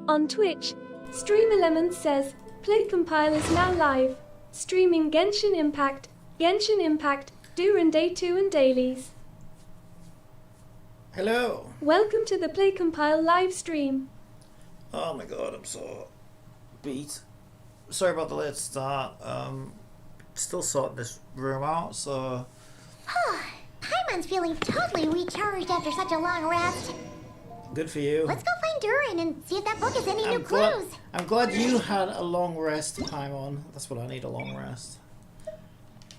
On Twitch, Streamer says, PlayCompile is now live, streaming Genshin Impact, Durin Day 2 and dailies. Hello. Welcome to the PlayCompile live stream. Oh my god, I'm so beat. Sorry about the late start. Still sorting this room out, so... Paimon's feeling totally recharged after such a long rest. Good for you. Let's go find Durin and see if that book has any new clues. I'm glad you had a long rest, Paimon. That's what I need, a long rest.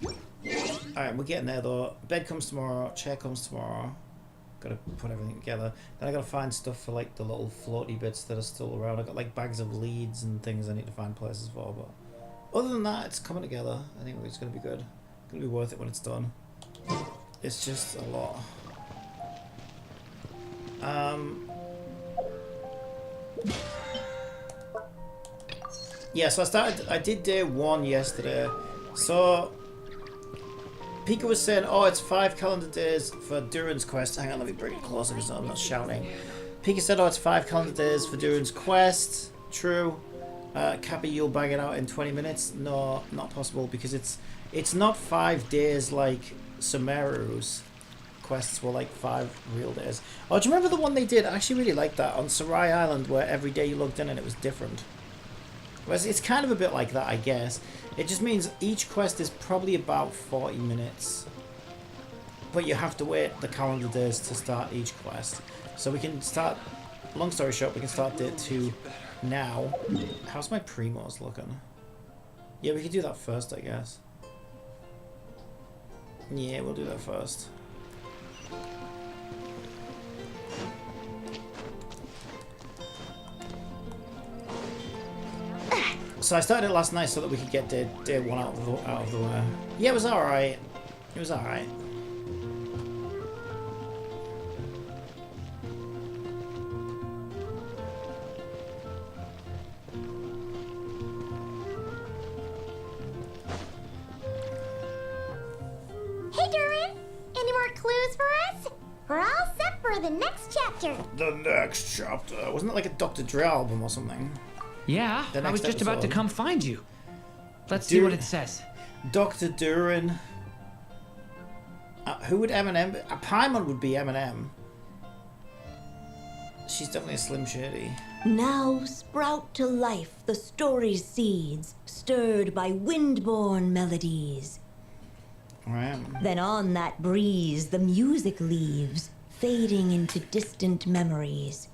Alright, we're getting there though. Bed comes tomorrow, chair comes tomorrow. Gotta put everything together. Then I gotta find stuff for like the little floaty bits that are still around. I got like bags of leads and things I need to find places for, but other than that, it's coming together. I think it's gonna be good. It's gonna be worth it when it's done. It's just a lot. Yeah, so I did day 1 yesterday. So Pika was saying, oh, it's 5 calendar days for Durin's quest. Hang on, let me bring it closer so I'm not shouting. Pika said, oh, it's 5 calendar days for Durin's quest. True. Cappy, you'll bang it out in 20 minutes. No, not possible, because it's not 5 days like Sumeru's quests were like 5 real days. Oh, do you remember the one they did? I actually really liked that on Sarai Island, where every day you logged in and it was different. Whereas it's kind of a bit like that, I guess. It just means each quest is probably about 40 minutes. But you have to wait the calendar days to start each quest. So we can start, long story short, we can start day 2 now. How's my Primos looking? Yeah, we could do that first, I guess. Yeah, we'll do that first. So I started it last night so that we could get day 1 out of the way. Yeah, it was alright. It was alright. Hey, Durin! Any more clues for us? We're all set for the next chapter. The next chapter? Wasn't it like a Dr. Dre album or something? Yeah, I was just about to come find you. Let's see what it says. Dr. Durin. Who would Eminem be? Paimon would be Eminem. She's definitely a Slim Shady. Now sprout to life the story's seeds, stirred by wind-born melodies. Right. Then on that breeze the music leaves, fading into distant memories.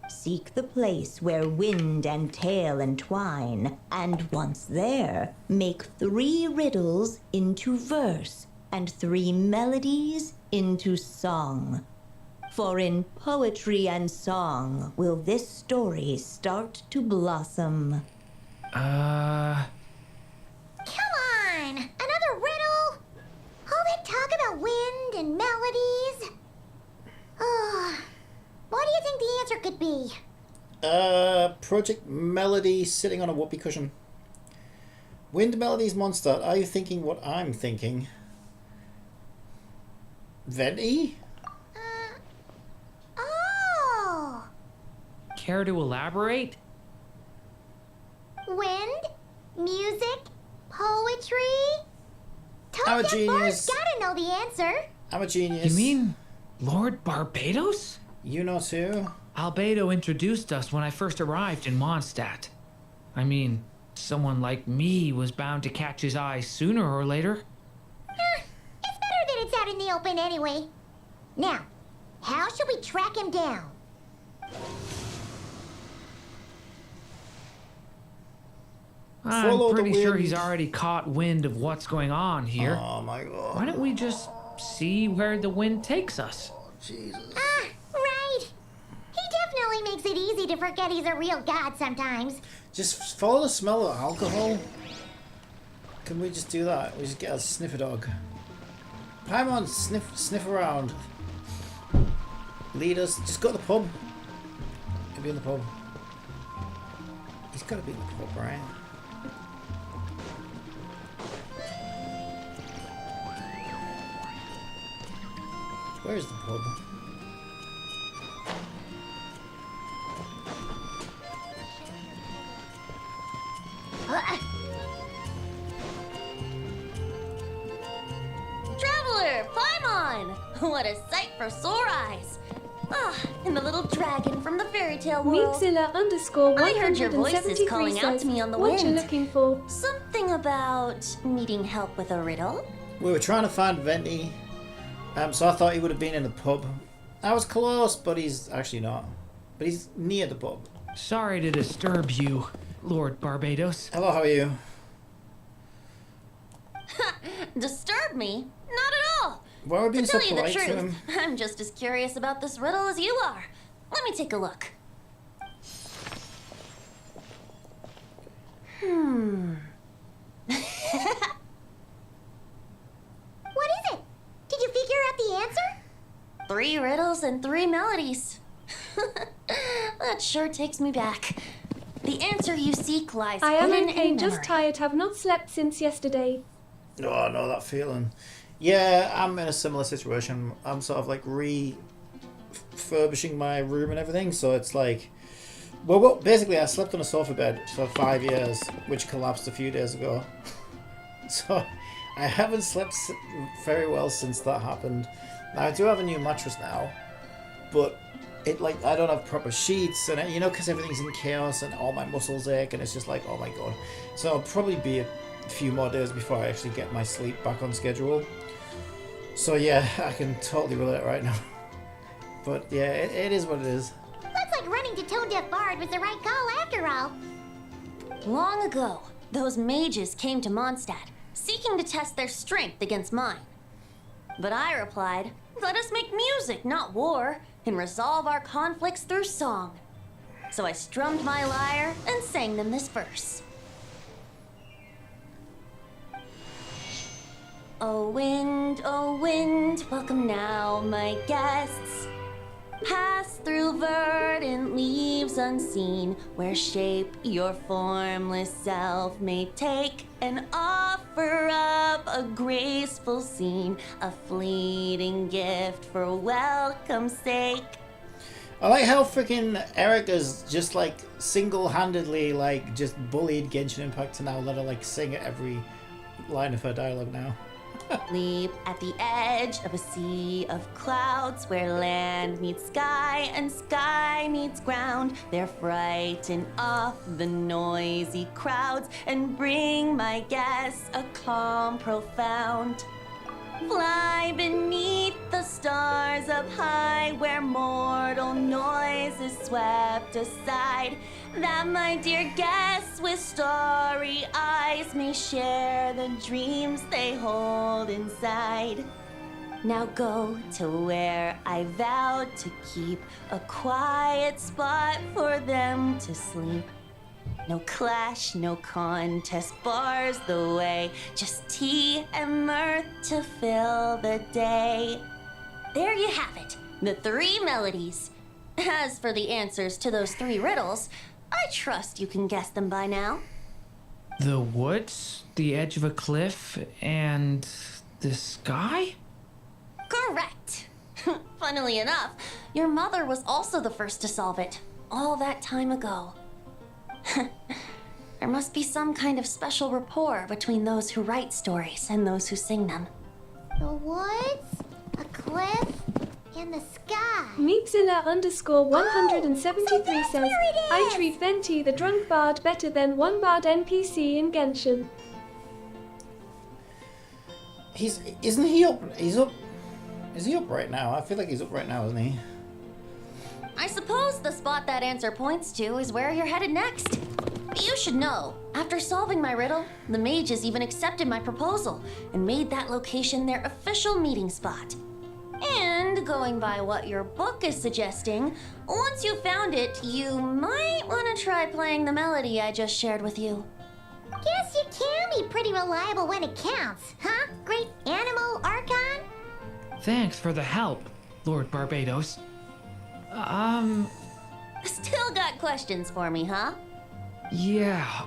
Seek the place where wind and tale entwine, and once there, make 3 riddles into verse, and 3 melodies into song. For in poetry and song will this story start to blossom. Come on! Another riddle? All that talk about wind and melodies? What do you think the answer could be? Project Melody sitting on a whoopee cushion. Wind Melody's monster. Are you thinking what I'm thinking? Venti? Oh! Care to elaborate? Wind, music, poetry. I'm a Top genius. gotta know the answer. I'm a genius. You mean Lord Barbados? You know too? Albedo introduced us when I first arrived in Mondstadt. I mean, someone like me was bound to catch his eye sooner or later. It's better that it's out in the open anyway. Now, how should we track him down? Follow I'm the pretty sure wind. he's already caught wind of what's going on here. Oh my god. Why don't we just see where the wind takes us? Jesus. Right. He definitely makes it easy to forget he's a real god sometimes. Just follow the smell of alcohol. Can we just do that? We just get a sniffer dog. Paimon, sniff around. Lead us. Just go to the pub. He'll be in the pub. He's got to be in the pub, right? Where's the pub? What a sight for sore eyes. Ah, and the little dragon from the fairy tale world. Meatzilla_173 I heard your voices calling out says, to me on the what you wind. looking for? Something about needing help with a riddle? We were trying to find Venti, so I thought he would have been in the pub. I was close, but he's actually not. But he's near the pub. Sorry to disturb you, Lord Barbados. Hello, how are you? Disturb me? Not at all. Why are we being To so tell you the polite to truth, him? I'm just as curious about this riddle as you are. Let me take a look. What is it? Did you figure out the answer? 3 riddles and 3 melodies. That sure takes me back. The answer you seek lies I am hidden okay, in just memory. tired, have not slept since yesterday. Oh, I know that feeling. Yeah, I'm in a similar situation. I'm sort of like refurbishing my room and everything, so it's like... Well, basically I slept on a sofa bed for 5 years, which collapsed a few days ago. So I haven't slept very well since that happened. Now I do have a new mattress now, but it like I don't have proper sheets, and you know, because everything's in chaos and all my muscles ache, and it's just like, oh my god. So it'll probably be a few more days before I actually get my sleep back on schedule. So yeah, I can totally relate right now. But yeah, it is what it is. Looks like running to Tone Deaf Bard was the right call after all. Long ago, those mages came to Mondstadt, seeking to test their strength against mine. But I replied, let us make music, not war, and resolve our conflicts through song. So I strummed my lyre and sang them this verse. O wind, welcome now, my guests. Pass through verdant leaves unseen, where shape your formless self may take, and offer up a graceful scene, a fleeting gift for welcome's sake. I like how freaking Erica's just like single-handedly like just bullied Genshin Impact to now let her like sing every line of her dialogue now. Leap at the edge of a sea of clouds, where land meets sky and sky meets ground. There frighten off the noisy crowds and bring my guests a calm profound. Fly beneath the stars up high, where mortal noise is swept aside, that my dear guests with starry eyes may share the dreams they hold inside. Now go to where I vowed to keep a quiet spot for them to sleep. No clash, no contest bars the way, just tea and mirth to fill the day. There you have it, the 3 melodies. As for the answers to those 3 riddles, I trust you can guess them by now. The woods, the edge of a cliff, and the sky? Correct. Funnily enough, your mother was also the first to solve it, all that time ago. There must be some kind of special rapport between those who write stories and those who sing them. The woods, a cliff, and the sky. Meatzilla_173 so says, that's where it is. I treat Venti the drunk bard better than one bard NPC in Genshin. Isn't he up? He's up. Is he up right now? I feel like he's up right now, isn't he? I suppose the spot that answer points to is where you're headed next. You should know, after solving my riddle, the mages even accepted my proposal and made that location their official meeting spot. And going by what your book is suggesting, once you found it, you might want to try playing the melody I just shared with you. Guess you can be pretty reliable when it counts, huh? Great animal Archon? Thanks for the help, Lord Barbados. Still got questions for me, huh? Yeah,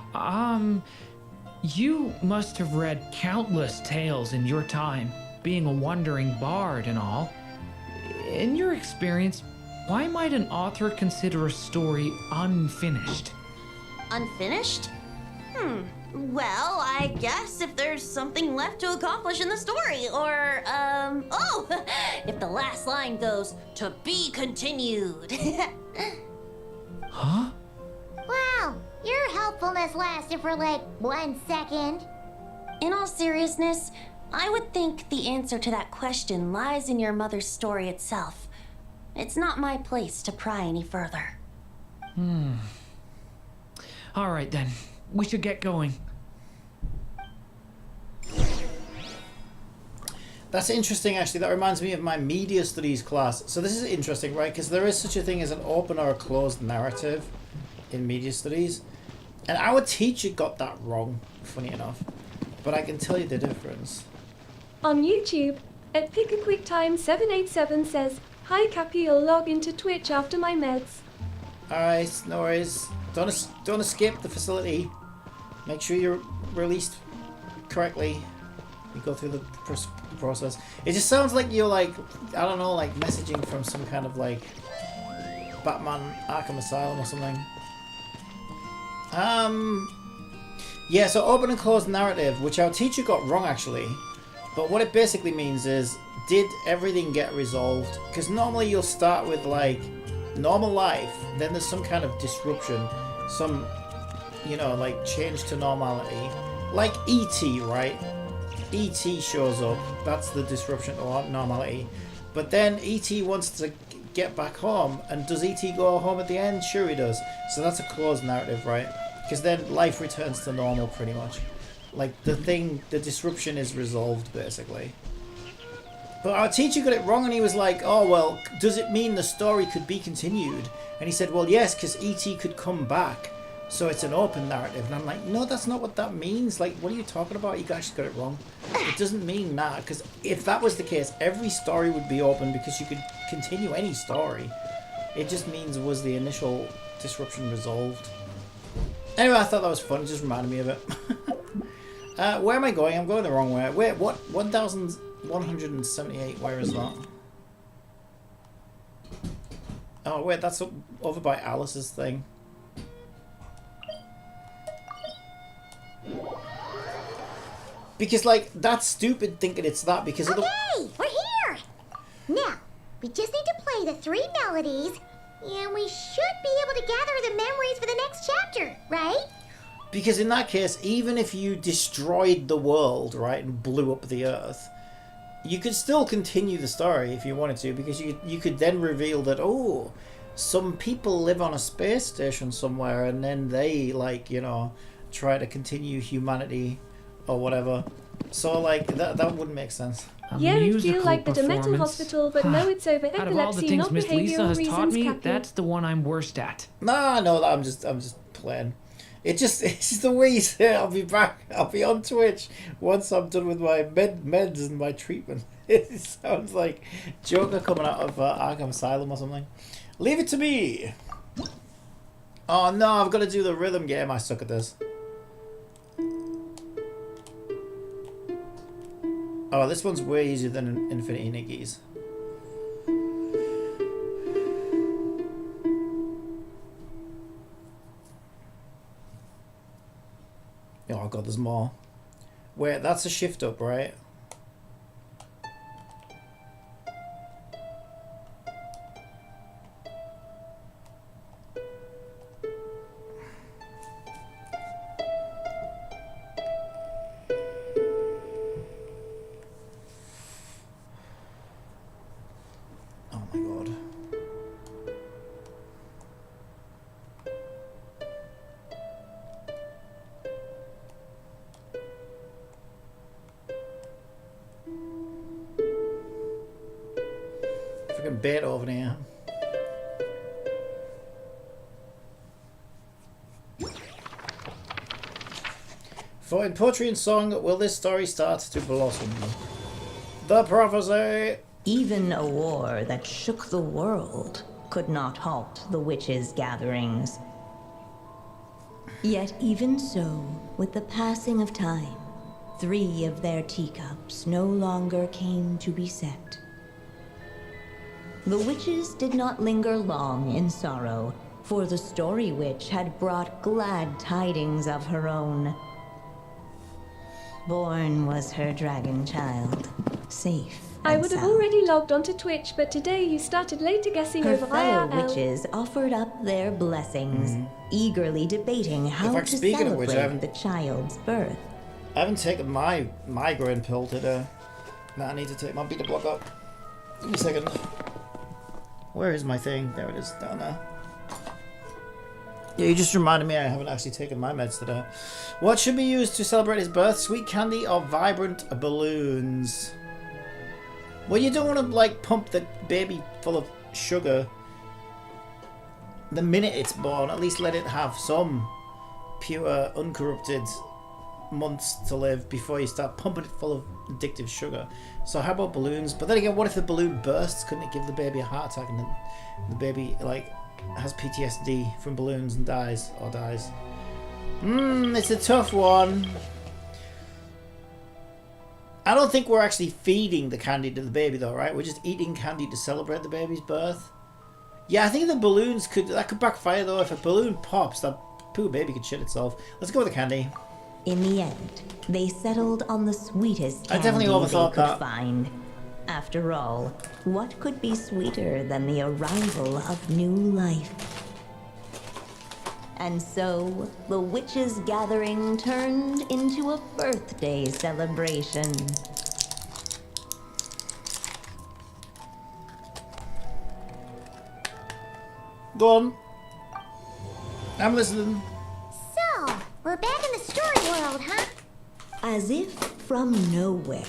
you must have read countless tales in your time, being a wandering bard and all. In your experience, why might an author consider a story unfinished? Unfinished? Well, I guess if there's something left to accomplish in the story, or, oh, if the last line goes, to be continued. Huh? Wow, your helpfulness lasted for like 1 second. In all seriousness, I would think the answer to that question lies in your mother's story itself. It's not my place to pry any further. All right then. We should get going. That's interesting, actually. That reminds me of my media studies class. So this is interesting, right? Because there is such a thing as an open or a closed narrative in media studies. And our teacher got that wrong, funny enough. But I can tell you the difference. On YouTube, at PickAQuickTime787 says, "Hi Cappy, I'll log into Twitch after my meds." Alright, no worries. Don't escape the facility. Make sure you're released correctly. You go through the process. It just sounds like you're like, I don't know, like messaging from some kind of like Batman Arkham Asylum or something. Yeah, so open and closed narrative, which our teacher got wrong actually. But what it basically means is, did everything get resolved? Because normally you'll start with like normal life, then there's some kind of disruption, some, you know, like change to normality. Like E.T., right? E.T. shows up, that's the disruption to normality. But then E.T. wants to get back home, and does E.T. go home at the end? Sure he does. So that's a closed narrative, right? Because then life returns to normal pretty much. Like the disruption is resolved basically. But our teacher got it wrong and he was like, oh well, does it mean the story could be continued? And he said, well yes, because E.T. could come back. So it's an open narrative. And I'm like, no, that's not what that means. Like, what are you talking about? You guys got it wrong. It doesn't mean that. Because if that was the case, every story would be open because you could continue any story. It just means, was the initial disruption resolved? Anyway, I thought that was fun. It just reminded me of it. Where am I going? I'm going the wrong way. Wait, what? 1,178. Where is that? Oh, wait, that's over by Alice's thing. Because, like, that's stupid thinking it's that because of the... Okay, we're here! Now, we just need to play the 3 melodies, and we should be able to gather the memories for the next chapter, right? Because in that case, even if you destroyed the world, right, and blew up the Earth, you could still continue the story if you wanted to, because you could then reveal that, oh, some people live on a space station somewhere, and then they, like, you know, try to continue humanity or whatever. So, like, that wouldn't make sense. Yeah, we feel like the mental hospital, but no, it's over Out of all the epilepsy, things not Miss Lisa behavioral has taught reasons, me, Cappy. that's the one I'm worst at. Nah, no, I'm just playing. It's just the way you say it. I'll be back. I'll be on Twitch once I'm done with my meds and my treatment. It sounds like Joker coming out of Arkham Asylum or something. Leave it to me. Oh no, I've got to do the rhythm game. I suck at this. Oh, this one's way easier than Infinity Nickies. Oh god, there's more. Wait, that's a shift up, right? Oh my god. Freaking Beethoven here. For in poetry and song, will this story start to blossom? The prophecy! Even a war that shook the world could not halt the witches' gatherings. Yet even so, with the passing of time, 3 of their teacups no longer came to be set. The witches did not linger long in sorrow, for the story witch had brought glad tidings of her own. Born was her dragon child, safe. I and would have sound. already logged onto Twitch, but today you started later guessing Her over fellow IRL. witches offered up their blessings, eagerly debating how fact, to speaking of which, I celebrate haven't- the child's birth. I haven't taken my migraine pill today. Now I need to take my beta block up. Give me a second. Where is my thing? There it is, down there. Yeah, you just reminded me I haven't actually taken my meds today. What should be used to celebrate his birth? Sweet candy or vibrant balloons? Well, you don't want to like pump the baby full of sugar the minute it's born. At least let it have some pure, uncorrupted months to live before you start pumping it full of addictive sugar. So how about balloons? But then again, what if the balloon bursts? Couldn't it give the baby a heart attack and then the baby like has PTSD from balloons and dies? It's a tough one. I don't think we're actually feeding the candy to the baby though, right? We're just eating candy to celebrate the baby's birth. Yeah, I think the balloons could backfire though. If a balloon pops, that poor baby could shit itself. Let's go with the candy. In the end, they settled on the sweetest I candy definitely they overthought could that. find. After all, what could be sweeter than the arrival of new life? And so, the witches' gathering turned into a birthday celebration. Go on. I'm listening. So, we're back in the story world, huh? As if from nowhere,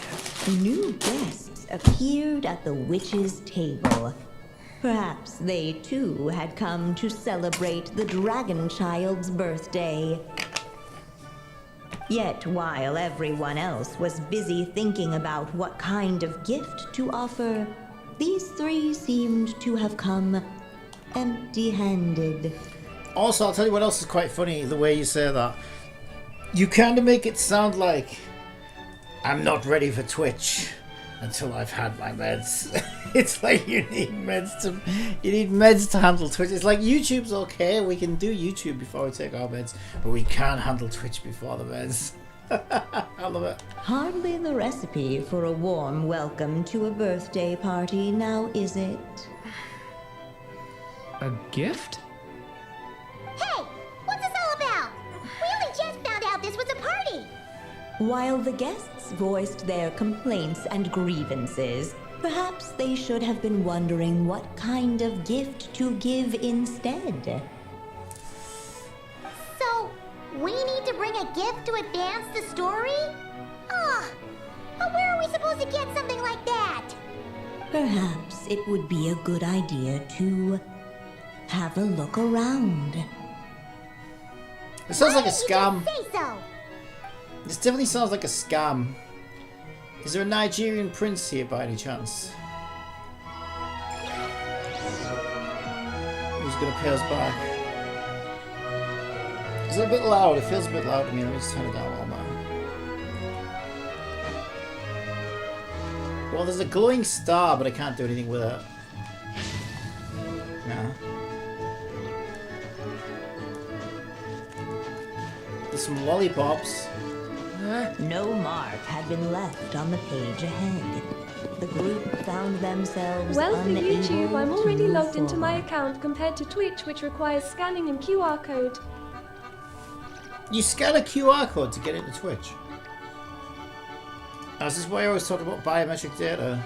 new guests appeared at the witches' table. Perhaps they too had come to celebrate the dragon child's birthday. Yet while everyone else was busy thinking about what kind of gift to offer, these three seemed to have come empty-handed. Also, I'll tell you what else is quite funny, the way you say that. You kind of make it sound like I'm not ready for Twitch until I've had my meds. It's like you need meds to handle Twitch. It's like YouTube's okay, we can do YouTube before we take our meds, but we can't handle Twitch before the meds. I love it. Hardly the recipe for a warm welcome to a birthday party, now is it? A gift? Hey, what's this all about? We only just found out this was a party. While the guests voiced their complaints and grievances, perhaps they should have been wondering what kind of gift to give instead. So, we need to bring a gift to advance the story? But where are we supposed to get something like that? Perhaps it would be a good idea to have a look around. It sounds like a Why didn't scam. you just say so? This definitely sounds like a scam. Is there a Nigerian prince here by any chance? Who's gonna pay us back? Is it a bit loud? It feels a bit loud to me. Let me just turn it down a little more. Well, there's a glowing star, but I can't do anything with it. No. There's some lollipops. No mark had been left on the page ahead. The group found themselves Well, for unable YouTube, I'm to already move logged into my forward. account compared to Twitch, which requires scanning and QR code. You scan a QR code to get into Twitch. This is why I always talk about biometric data.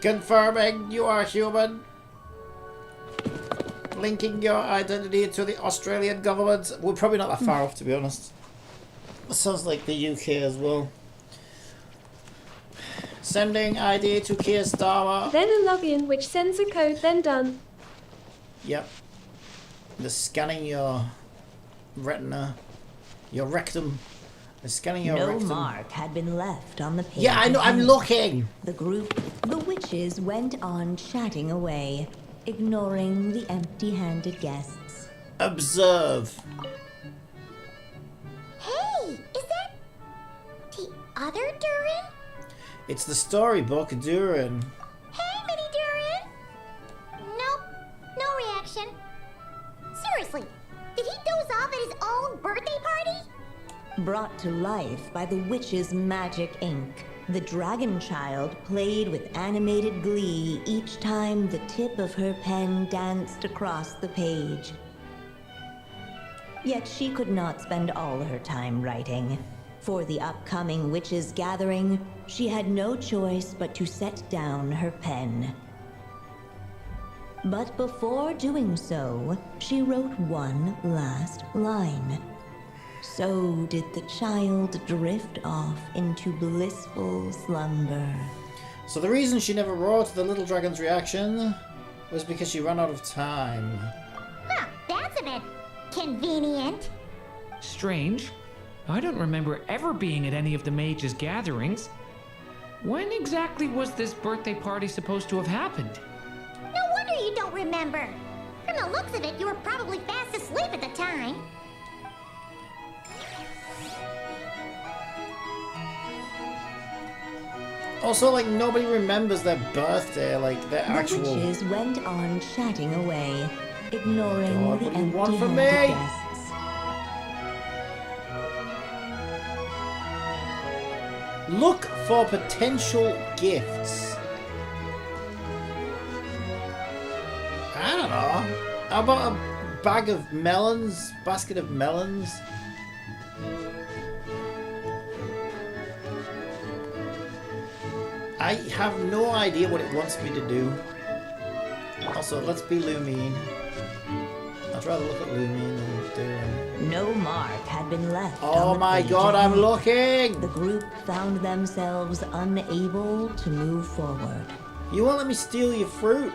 Confirming you are human. Linking your identity to the Australian government. We're probably not that far off, to be honest. It sounds like the UK as well. Sending ID to Keir Starmer. Then a login, which sends a code, then done. Yep. They're scanning your retina. Your rectum. They're scanning your No rectum. mark had been left on the page. Yeah, I know. I'm ahead. looking. The witches went on chatting away, ignoring the empty-handed guests. Observe. Hey, is that the other Durin? It's the storybook, Durin. Hey, Mini Durin! Nope, no reaction. Seriously, did he doze off at his own birthday party? Brought to life by the witch's magic ink, the dragon child played with animated glee each time the tip of her pen danced across the page. Yet she could not spend all her time writing. For the upcoming witches' gathering, she had no choice but to set down her pen. But before doing so, she wrote one last line. So did the child drift off into blissful slumber. So the reason she never wrote the little dragon's reaction was because she ran out of time. Huh, that's a bit convenient. Strange. I don't remember ever being at any of the mages' gatherings. When exactly was this birthday party supposed to have happened? No wonder you don't remember. From the looks of it, you were probably fast asleep at the time. Also, like, nobody remembers their birthday, like, their The actual... witches went on chatting away, ignoring God, the what do you want from empty-handed me? guests. Look for potential gifts. I don't know. How about a bag of melons? Basket of melons? I have no idea what it wants me to do. Also, let's be Lumine. I'd rather look at Lumine than Durin. No mark had been left. Oh on the my page god, I'm ahead. looking! The group found themselves unable to move forward. You won't let me steal your fruit.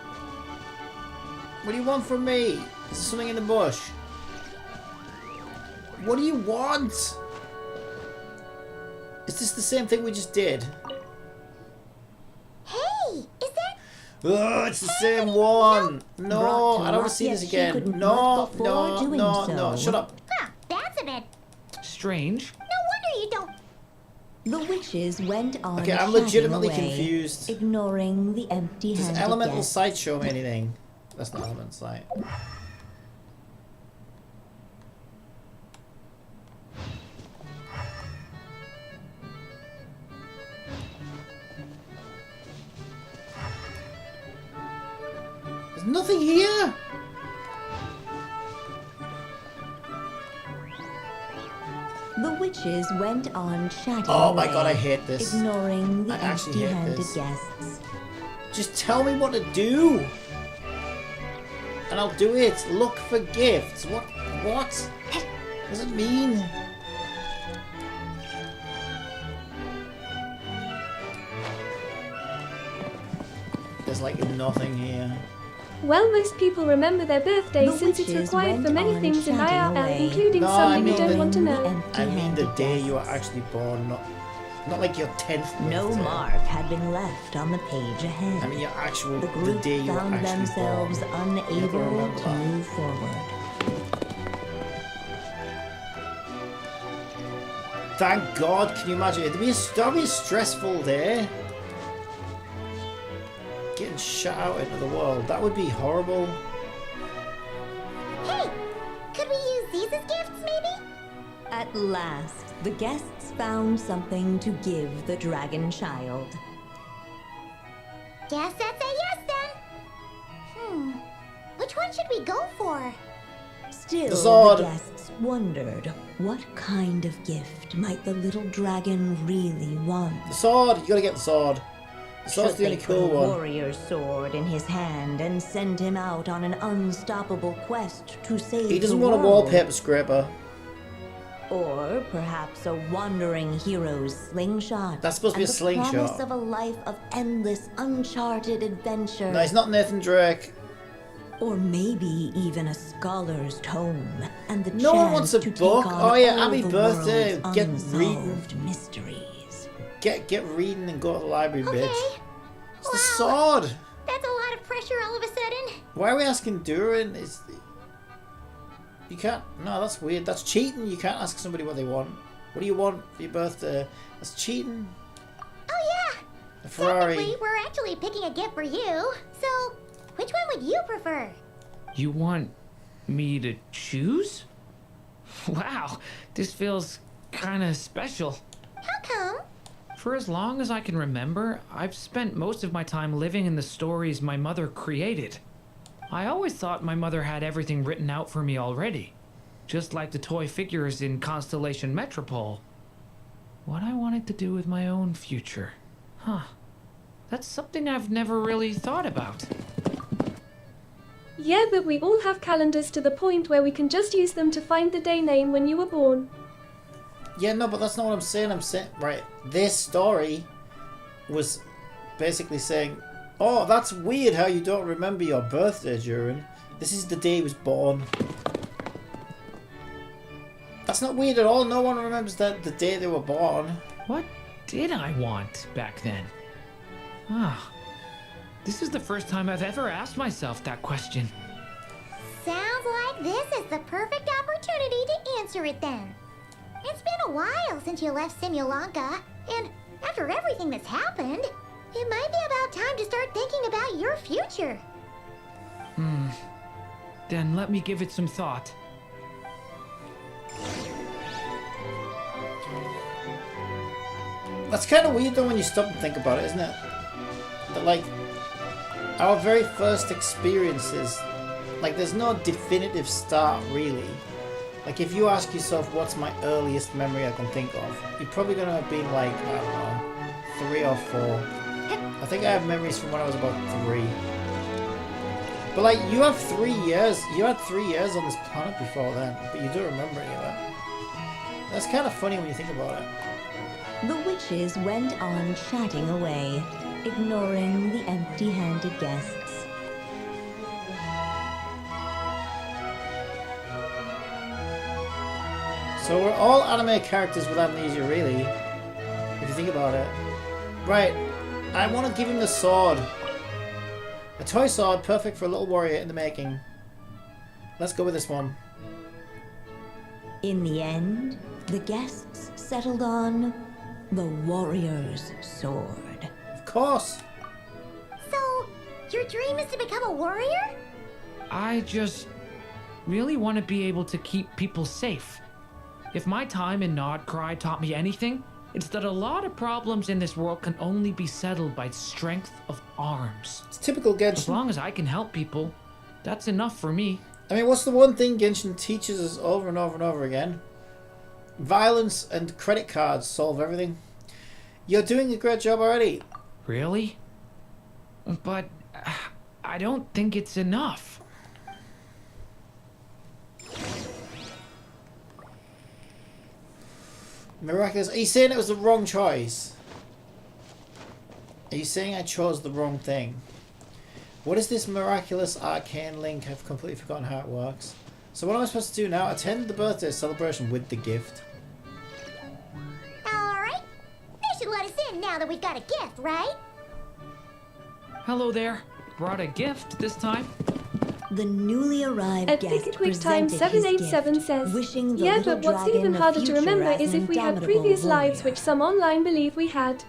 What do you want from me? Is there something in the bush? What do you want? Is this the same thing we just did? Hey, is that... Oh, it's the same one. No, Brought to I don't want life, to see yet this she again. couldn't No, look before no, doing no, so. no. Shut up. Huh, that's a bit... Strange. No wonder you don't... The witches went on Okay, I'm chatting legitimately away, confused. ignoring the Does empty-handed Elemental guests. Sight show me anything? That's not Elemental Sight. There's nothing here! The witches went on chatting Oh my away, god, I hate this. ignoring the I actually hate empty-handed this. guests. Just tell me what to do! And I'll do it. Look for gifts. What? What does it mean? There's like nothing here. Well, most people remember their birthday The since it's witches required for went many on things in chatting IRL, away. including No, something I you mean don't the- want to The know. I mean the empty-handed day you were guests. actually born, not like your 10th birthday. No mark had been left on the page ahead. I mean your actual, The the group day you were found actually themselves born. Never unable remember to that. move forward. Thank God, can you imagine? That'd be a stressful day. Getting shut out into the world. That would be horrible. Hey, could we use these as gifts, maybe? At last, the guests found something to give the dragon child. Guess that's a yes, then. Which one should we go for? Still, The sword. the guests wondered what kind of gift might the little dragon really want. The sword! You gotta get the sword. The sword's Should the they only put cool a one. warrior's sword in his hand and send him out on an unstoppable quest to save He doesn't the want a world? wallpaper scraper. Or perhaps a wandering hero's slingshot. That's supposed to be and a slingshot. The promise of a life of endless, uncharted adventure. No, he's not Nathan Drake. Or maybe even a scholar's tome and the No one chance wants a to book. take on Oh, yeah, all happy the birthday. world's Get unsolved reading. mysteries. Get reading and go to the library, Okay. bitch. It's the Wow. sword. That's a lot of pressure all of a sudden. Why are we asking Durin? You can't. No, that's weird. That's cheating. You can't ask somebody what they want. What do you want for your birthday? That's cheating. Oh, yeah. A Ferrari. Technically, we're actually picking a gift for you. So, which one would you prefer? You want me to choose? Wow, this feels kinda special. How come? For as long as I can remember, I've spent most of my time living in the stories my mother created. I always thought my mother had everything written out for me already, just like the toy figures in Constellation Metropole. What I wanted to do with my own future. Huh. That's something I've never really thought about. Yeah, but we all have calendars to the point where we can just use them to find the day name when you were born. Yeah, no, but that's not what I'm saying. I'm saying, right, this story was basically saying, oh, that's weird how you don't remember your birthday, Durin. This is the day he was born. That's not weird at all. No one remembers that the day they were born. What did I want back then? Ah, this is the first time I've ever asked myself that question. Sounds like this is the perfect opportunity to answer it then. It's been a while since you left Simulanka, and after everything that's happened, it might be about time to start thinking about your future. Then let me give it some thought. That's kind of weird though when you stop and think about it, isn't it? That like, our very first experiences, like there's no definitive start really. Like if you ask yourself what's my earliest memory I can think of, you're probably going to have been like, I don't know, 3 or 4. I think I have memories from when I was about 3. But like, you have 3 years, you had 3 years on this planet before then, but you don't remember any of it. That's kind of funny when you think about it. The witches went on chatting away, ignoring the empty-handed guests. So we're all anime characters with amnesia, really, if you think about it. Right, I want to give him the sword. A toy sword, perfect for a little warrior in the making. Let's go with this one. In the end, the guests settled on the warrior's sword. Of course. So, your dream is to become a warrior? I just really want to be able to keep people safe. If my time in Nodcry taught me anything, it's that a lot of problems in this world can only be settled by strength of arms. It's typical As Genshin. long as I can help people, that's enough for me. I mean, what's the one thing Genshin teaches us over and over and over again? Violence and credit cards solve everything. You're doing a great job already. Really? But I don't think it's enough. Miraculous. Are you saying it was the wrong choice? Are you saying I chose the wrong thing? What is this miraculous arcane link? I've completely forgotten how it works. So what am I supposed to do now? Attend the birthday celebration with the gift. Alright. They should let us in now that we've got a gift, right? Hello there. Brought a gift this time. The newly arrived At guest Ticket Week Time presented his 787 gift, says, wishing the yeah, little but what's dragon even of harder to future remember as is an if we had indomitable previous lives, warrior. which some online believe we had.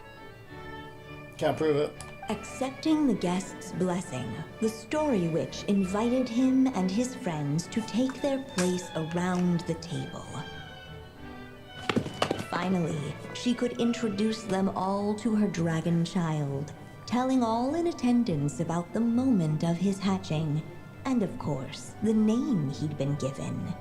Can't prove it. Accepting the guest's blessing, the story witch invited him and his friends to take their place around the table. Finally, she could introduce them all to her dragon child, telling all in attendance about the moment of his hatching, and of course, the name he'd been given.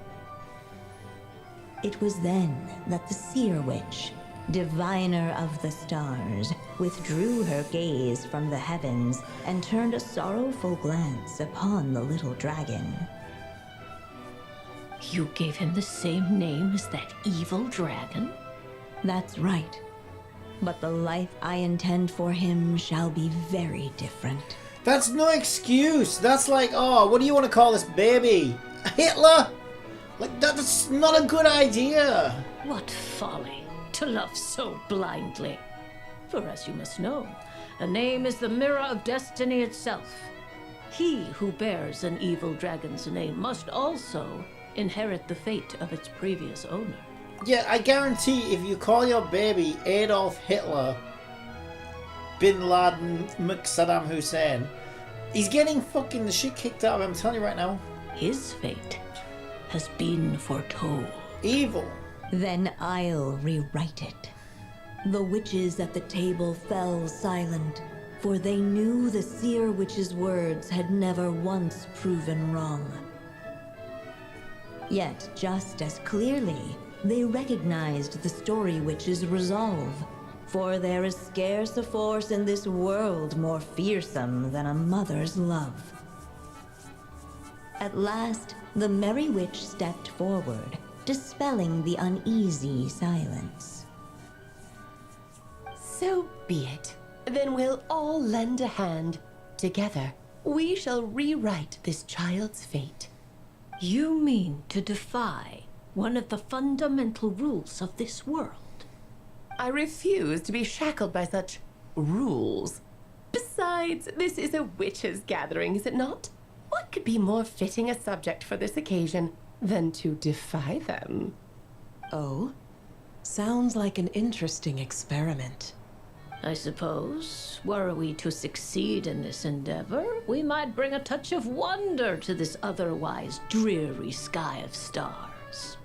It was then that the seer witch, diviner of the stars, withdrew her gaze from the heavens and turned a sorrowful glance upon the little dragon. You gave him the same name as that evil dragon? That's right. But the life I intend for him shall be very different. That's no excuse. That's like, oh, what do you want to call this baby? Hitler? Like, that's not a good idea. What folly to love so blindly. For as you must know, a name is the mirror of destiny itself. He who bears an evil dragon's name must also inherit the fate of its previous owner. Yeah, I guarantee if you call your baby Adolf Hitler, Bin Laden, Saddam Hussein, he's getting fucking the shit kicked out of him, I'm telling you right now. His fate has been foretold. Evil. Then I'll rewrite it. The witches at the table fell silent, for they knew the seer witch's words had never once proven wrong. Yet, just as clearly, they recognized the story witch's resolve, for there is scarce a force in this world more fearsome than a mother's love. At last, the merry witch stepped forward, dispelling the uneasy silence. So be it. Then we'll all lend a hand. Together, we shall rewrite this child's fate. You mean to defy one of the fundamental rules of this world? I refuse to be shackled by such rules. Besides, this is a witches' gathering, is it not? What could be more fitting a subject for this occasion than to defy them? Oh? Sounds like an interesting experiment. I suppose, were we to succeed in this endeavor, we might bring a touch of wonder to this otherwise dreary sky of stars.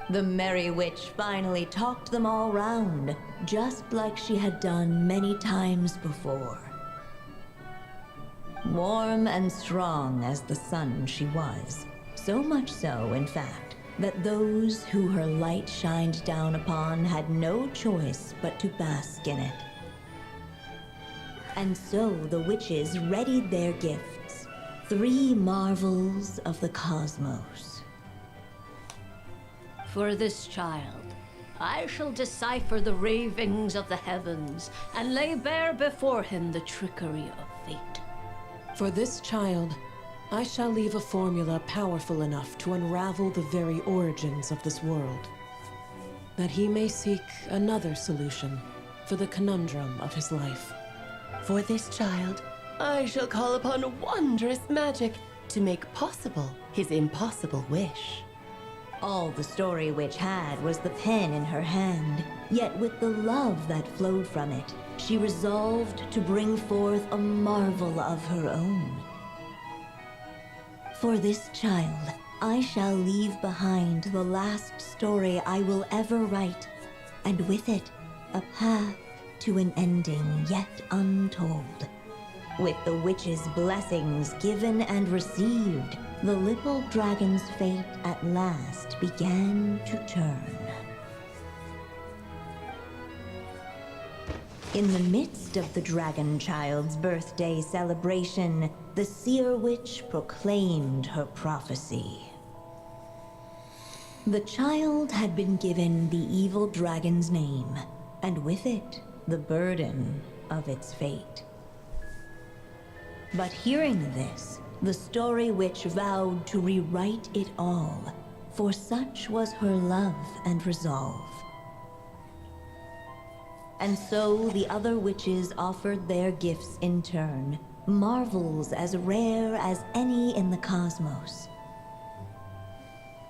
The merry witch finally talked them all round, just like she had done many times before. Warm and strong as the sun she was, so much so, in fact, that those who her light shined down upon had no choice but to bask in it. And so the witches readied their gifts, 3 marvels of the cosmos. For this child, I shall decipher the ravings of the heavens and lay bare before him the trickery of fate. For this child, I shall leave a formula powerful enough to unravel the very origins of this world, that he may seek another solution for the conundrum of his life. For this child, I shall call upon wondrous magic to make possible his impossible wish. All the story witch had was the pen in her hand, yet with the love that flowed from it, she resolved to bring forth a marvel of her own. For this child, I shall leave behind the last story I will ever write, and with it, a path to an ending yet untold. With the witch's blessings given and received, the little dragon's fate at last began to turn. In the midst of the dragon child's birthday celebration, the seer witch proclaimed her prophecy. The child had been given the evil dragon's name, and with it, the burden of its fate. But hearing this, the story witch vowed to rewrite it all, for such was her love and resolve. And so the other witches offered their gifts in turn, marvels as rare as any in the cosmos.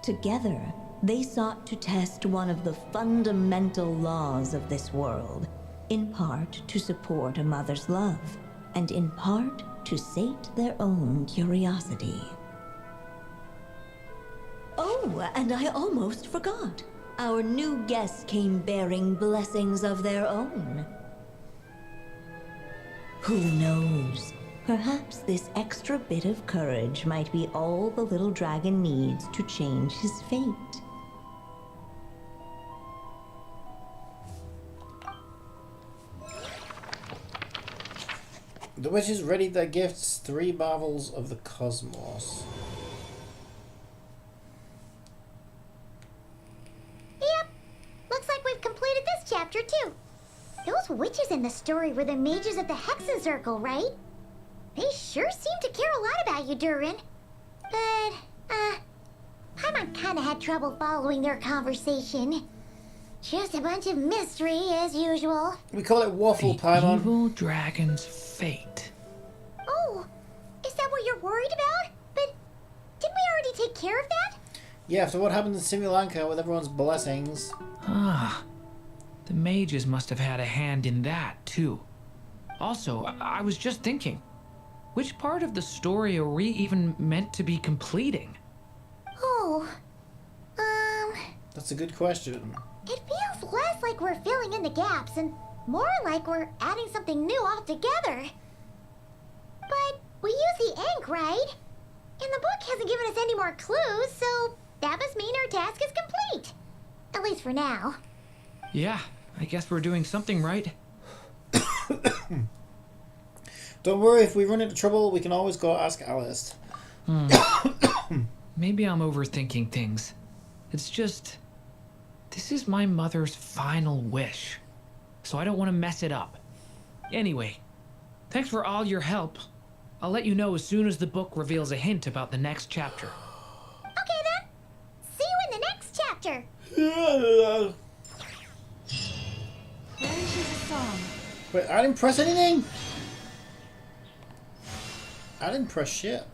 Together, they sought to test one of the fundamental laws of this world, in part to support a mother's love, and in part to sate their own curiosity. Oh, and I almost forgot. Our new guests came bearing blessings of their own. Who knows? Perhaps this extra bit of courage might be all the little dragon needs to change his fate. The witches readied their gifts, 3 marvels of the cosmos. Yep. Looks like we've completed this chapter, too. Those witches in the story were the mages of the Hexen Circle, right? They sure seem to care a lot about you, Durin. But, Paimon kinda had trouble following their conversation. Just a bunch of mystery, as usual. We call it waffle, The Paimon. evil dragon's fate. Oh, is that what you're worried about? But didn't we already take care of that? Yeah, after what happened in Simulanka with everyone's blessings. Ah, the mages must have had a hand in that, too. Also, I was just thinking, which part of the story are we even meant to be completing? Oh, That's a good question. It feels less like we're filling in the gaps and more like we're adding something new altogether. But we use the ink, right? And the book hasn't given us any more clues, so that must mean our task is complete. At least for now. Yeah, I guess we're doing something right. Don't worry, if we run into trouble, we can always go ask Alice. Maybe I'm overthinking things. It's just... this is my mother's final wish. So I don't want to mess it up. Anyway, thanks for all your help. I'll let you know as soon as the book reveals a hint about the next chapter. Okay then. See you in the next chapter. Wait, I didn't press anything? I didn't press shit.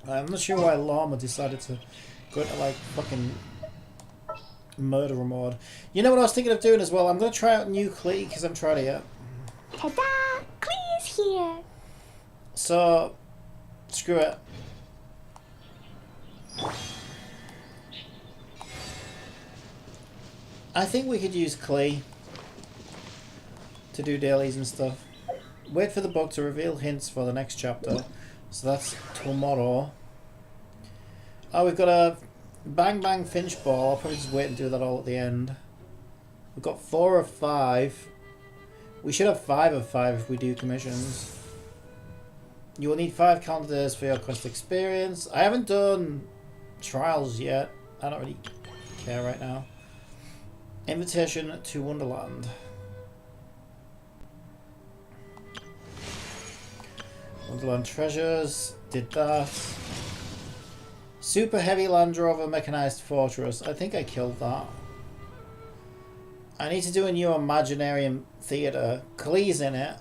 I'm not sure why Llama decided to go to like fucking murderer mode. You know what I was thinking of doing as well? I'm going to try out new Klee because I haven't tried it yet. Ta-da! Klee's here. So, screw it. I think we could use Klee to do dailies and stuff. Wait for the book to reveal hints for the next chapter. So that's tomorrow. Oh, we've got a Bang Bang Finch ball. I'll probably just wait and do that all at the end. We've got 4 of 5. We should have 5 of 5 if we do commissions. You will need 5 calendar days for your quest experience. I haven't done trials yet. I don't really care right now. Invitation to Wonderland. Wonderland Treasures. Did that. Super Heavy Land Rover Mechanized Fortress. I think I killed that. I need to do a new Imaginarium Theatre. Klee's in it.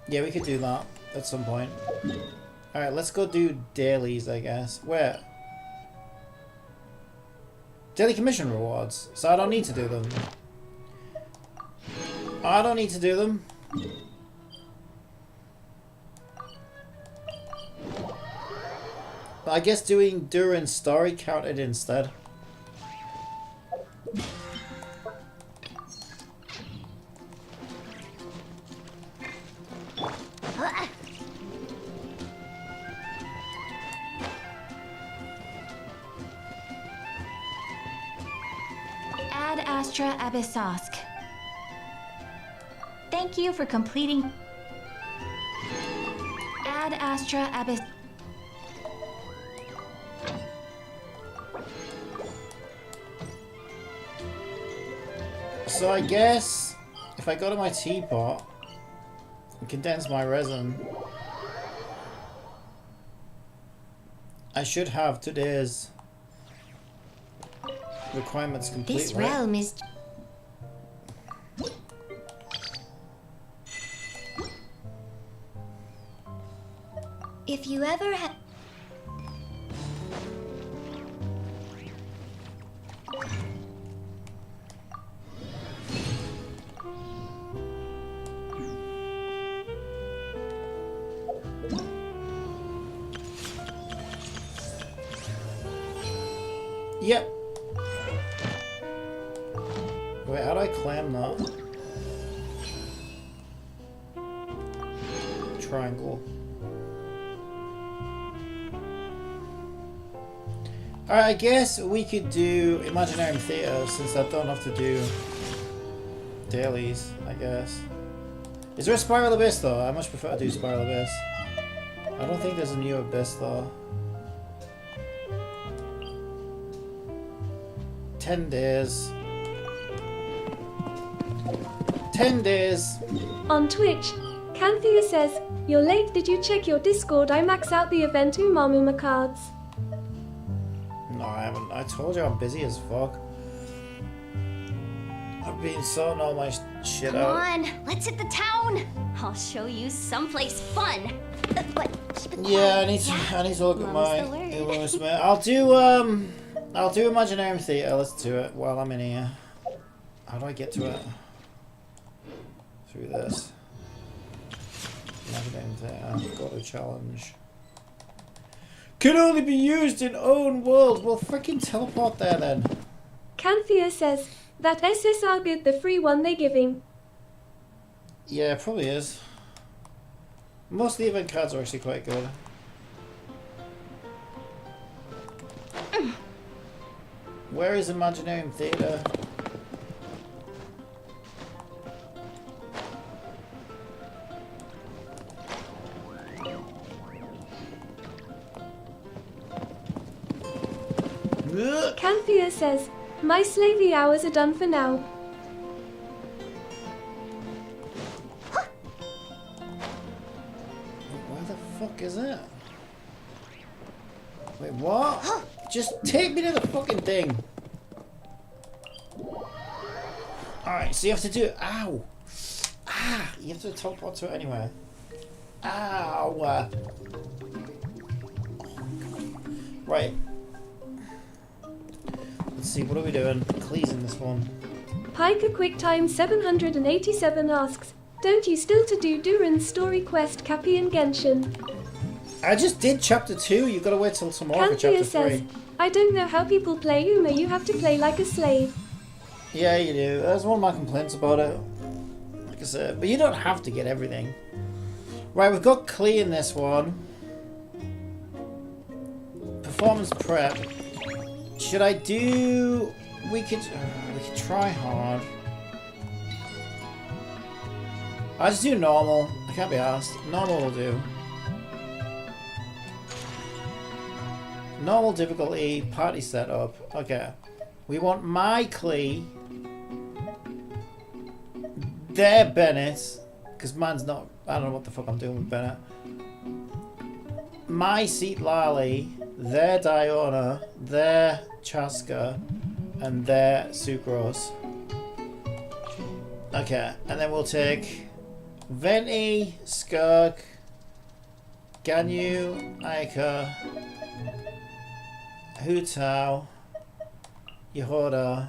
Yeah, we could do that at some point. Alright, let's go do dailies, I guess. Where? Daily commission rewards. So I don't need to do them. I don't need to do them. But I guess doing Durin's story counted instead. Ad Astra Abyssosk. Thank you for completing Ad Astra Abyss. So I guess if I go to my teapot and condense my resin, I should have today's requirements complete. This right? realm is... If you ever have... Yep. Wait, how do I clam that? Triangle. Alright, I guess we could do Imaginarium Theatre since I don't have to do dailies, I guess. Is there a Spiral Abyss though? I much prefer to do Spiral Abyss. I don't think there's a new Abyss though. 10 days. 10 days. On Twitch, Canthea says, "You're late, did you check your Discord? I max out the event Umamusume cards." No, I haven't. I told you I'm busy as fuck. I've been sorting all my shit Come out. on, let's hit the town. I'll show you someplace fun. What? Yeah, I need to look at my Mum's the word. Umamusume. I'll do Imaginarium Theatre. Let's do it while I'm in here. How do I get to it? Through this. Imaginarium Theatre. Go to challenge. Can only be used in own world. Well, freaking teleport there then. Canthea says, that SSR good the free one they giving. Yeah, it probably is. Most of the event cards are actually quite good. Where is Imaginarium Theatre? Canthea says, my slavey hours are done for now. Where the fuck is it? Wait, what? Just take me to the fucking thing. Alright, so you have to do it. Ow! Ah! You have to teleport to it anyway. Ow! Right. Let's see, what are we doing? Cleasing this one. Piker QuickTime 787 asks, don't you still to do Durin's story quest Cappy and Genshin? I just did chapter 2, you gotta wait till tomorrow for chapter 3. Canthea says, I don't know how people play Uma, you have to play like a slave. Yeah, you do. That's one of my complaints about it. Like I said, but you don't have to get everything. Right, we've got Klee in this one. Performance prep. Should I do... We could try hard. I'll just do normal. I can't be asked. Normal will do. Normal difficulty, party setup. Okay. We want my Klee. Their Bennett. Because mine's not... I don't know what the fuck I'm doing with Bennett. My Seat Lali. Their Diona. Their Chaska. And their Sucrose. Okay. And then we'll take... Venti, Skirk, Ganyu, Aika, Hu Tao, Yehoda,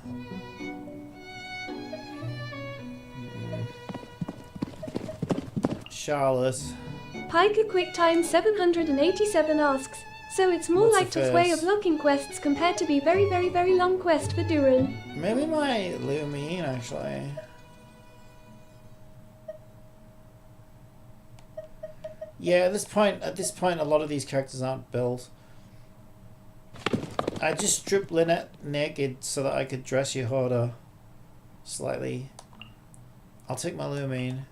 Charlotte. Piker QuickTime 787 asks, so it's more What's like the tough way first? of locking quests compared to be very, very, very long quest for Durin. Maybe my Lumine actually. Yeah, at this point, a lot of these characters aren't built. I just stripped Lynette naked so that I could dress Yehoda slightly. I'll take my Lumine.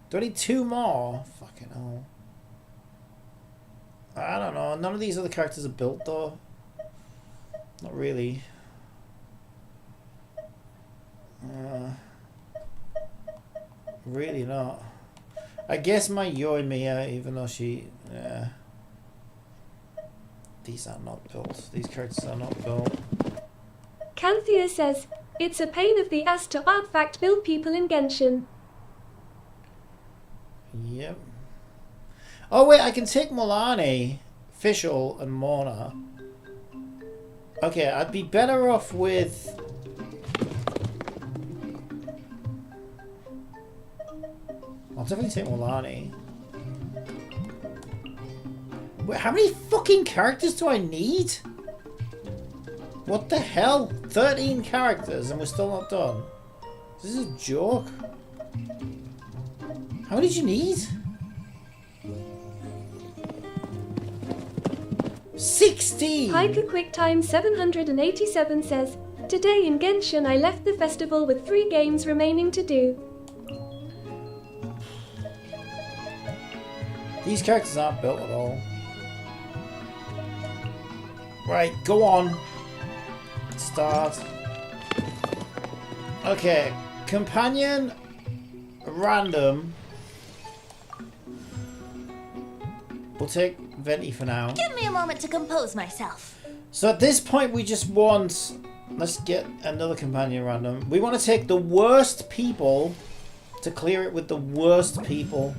Do I need 2 more? Fucking hell. I don't know. None of these other characters are built though. Not really. Really not. I guess my Yoimiya, even though she... Yeah. These are not built. These characters are not built. Canthea says, it's a pain of the ass to artifact build people in Genshin. Yep. Oh wait, I can take Milani, Fischl, and Mona. Okay, I'd be better off with... I'll definitely take Milani. Wait, how many fucking characters do I need? What the hell? 13 characters and we're still not done. This is a joke. How many did you need? 16! Piker QuickTime 787 says, today in Genshin I left the festival with 3 games remaining to do. These characters aren't built at all. Right, go on. Start. Okay, companion, random. We'll take Venti for now. Give me a moment to compose myself. So at this point we just want... Let's get another companion random. We want to take the worst people to clear it with the worst people.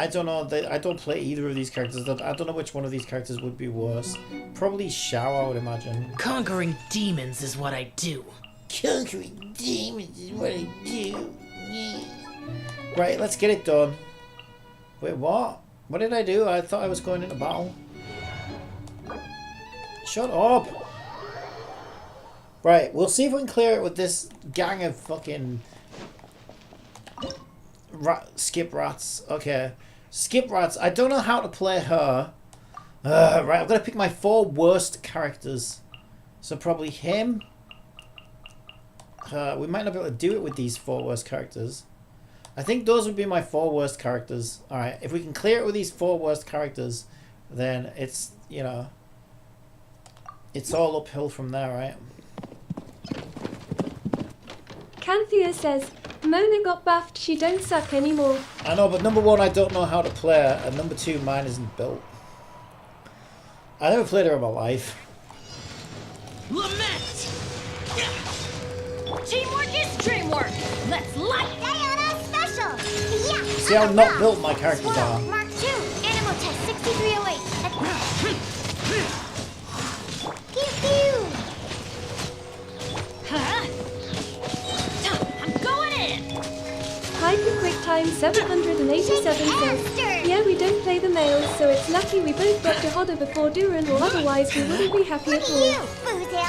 I don't know. I don't play either of these characters. I don't know which one of these characters would be worse. Probably Shao, I would imagine. Conquering demons is what I do. Conquering demons is what I do. Right, let's get it done. Wait, what? What did I do? I thought I was going into battle. Shut up! Right, we'll see if we can clear it with this gang of fucking skip rats. Okay. Skip rats. I don't know how to play her. Right, I've got to pick my 4 worst characters. So probably him. We might not be able to do it with these 4 worst characters. I think those would be my 4 worst characters. Alright, if we can clear it with these 4 worst characters, then it's, you know, it's all uphill from there, right? Canthea says, Mona got buffed, she don't suck anymore. I know, but number 1, I don't know how to play her, and number 2, mine isn't built. I never played her in my life. Lament! Teamwork is dreamwork! Let's light Diana Special! Yeah! See how not built my characters Swirl, are. Mark 2, Animal Test 6308. Pew pew! Huh? I'm going in! Hyper Quick Time 787 says, yeah, we don't play the males, so it's lucky we both got to Hodder before Durin, or otherwise we wouldn't be happy at all. Foozle!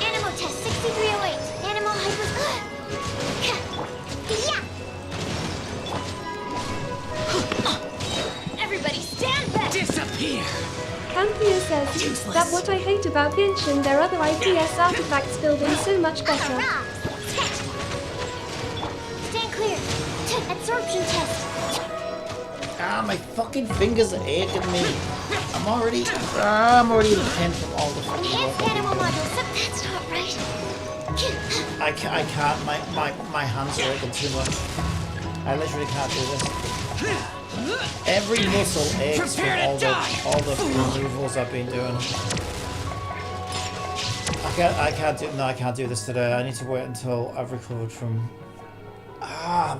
Animal Test 6308. Animal Hyper... Yeah! Everybody stand back! Disappear! Canthea says, that's what I hate about Genshin, their other IPS artifacts filled in so much better. Stand clear. Absorption test. Ah, my fucking fingers are aching me. I'm already in pain from all the fucking Enhanced work. animal module. That's not right. I can't. My hands are aching too much. I literally can't do this. Every muscle aches from all the removals I've been doing. I can't do this today. I need to wait until I've recovered from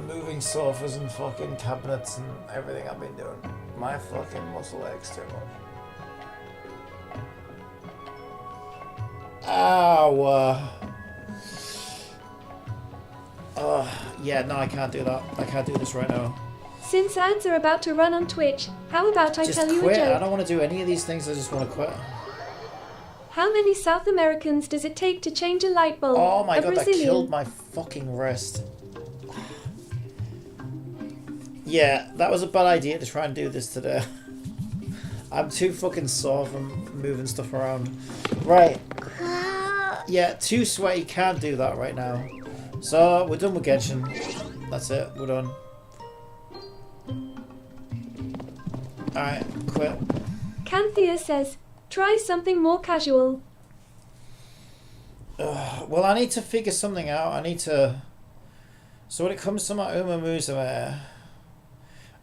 moving sofas and fucking cabinets and everything I've been doing. My fucking muscle aches too much. Ow. Yeah, no, I can't do that. I can't do this right now. Since ads are about to run on Twitch, how about I Just tell you quit. a joke? I don't want to do any of these things. I just want to quit. How many South Americans does it take to change a light bulb? Oh my a god, that Brazilian. killed my fucking wrist. Yeah, that was a bad idea to try and do this today. I'm too fucking sore from moving stuff around. Right. Yeah, too sweaty, can't do that right now. So, we're done with Genshin. That's it, we're done. Alright, quit. Canthea says, try something more casual. Well, I need to figure something out. I need to... So when it comes to my Umamusume,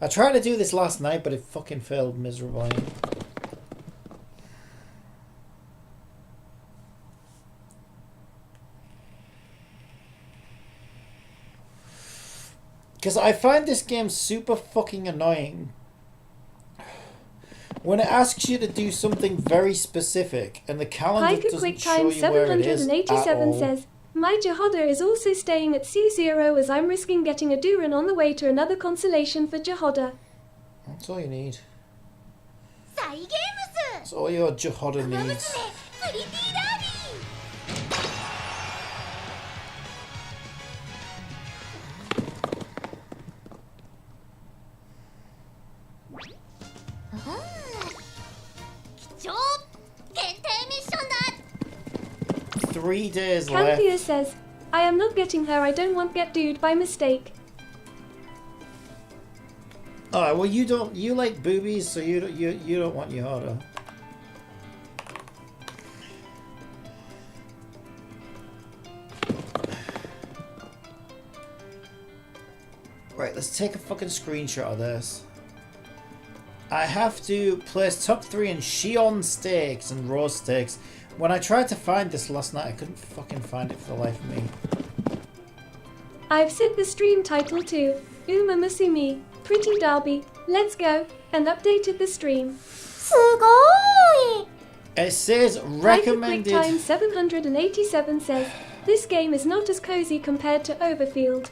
I tried to do this last night, but it fucking failed miserably. Because I find this game super fucking annoying. When it asks you to do something very specific, and the calendar Hyper doesn't Quick show Time you where it is at 787 all. says, my Jahoda is also staying at C0 as I'm risking getting a Durin on the way to another consolation for Jahoda. That's all you need. 再ゲーム That's all your Jahoda needs. スプリティダディ貴重限定ミッションだ 3 days left. Canthea says, I am not getting her, I don't want get dude by mistake. Alright, well you like boobies, so you don't want Jahoda. Right, let's take a fucking screenshot of this. I have to place top 3 in Shion steaks and raw steaks. When I tried to find this last night, I couldn't fucking find it for the life of me. I've set the stream title to Umamusume, Pretty Derby, Let's Go, and updated the stream. すごい It says Hyper Quick recommended. Time 787 says, this game is not as cozy compared to Overfield.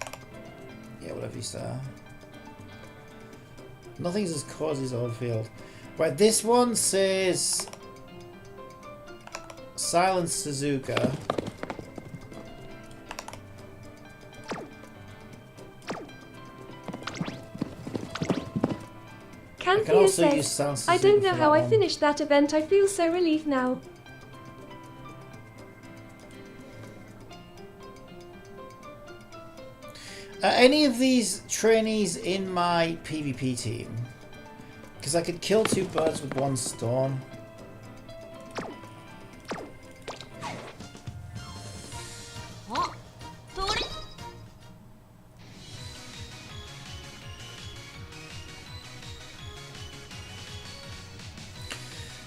Yeah, whatever you say. Nothing's as cozy as Oldfield. Right, this one says Silence Suzuka. Canthea says, I don't know how I finished that event. I feel so relieved now. Are any of these trainees in my PvP team? Because I could kill 2 birds with 1 stone.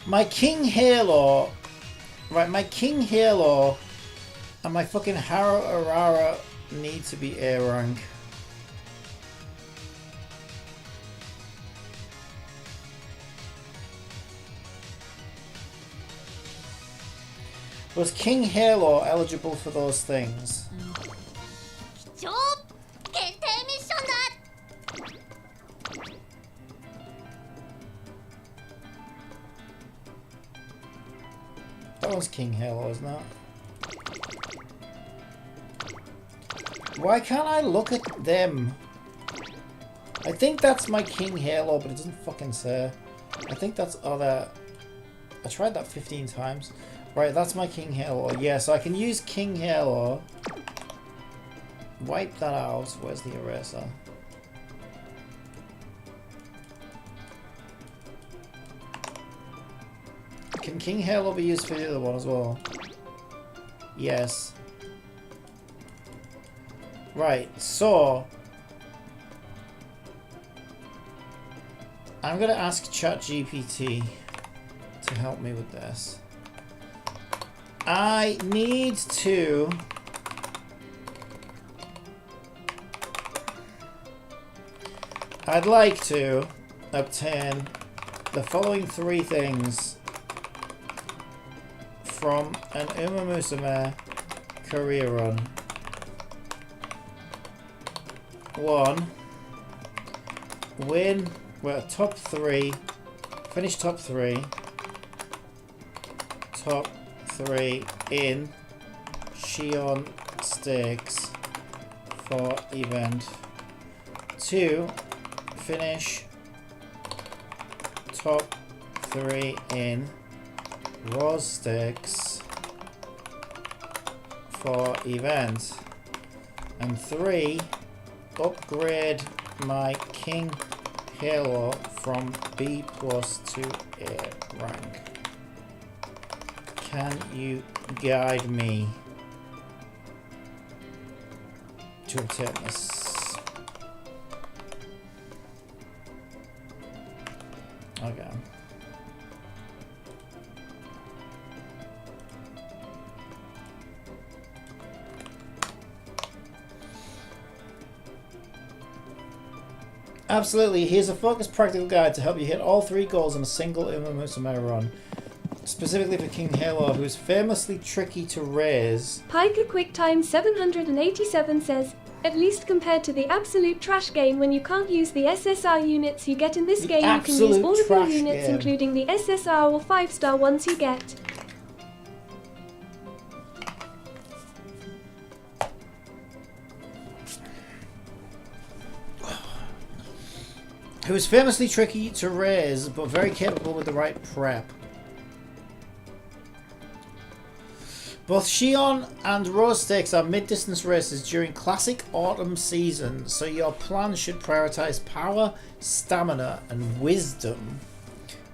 My King Halo, right, my King Halo and my fucking Haro Arara need to be A rank. Was King Halo eligible for those things? That was King Halo, isn't it? Why can't I look at them? I think that's my King Halo, but it doesn't fucking say. I think that's other. I tried that 15 times. Right, that's my King Halo. Yeah, so I can use King Halo. Wipe that out. Where's the eraser? Can King Halo be used for the other one as well? Yes. Right, so I'm gonna ask ChatGPT to help me with this. I need to I'd like to obtain the following 3 things from an Umamusume career run. 1, win, well, top 3, finish top 3 in Shion Stakes for event. 2, finish top 3 in Rose Stakes for event. And 3, upgrade my King Halo from B+ to A rank. Can you guide me to obtain this? Okay. Absolutely, here's a focused practical guide to help you hit all 3 goals in a single Umamusume run. Specifically for King Halo, who's famously tricky to raise. Pika QuickTime 787 says, at least compared to the absolute trash game when you can't use the SSR units you get in this game, you can use all of your units including the SSR or 5-star ones you get. Who is famously tricky to raise, but very capable with the right prep. Both Shion and Rose Stakes are mid-distance races during classic autumn season, so your plan should prioritize power, stamina, and wisdom.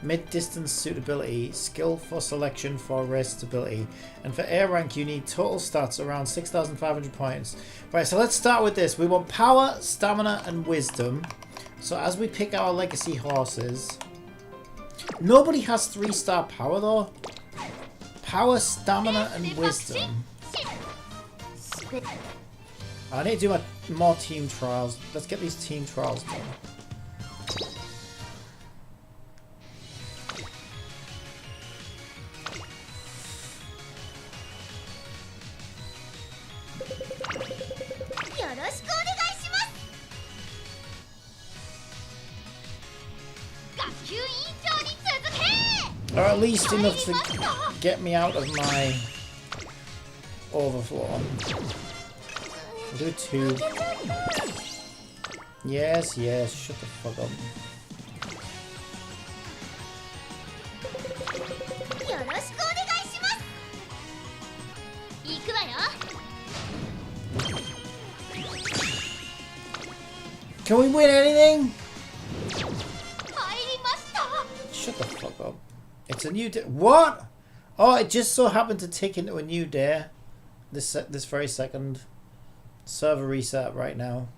Mid-distance suitability, skill for selection for race stability, and for A rank you need total stats around 6,500 points. Right, so let's start with this. We want power, stamina, and wisdom. So as we pick our legacy horses, nobody has 3-star power though. Power, stamina, and wisdom. I need to do more team trials. Let's get these team trials done. Or at least enough to get me out of my overflow. I'll do 2. Yes, yes, shut the fuck up. Can we win anything? Shut the fuck up. It's a new day. What? Oh, it just so happened to tick into a new day. This very second. Server reset right now.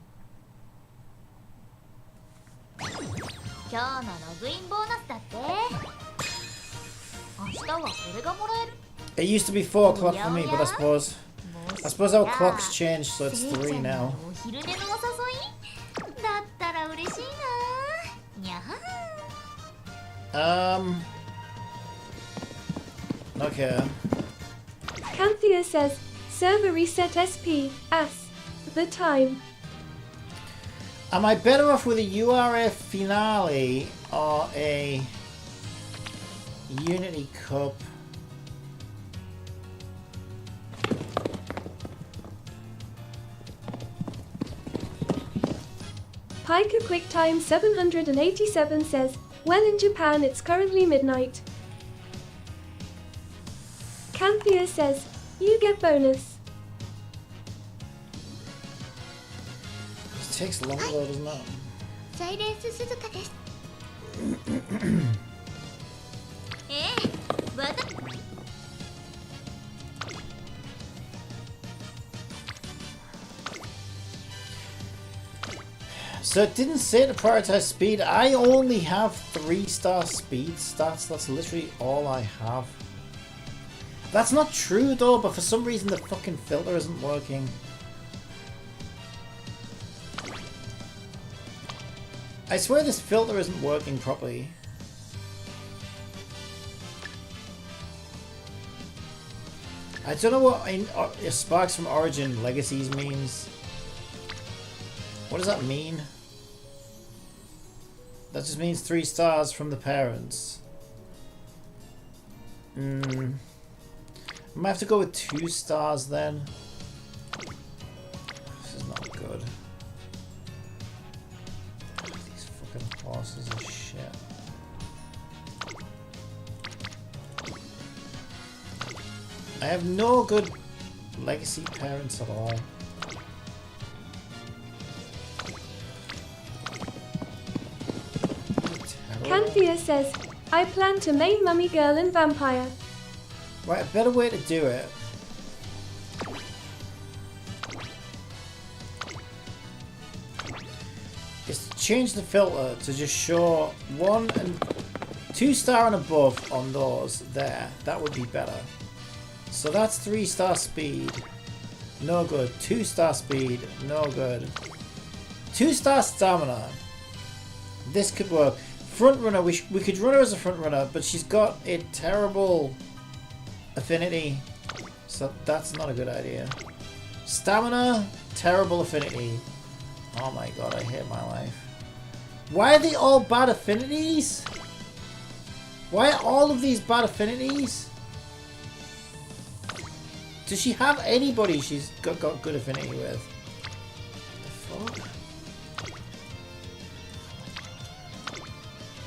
It used to be 4 o'clock for me, but I suppose our clock's changed, so it's 3 now. Okay. Canthea says, server reset SP, as the time. Am I better off with a URF finale or a Unity Cup? Pika QuickTime 787 says, well, in Japan it's currently midnight. Canthea says, you get bonus. This takes longer though, doesn't it? So it didn't say to prioritize speed. I only have 3-star speed stats. That's literally all I have. That's not true though, but for some reason the fucking filter isn't working. I swear this filter isn't working properly. I don't know what Sparks from Origin Legacies means. What does that mean? That just means 3 stars from the parents. I might have to go with 2 stars then. This is not good. These fucking horses are shit. I have no good legacy parents at all. Canthea says, I plan to main mummy girl and vampire. Right, a better way to do it. Is to change the filter to just show 1 and 2 star and above on those there. That would be better. So that's 3-star speed. No good. 2-star speed. No good. 2-star stamina. This could work. Front runner, we could run her as a front runner, but she's got a terrible affinity, so that's not a good idea. Stamina, terrible affinity. Oh my god, I hate my life. Why are they all bad affinities? Why are all of these bad affinities? Does she have anybody she's got good affinity with? What the fuck?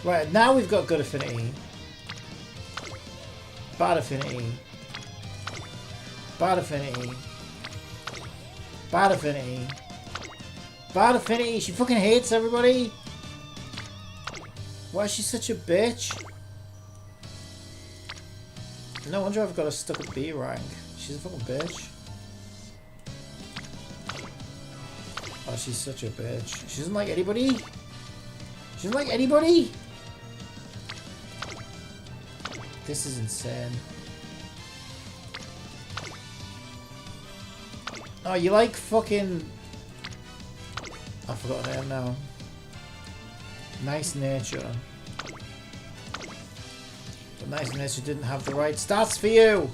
Right, now we've got good affinity. Bad affinity. Bad affinity. Bad affinity. Bad affinity. She fucking hates everybody. Why is she such a bitch? No wonder I've got her stuck at B rank. She's a fucking bitch. Oh, she's such a bitch. She doesn't like anybody. She doesn't like anybody. This is insane. Oh, you like fucking... I forgot her name now. Nice Nature. But Nice Nature didn't have the right stats for you!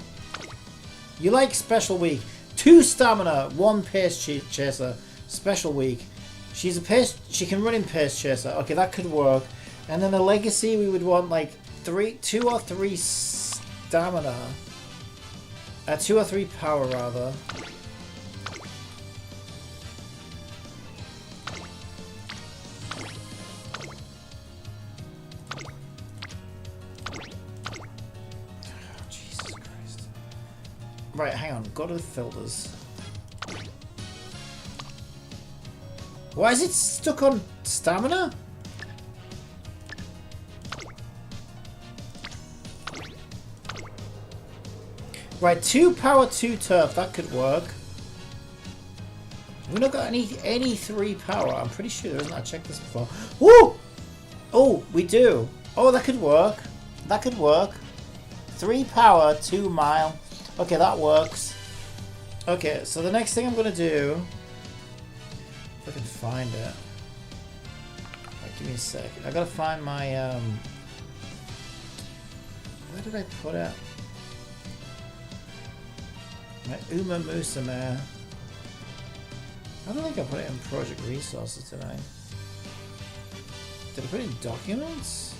You like Special Week. 2 stamina, 1 pace chaser. Special Week. She's a pace... She can run in pace chaser. Okay, that could work. And then the legacy we would want like 2 or 3 stamina. 2 or 3 power, rather. Jesus Christ. Right, hang on. Go to the filters. Why is it stuck on stamina? Right, 2 power, 2 turf. That could work. We've not got any 3 power. I'm pretty sure there isn't. I checked this before. Woo! Oh, we do. Oh, that could work. That could work. 3 power, 2 mile. Okay, that works. Okay, so the next thing I'm gonna do, if I can find it. Right, give me a sec. I gotta find my where did I put it? My Umamusume. I don't think I put it in project resources today. Did I put it in documents?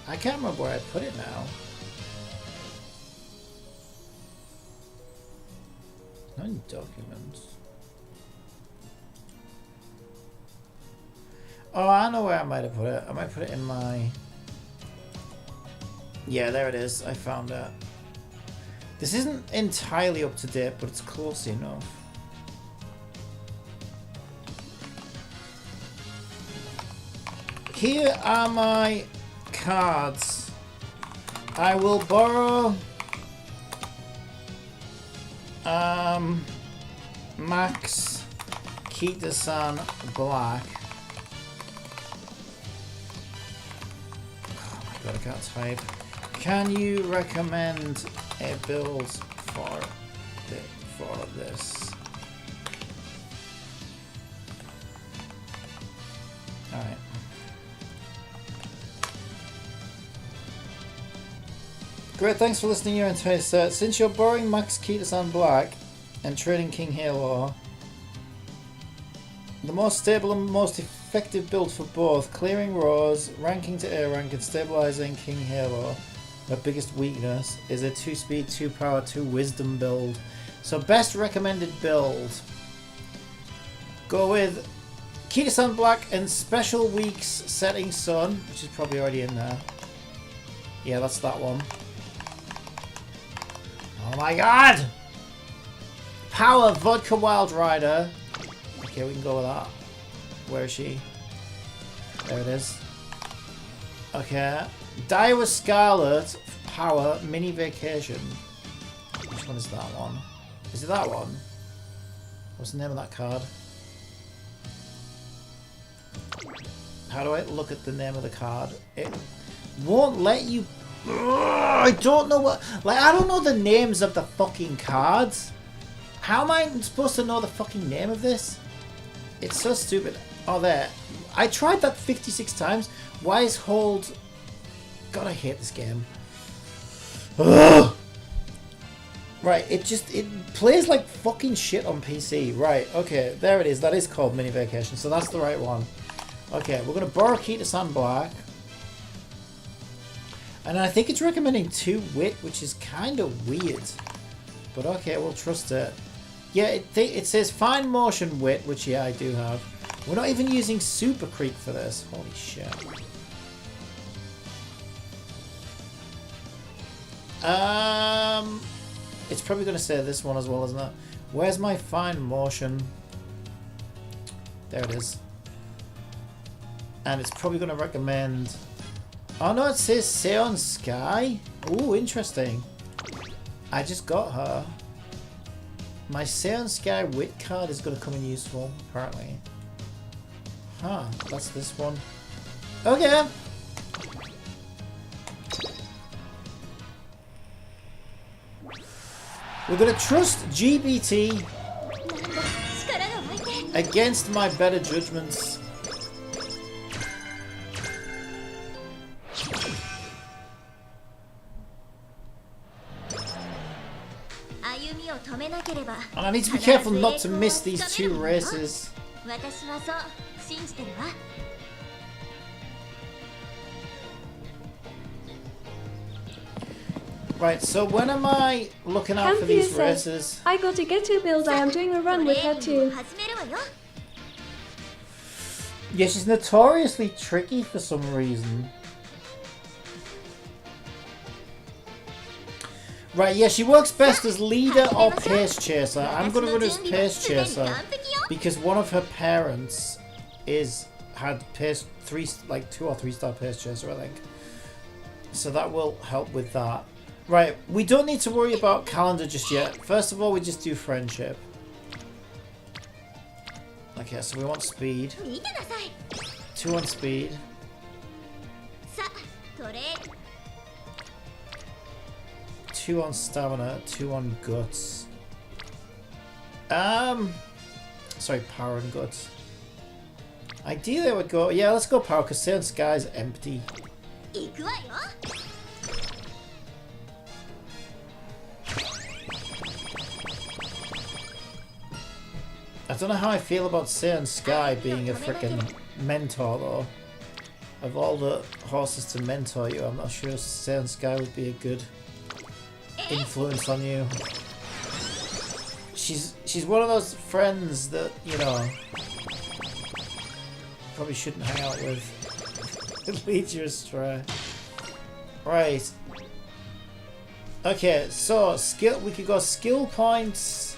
I can't remember where I put it now. Not in documents. Oh, I know where I might have put it. I might put it in my... Yeah, there it is. I found it. This isn't entirely up to date, but it's close enough. Here are my cards. I will borrow Max Kita-san Black. Oh my god, I can't type. Can you recommend a build for this? Alright. Great, thanks for listening to your entire set. Since you're borrowing Max Kita-san Black and trading King Halo, the most stable and most effective build for both clearing rows, ranking to A rank, and stabilizing King Halo, my biggest weakness, is a 2-speed, 2-power, 2-wisdom build. So best recommended build. Go with Kita-san Black and Special Weeks Setting Sun, which is probably already in there. Yeah, that's that one. Oh my god! Power Vodka Wild Rider. Okay, we can go with that. Where is she? There it is. Okay. Daiwa Scarlet Power Mini Vacation. Which one is that one? Is it that one? What's the name of that card? How do I look at the name of the card? It won't let you... I don't know what... Like, I don't know the names of the fucking cards. How am I supposed to know the fucking name of this? It's so stupid. Oh, there. I tried that 56 times. Why is hold... God, I hate this game. Ugh. Right, it plays like fucking shit on PC. Right, okay, there it is. That is called Mini Vacation, so that's the right one. Okay, we're going to borrow Kita-san Black. And I think it's recommending 2 wit, which is kind of weird. But okay, we'll trust it. Yeah, it says fine motion wit, which yeah, I do have. We're not even using Super Creep for this. Holy shit. It's probably going to say this one as well, isn't it? Where's my fine motion? There it is. And it's probably going to recommend... Oh no, it says Seon Sky. Ooh, interesting. I just got her. My Seon Sky wit card is going to come in useful, apparently. Huh, that's this one. Okay. We're going to trust GBT against my better judgments. And I need to be careful not to miss these 2 races. Right, so when am I looking out for these races? I got a Geto build. I am doing a run with her too. Yeah, she's notoriously tricky for some reason. Right, yeah, she works best as leader or pace chaser. I'm going to run as pace chaser because one of her parents had pace 2 or 3 star pace chaser, I think. So that will help with that. Right, we don't need to worry about calendar just yet. First of all, we just do friendship. Okay, so we want speed. 2 on speed. 2 on stamina, 2 on guts. Sorry, power and guts. Ideally I would go, yeah, let's go power because Saiyan Sky's empty. I don't know how I feel about Saiyan Sky being a freaking mentor though. Of all the horses to mentor you, I'm not sure Saiyan Sky would be a good influence on you. She's one of those friends that, you know, probably shouldn't hang out with. It leads you astray. Right. Okay, so we could go skill points.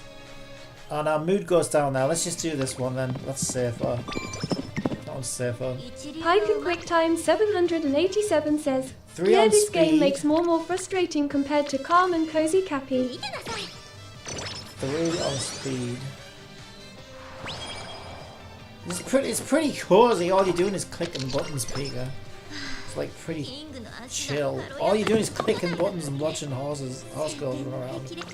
And our mood goes down now. Let's just do this one then. That's safer. That one's safer. Haiku QuickTime 787 says, 3 yeah, on this speed. game makes more frustrating compared to Calm and Cozy Cappy. 3 on speed. It's pretty cozy. All you're doing is clicking buttons, Pika. It's like pretty chill. All you're doing is clicking buttons and watching horse girls run around.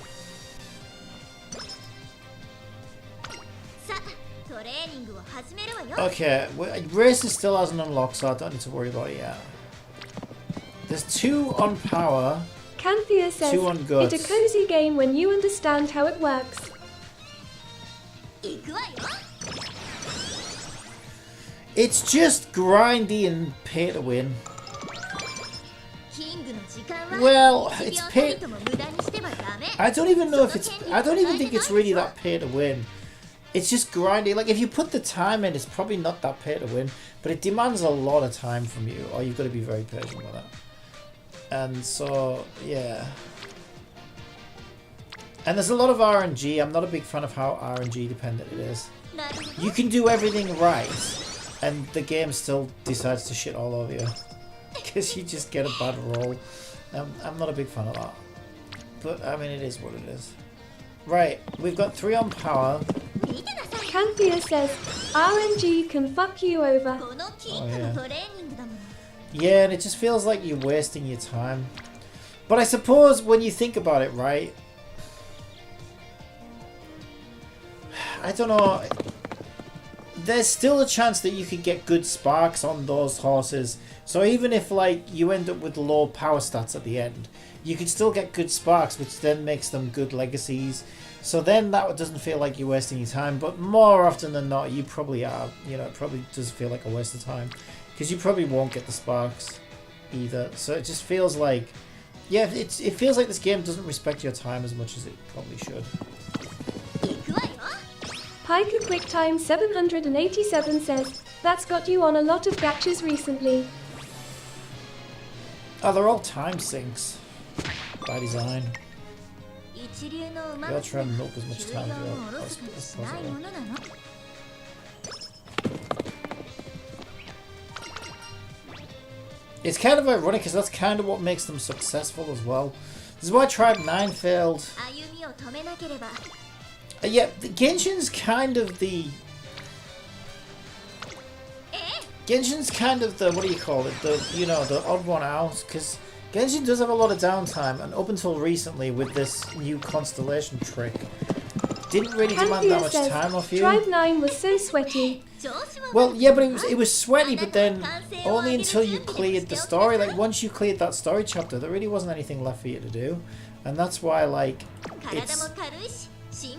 Okay, races still hasn't unlocked, so I don't need to worry about it yet. There's 2 on power. Canthea says, 2 on guts. it's a cozy game when you understand how it works. It's just grindy and pay to win. Well, it's pay. I don't even know if it's. I don't even think it's really that pay to win. It's just grindy. Like if you put the time in, it's probably not that pay to win, but it demands a lot of time from you, or you've got to be very patient with it. And so, yeah. And there's a lot of RNG. I'm not a big fan of how RNG dependent it is. You can do everything right, and the game still decides to shit all over you. Because you just get a bad roll. I'm not a big fan of that. But, I mean, it is what it is. Right, we've got 3 on power. Canthea says, RNG can fuck you over. Oh, yeah. Yeah, and it just feels like you're wasting your time. But I suppose when you think about it, right? I don't know. There's still a chance that you could get good sparks on those horses. So even if like you end up with low power stats at the end, you could still get good sparks, which then makes them good legacies. So then that doesn't feel like you're wasting your time. But more often than not, you probably are. You know, it probably does feel like a waste of time. Because you probably won't get the sparks either. So it just feels like... Yeah, it feels like this game doesn't respect your time as much as it probably should. Paiku QuickTime 787 says, that's got you on a lot of gachas recently. Oh, they're all time sinks. By design. You'll try and milk as much time as possible. It's kind of ironic because that's kind of what makes them successful as well. This is why Tribe 9 failed. Yeah, Genshin's kind of the... Genshin's kind of the, what do you call it? The, you know, the odd one out. Because Genshin does have a lot of downtime. And up until recently with this new constellation trick, didn't really demand that much time off you. Tribe 9 was so sweaty. Well, yeah, but it was sweaty, but then only until you cleared the story. Like, once you cleared that story chapter, there really wasn't anything left for you to do. And that's why, like,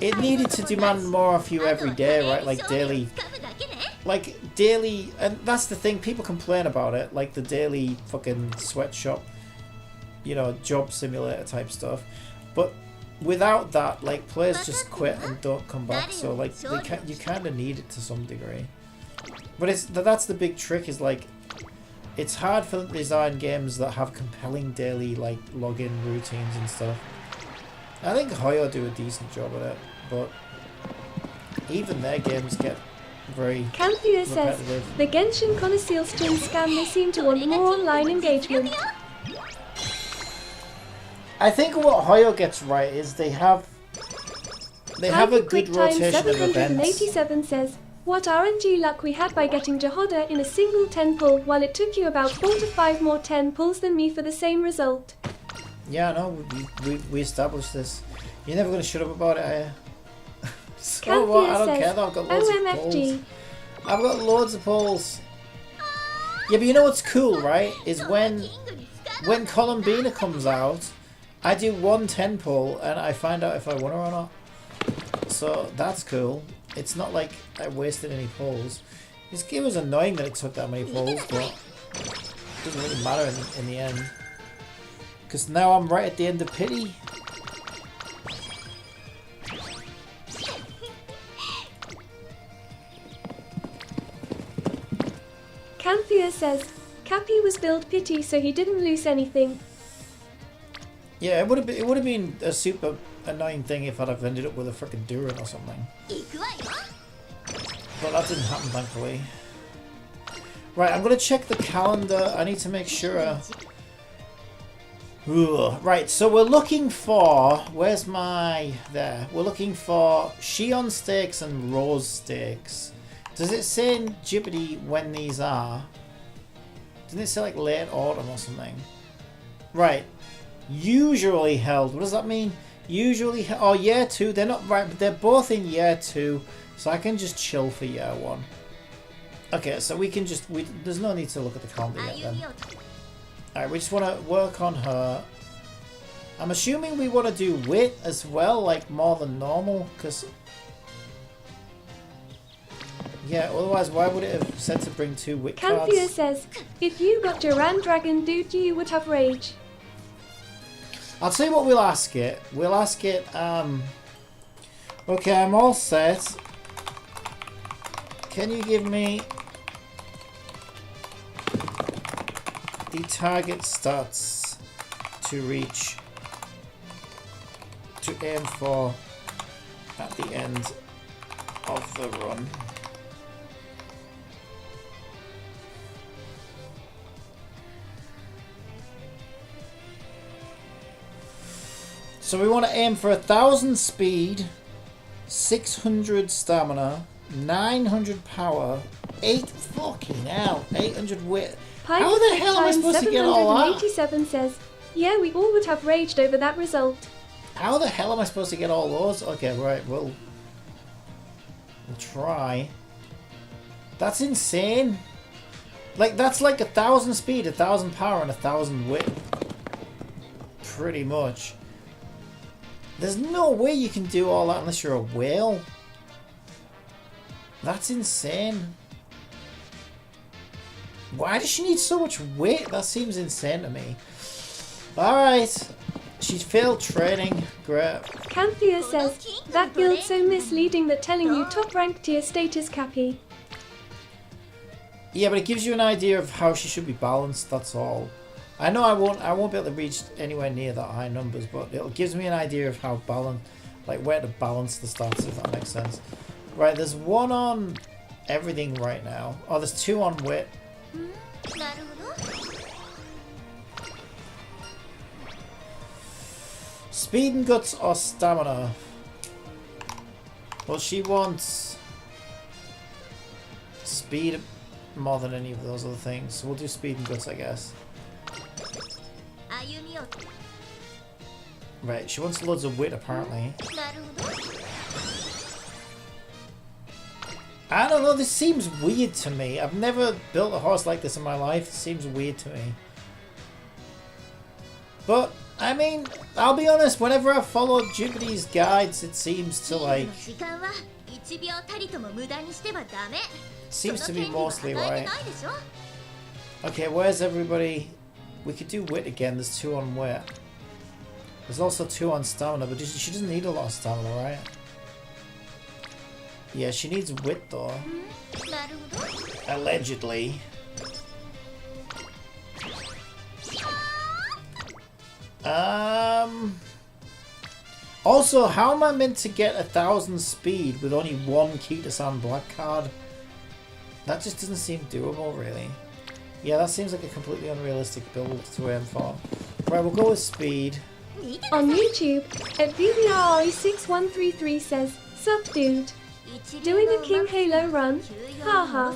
it needed to demand more of you every day, right? Like, daily, and that's the thing, people complain about it, like the daily fucking sweatshop you know, job simulator type stuff. But without that, like, players just quit and don't come back. So like, you kind of need it to some degree. But that's the big trick, is like, it's hard for them to design games that have compelling daily like login routines and stuff. I think Hoyo do a decent job at it, but even their games get very Canthea says, repetitive. the Genshin connoisseur stream scam, they seem to want more online engagement. I think what Hoyo gets right is they have a good rotation of events. 787 says, what RNG luck we had by getting Jahoda in a single 10 pull, while it took you about 4 to 5 more 10 pulls than me for the same result. Yeah, no, we established this. You're never going to shut up about it, are you? So what? I don't care though, I've got loads of polls. I've got loads of polls. Yeah, but you know what's cool, right? Is when Columbina comes out, I do 1 10 pull and I find out if I won her or not. So that's cool. It's not like I wasted any polls. It was annoying that it took that many polls, but it doesn't really matter in the end. Because now I'm right at the end of pity. Canthea says, Cappy was billed pity so he didn't lose anything. Yeah, it would have been a super annoying thing if I'd have ended up with a frickin' Durin or something. But that didn't happen, thankfully. Right, I'm gonna check the calendar. I need to make sure. Right, so we're looking for... Where's my... There. We're looking for Shion Stakes and Rose Stakes. Does it say in Ghibli when these are? Doesn't it say like late autumn or something? Right. Usually held. What does that mean? Usually... Oh, year 2. They're not right, but they're both in year 2. So I can just chill for year 1. Okay, so we can just... There's no need to look at the calendar yet then. Alright, we just want to work on her. I'm assuming we want to do wit as well, like more than normal, because... Yeah, otherwise why would it have said to bring 2 wit cards? Canthea says, if you got Duran Dragon, dude, you would have rage. I'll tell you what we'll ask it. We'll ask it, okay, I'm all set. Can you give me the target stats to reach, to aim for at the end of the run? So we want to aim for 1,000 speed, 600 stamina, 900 power, 8 fucking hell, 800 wit. How the hell am I supposed to get all that? 787 says, yeah, we all would have raged over that result. How the hell am I supposed to get all those? Okay, right, we'll try. That's insane. Like, that's like 1,000 speed, 1,000 power, and 1,000 wit. Pretty much. There's no way you can do all that unless you're a whale. That's insane. Why does she need so much wit? That seems insane to me. Alright. She's failed training. Great. Canthea says, that guild's so misleading that telling you top rank tier status Cappy. Yeah, but it gives you an idea of how she should be balanced, that's all. I know I won't be able to reach anywhere near that high numbers, but it gives me an idea of how where to balance the stats, if that makes sense. Right, there's 1 on everything right now. Oh, there's 2 on wit. Speed and guts or stamina? Well, she wants speed more than any of those other things, so we'll do speed and guts, I guess. Right, she wants loads of wit, apparently. I don't know, this seems weird to me. I've never built a horse like this in my life. It seems weird to me. But, I mean, I'll be honest, whenever I've followed Ghibli's guides, it seems to, like... Seems to be mostly right. Okay, where's everybody? We could do wit again. There's 2 on wit. There's also 2 on stamina, but she doesn't need a lot of stamina, right? Yeah, she needs wit though. Allegedly. Also, how am I meant to get 1000 speed with only 1 Kita-san black card? That just doesn't seem doable, really. Yeah, that seems like a completely unrealistic build to aim for. Right, we'll go with speed. On YouTube, at VVRI6133 says, "Sup dude. Doing a King Halo run? Haha."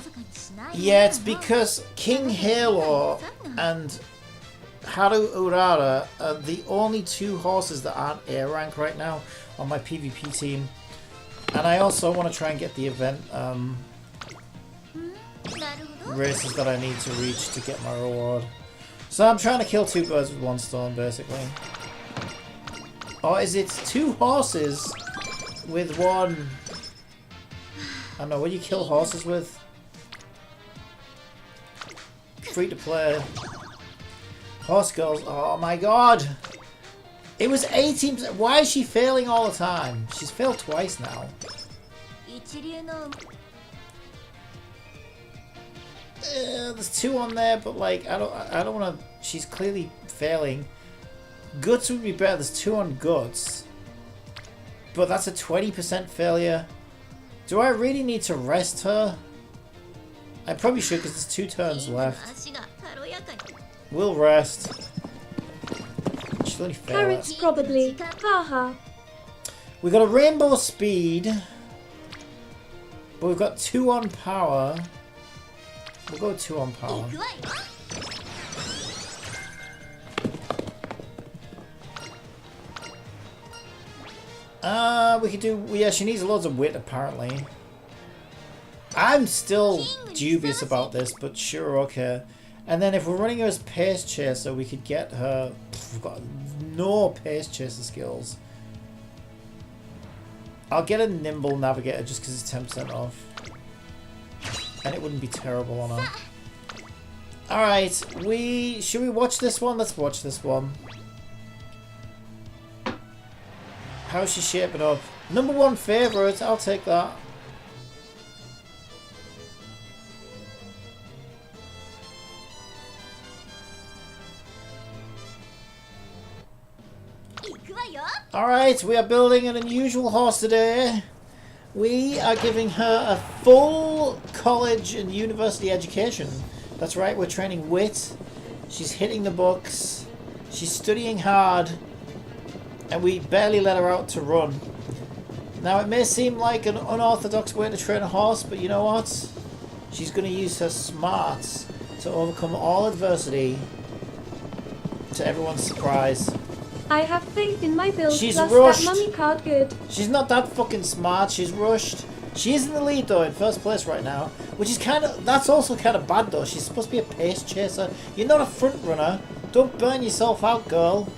Yeah, it's because King Halo and Haru Urara are the only 2 horses that aren't A rank right now on my PvP team. And I also want to try and get the event races that I need to reach to get my reward. So I'm trying to kill 2 birds with 1 stone, basically. Or is it 2 horses with 1... I don't know, what do you kill horses with? Free to play. Horse girls, oh my god! It was 18%. Why is she failing all the time? She's failed twice now. There's 2 on there, but like I don't want to. She's clearly failing. Guts would be better. There's 2 on guts, but that's a 20% failure. Do I really need to rest her? I probably should because there's 2 turns left. We'll rest. She'll only fail Carrots it. probably. Haha. We got a rainbow speed, but we've got 2 on power. We'll go 2 on power. We could do... Yeah, she needs loads of wit, apparently. I'm still dubious about this, but sure, okay. And then if we're running her as Pace Chaser, we could get her... We've got no Pace Chaser skills. I'll get a Nimble Navigator just because it's 10% off. And it wouldn't be terrible on her. Alright, should we watch this one? Let's watch this one. How's she shaping up? Number 1 favourite, I'll take that. Alright, we are building an unusual horse today. We are giving her a full college and university education. That's right, we're training wit. She's hitting the books. She's studying hard. And we barely let her out to run. Now, it may seem like an unorthodox way to train a horse, but you know what? She's going to use her smarts to overcome all adversity, to everyone's surprise. I have faith in my build. She's plus rushed. that mummy card good. She's not that fucking smart. She's rushed. She is in the lead though, in first place right now, which is that's also kind of bad though. She's supposed to be a pace chaser. You're not a front runner. Don't burn yourself out, girl.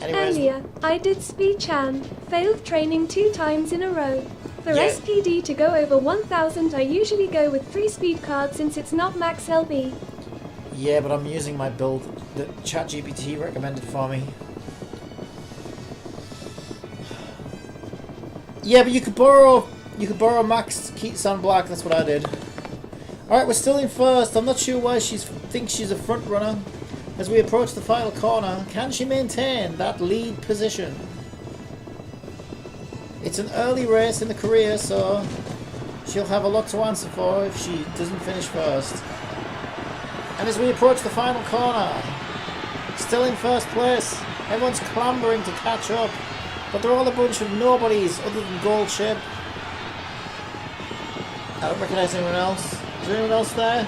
Anyways, Earlier, I did speed chan. Failed training 2 times in a row. For Yeah. SPD to go over 1000, I usually go with 3 speed cards since it's not max LB. yeah, but I'm using my build that ChatGPT recommended for me. Yeah, but you could borrow Max Keatsan Black. That's what I did. All right, we're still in first. I'm not sure why she thinks she's a front runner. As we approach the final corner, can she maintain that lead position? It's an early race in the career, so she'll have a lot to answer for if she doesn't finish first. And as we approach the final corner, still in first place, everyone's clambering to catch up, but they're all a bunch of nobodies other than Gold Ship. I don't recognise anyone else. Is there anyone else there?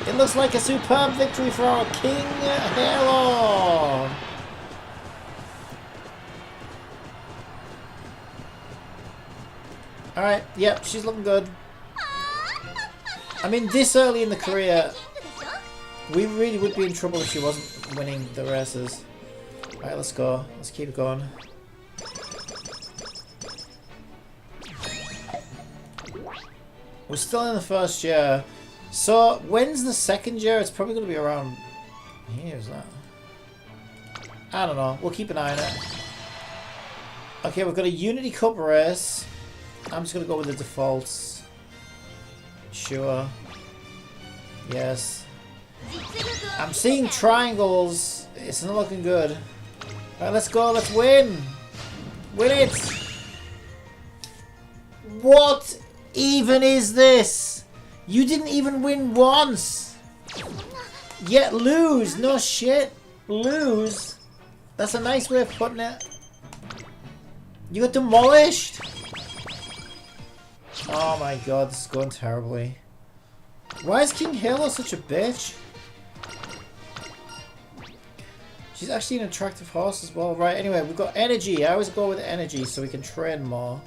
It looks like a superb victory for our King Halo! Alright, yep, she's looking good. I mean, this early in the career, we really would be in trouble if she wasn't winning the races. Alright, let's go. Let's keep it going. We're still in the first year. So, when's the second year? It's probably going to be around... Here's that. I don't know. We'll keep an eye on it. Okay, we've got a Unity Cup race. I'm just going to go with the defaults. Sure. Yes. I'm seeing triangles. It's not looking good. Alright, let's go. Let's win. Win it. What even is this? You didn't even win once. Yet lose. No shit. Lose. That's a nice way of putting it. You got demolished. Oh my god, this is going terribly. Why is King Halo such a bitch? She's actually an attractive horse as well. Right, anyway, we've got energy. I always go with energy so we can train more.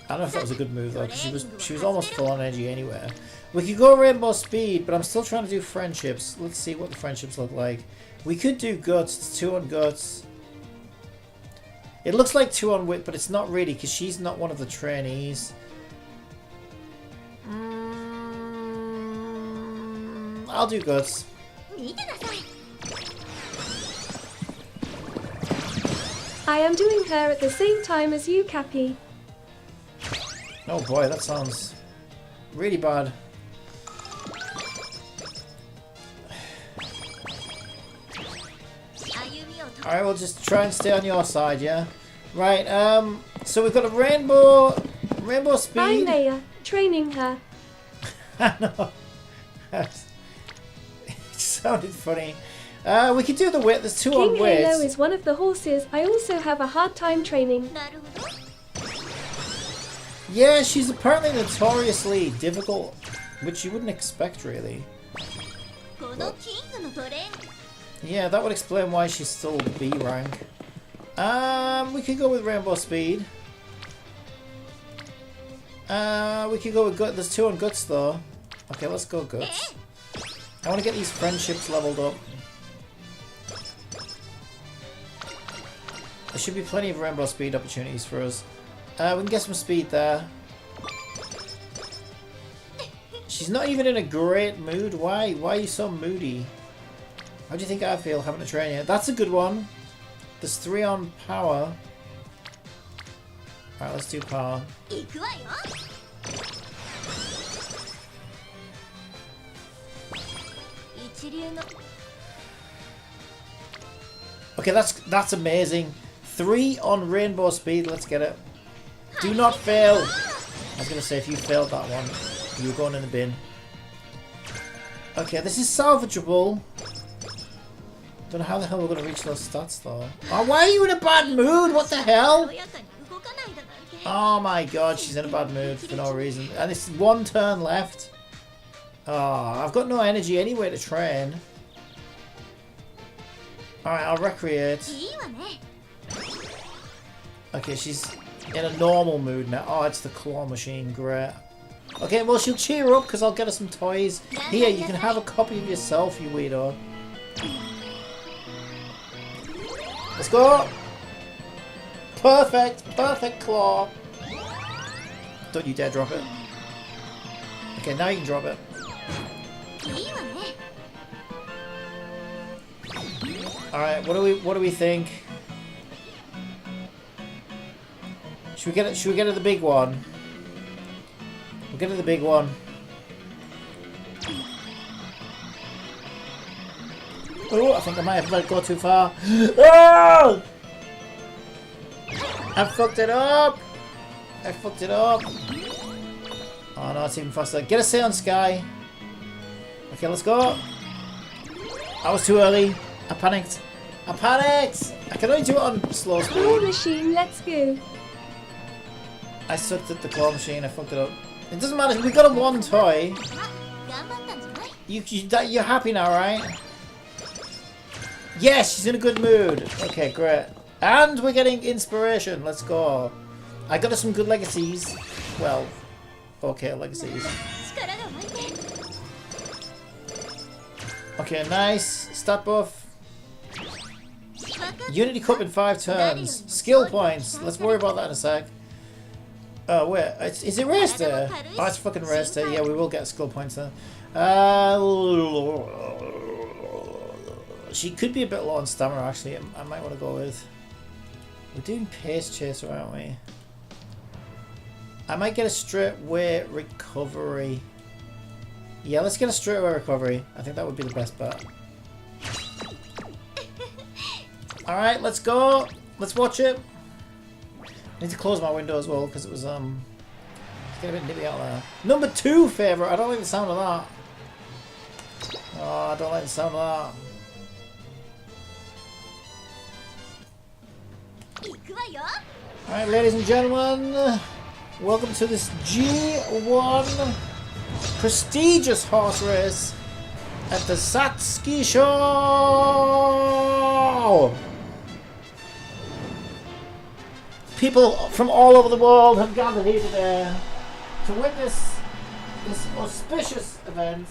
I don't know if that was a good move though, because she was almost full on energy anyway. We could go rainbow speed, but I'm still trying to do friendships. Let's see what the friendships look like. We could do guts. It's 2 on guts. It looks like 2 on wit, but it's not really, because she's not one of the trainees. I'll do guts. I am doing her at the same time as you, Cappy. Oh boy, that sounds really bad. Alright, we'll just try and stay on your side, yeah? Right, so we've got a rainbow speed. I'm Leia, training her. I know. It sounded funny. We could do the wit. There's 2 on King wit. Halo is one of the horses I also have a hard time training. Yeah, she's apparently notoriously difficult, which you wouldn't expect, really. But, yeah, that would explain why she's still B rank. We could go with rainbow speed. We could go with gut. There's 2 on guts, though. Okay, let's go guts. I want to get these friendships leveled up. There should be plenty of rainbow speed opportunities for us. We can get some speed there. She's not even in a great mood. Why? Why are you so moody? How do you think I feel having to train you? That's a good one. There's 3 on power. Alright, let's do power. Okay, that's amazing. 3 on rainbow speed. Let's get it. Do not fail. I was gonna say if you failed that one, you were going in the bin. Okay, this is salvageable. Don't know how the hell we're gonna reach those stats though. Oh, why are you in a bad mood? What the hell? Oh my god, she's in a bad mood for no reason. And it's 1 turn left. Oh, I've got no energy anyway to train. Alright, I'll recreate. Okay, she's in a normal mood now. Oh, it's the claw machine. Great. Okay, well, she'll cheer up because I'll get her some toys. Here, you can have a copy of yourself, you weirdo. Let's go! Perfect! Perfect claw! Don't you dare drop it. Okay, now you can drop it. Alright, what do we think? Should we get it the big one? We'll get it the big one. Oh, I think I might have let it go too far. Oh! I fucked it up! I fucked it up! Oh no, it's even faster. Get a say on Sky. Okay, let's go. I was too early. I panicked. I panicked! I can only do it on slow speed. Claw machine, let's go. I sucked at the claw machine. I fucked it up. It doesn't matter. We got a 1 toy. You're happy now, right? Yes, she's in a good mood. Okay, great. And we're getting inspiration. Let's go. I got us some good legacies. Well, okay, legacies. Okay, nice. Stat buff. Unity Cup in 5 turns. Skill points. Let's worry about that in a sec. Oh, wait. Is it race day? Oh, it's fucking race day. Yeah, we will get skill points then. She could be a bit low on stamina, actually. I might want to go with... We're doing pace chaser, aren't we? I might get a straight way recovery. Yeah, let's get a straight away recovery. I think that would be the best bet. Alright, let's go. Let's watch it. I need to close my window as well because it was it's getting a bit nippy out there. Number 2 favourite. I don't like the sound of that. Oh, I don't like the sound of that. Alright, ladies and gentlemen, welcome to this G1 prestigious horse race at the Satsuki Show! People from all over the world have gathered here today to witness this auspicious event.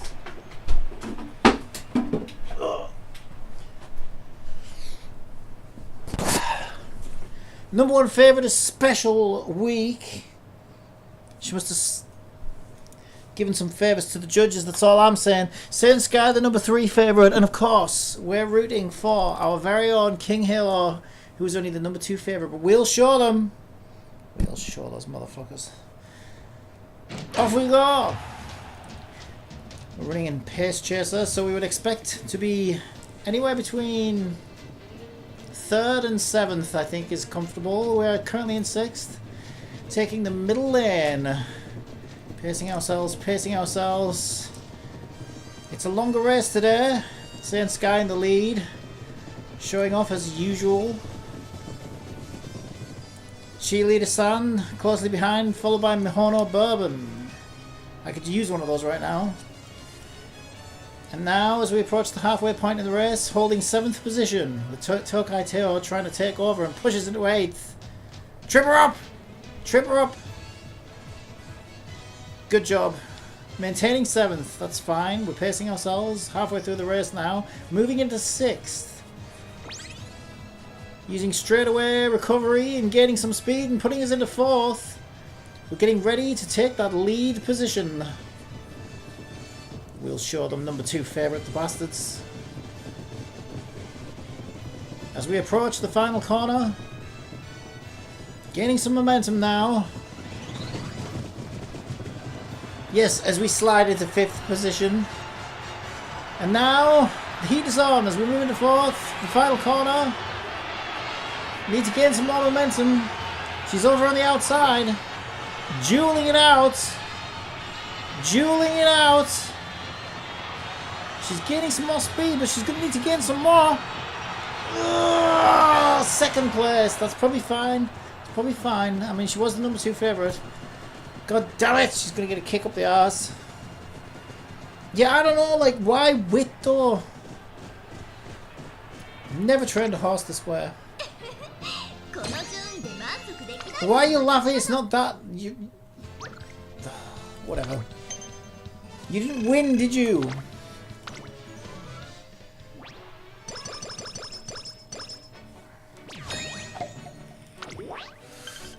Number 1 favourite is Special Week. She must have given some favours to the judges, that's all I'm saying. Saint Sky, the number 3 favourite, and of course, we're rooting for our very own King Halo, who's only the number 2 favourite, but we'll show them. We'll show those motherfuckers. Off we go! We're running in Pace Chaser, so we would expect to be anywhere between 3rd and 7th, I think, is comfortable. We're currently in 6th. Taking the middle lane. Pacing ourselves, pacing ourselves. It's a longer race today. Saint Sky in the lead. Showing off as usual. Cheerleader-san closely behind, followed by Mihono Bourbon. I could use one of those right now. And now, as we approach the halfway point in the race, holding 7th position, with Tokai Teo trying to take over and pushes into 8th. Trip her up! Trip her up! Good job. Maintaining 7th, that's fine. We're pacing ourselves halfway through the race now. Moving into 6th. Using straightaway recovery and gaining some speed and putting us into 4th. We're getting ready to take that lead position. We'll show them number 2 favourite, the bastards. As we approach the final corner. Gaining some momentum now. Yes, as we slide into 5th position. And now, the heat is on as we move into 4th. The final corner. Need to gain some more momentum. She's over on the outside. Dueling it out. Dueling it out. She's gaining some more speed, but she's going to need to gain some more. Ugh, 2nd place. That's probably fine. It's probably fine. I mean, she was the number 2 favourite. God damn it. She's going to get a kick up the arse. Yeah, I don't know. Like, why wit though? Never trained a horse this way. Why are you laughing? It's not that. You. Whatever. You didn't win, did you?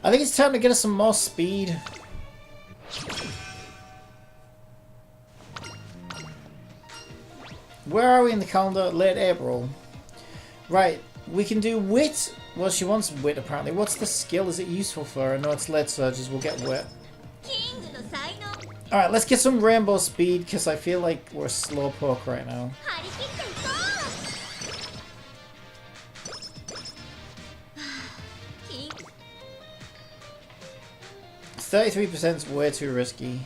I think it's time to get us some more speed. Where are we in the calendar? Late April. Right, we can do wit. Well, she wants wit apparently. What's the skill? Is it useful for her? No, it's lead surges. We'll get wit. Alright, let's get some rainbow speed because I feel like we're slowpoke right now. 33% is way too risky.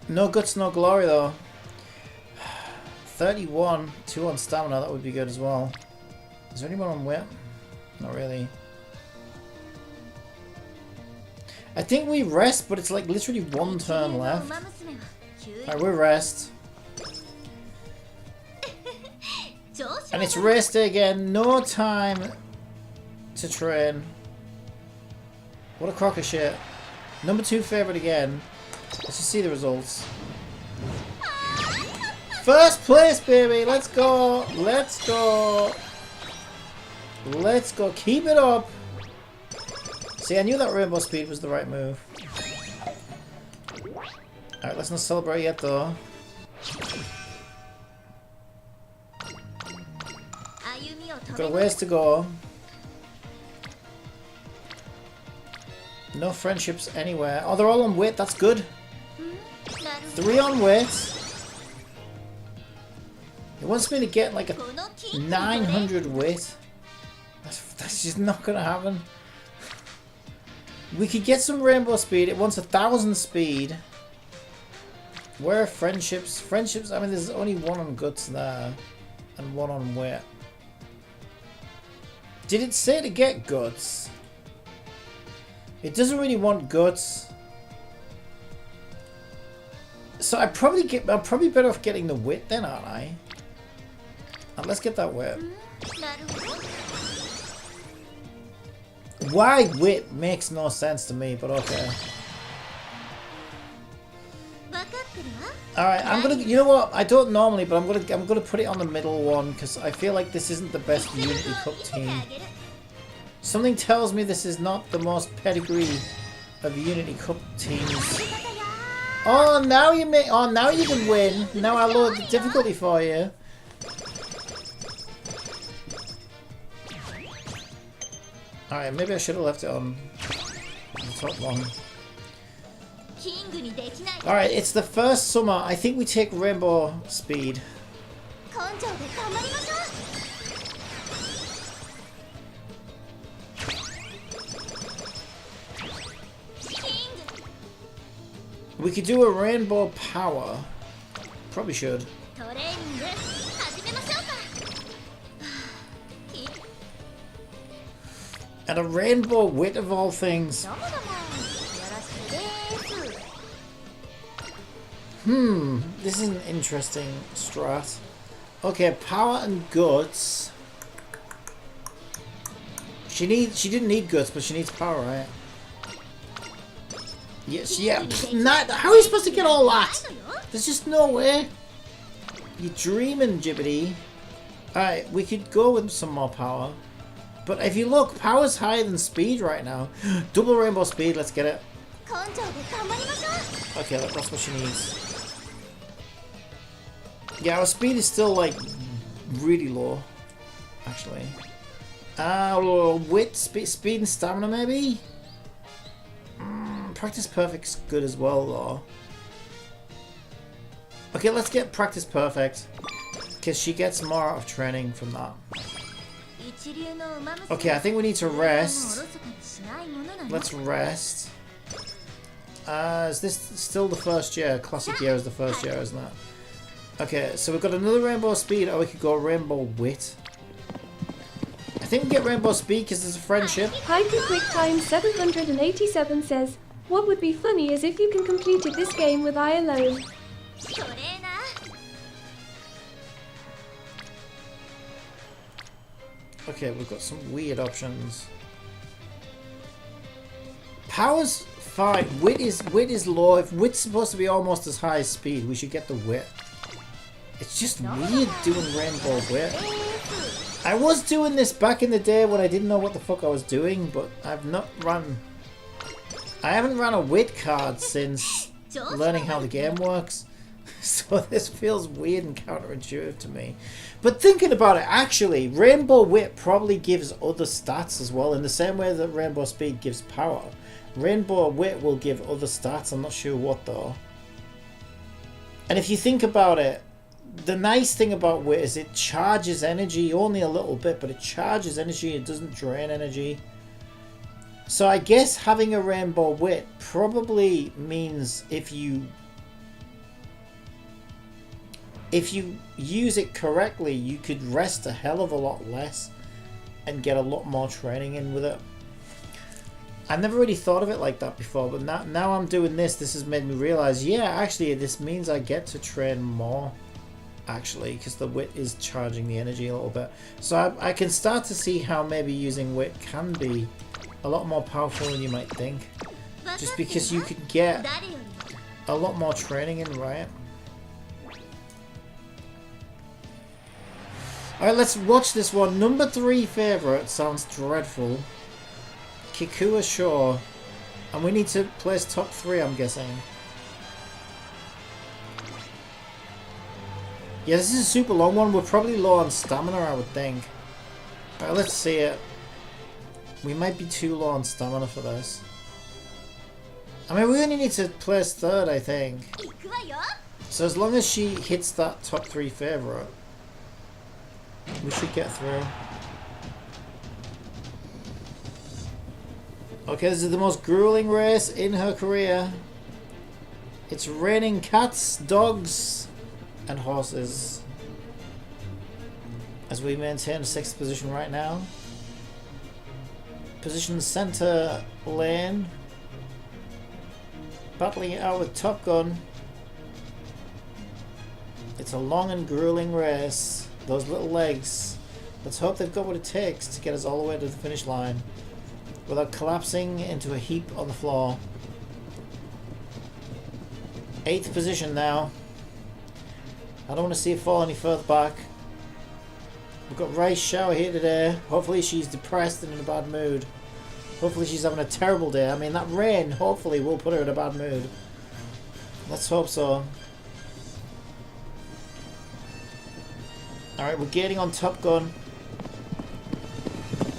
No guts, no glory though. 31, 2 on stamina, that would be good as well. Is there anyone on wit? Not really. I think we rest, but it's like literally 1 turn left. Alright, we rest. And it's race day again, no time to train. What a crock of shit. Number 2 favourite again. Let's just see the results. 1st place, baby! Let's go! Let's go! Let's go! Keep it up! See, I knew that rainbow speed was the right move. Alright, let's not celebrate yet though. We've got a ways to go. No friendships anywhere. Oh, they're all on wit. That's good. 3 on wit. It wants me to get like a 900 wit. That's just not gonna happen. We could get some rainbow speed. It wants 1,000 speed. Where are friendships? Friendships, I mean, there's only 1 on guts there. And 1 on wit. Did it say to get guts? It doesn't really want guts. So I'm probably better off getting the wit then, aren't I? And let's get that wit. Why wit makes no sense to me, but okay. Alright, I'm gonna, you know what, I don't normally, but I'm gonna put it on the middle one, because I feel like this isn't the best Unity Cup team. Something tells me this is not the most pedigree of Unity Cup teams. Oh, now you can win. Now I lowered the difficulty for you. Alright, maybe I should have left it on the top one. Alright, it's the first summer. I think we take rainbow speed. We could do a rainbow power. Probably should. And a rainbow wit of all things. This is an interesting strat. Okay, power and guts. She didn't need guts, but she needs power, right? Yes, yeah. How are you supposed to get all that? There's just no way. You're dreaming, Jibbity. Alright, we could go with some more power. But if you look, power's higher than speed right now. Double rainbow speed, let's get it. Okay, that's what she needs. Yeah, our speed is still like really low, actually. Wit, speed and stamina maybe? Practice perfect's good as well though. Okay, let's get practice perfect, because she gets more out of training from that. Okay, I think we need to rest. Let's rest. Is this still the first year? Classic year is the first year, isn't it? Okay, so we've got another rainbow speed, or we could go rainbow wit. I think we get rainbow speed because there's a friendship. Hyper Quick Time 787 says, "What would be funny is if you can completed this game with I alone." Okay, we've got some weird options. Power's fine. Wit is low. If wit's supposed to be almost as high as speed, we should get the wit. It's just weird doing rainbow wit. I was doing this back in the day when I didn't know what the fuck I was doing, but I haven't run a wit card since learning how the game works. So this feels weird and counterintuitive to me. But thinking about it, actually, rainbow wit probably gives other stats as well, in the same way that rainbow speed gives power. Rainbow wit will give other stats, I'm not sure what though. And if you think about it, the nice thing about wit is it charges energy, only a little bit, but it charges energy, it doesn't drain energy. So I guess having a rainbow wit probably means if you use it correctly, you could rest a hell of a lot less and get a lot more training in with it. I never really thought of it like that before, but now I'm doing this, this has made me realize, yeah, actually this means I get to train more, actually, because the wit is charging the energy a little bit. So I can start to see how maybe using wit can be a lot more powerful than you might think, just because you could get a lot more training in, right? Alright, let's watch this one. Number 3 favourite sounds dreadful. Kikua Shore. And we need to place top 3, I'm guessing. Yeah, this is a super long one. We're probably low on stamina, I would think. Alright, let's see it. We might be too low on stamina for this. I mean, we only need to place 3rd, I think. So as long as she hits that top 3 favourite, we should get through. Okay, this is the most grueling race in her career. It's raining cats, dogs, and horses. As we maintain 6th position right now. Position center lane. Battling it out with Top Gun. It's a long and grueling race. Those little legs. Let's hope they've got what it takes to get us all the way to the finish line without collapsing into a heap on the floor. 8th position now. I don't want to see it fall any further back. We've got Rice Shower here today. Hopefully she's depressed and in a bad mood. Hopefully she's having a terrible day. I mean, that rain hopefully will put her in a bad mood. Let's hope so. Alright, we're gaining on Top Gun.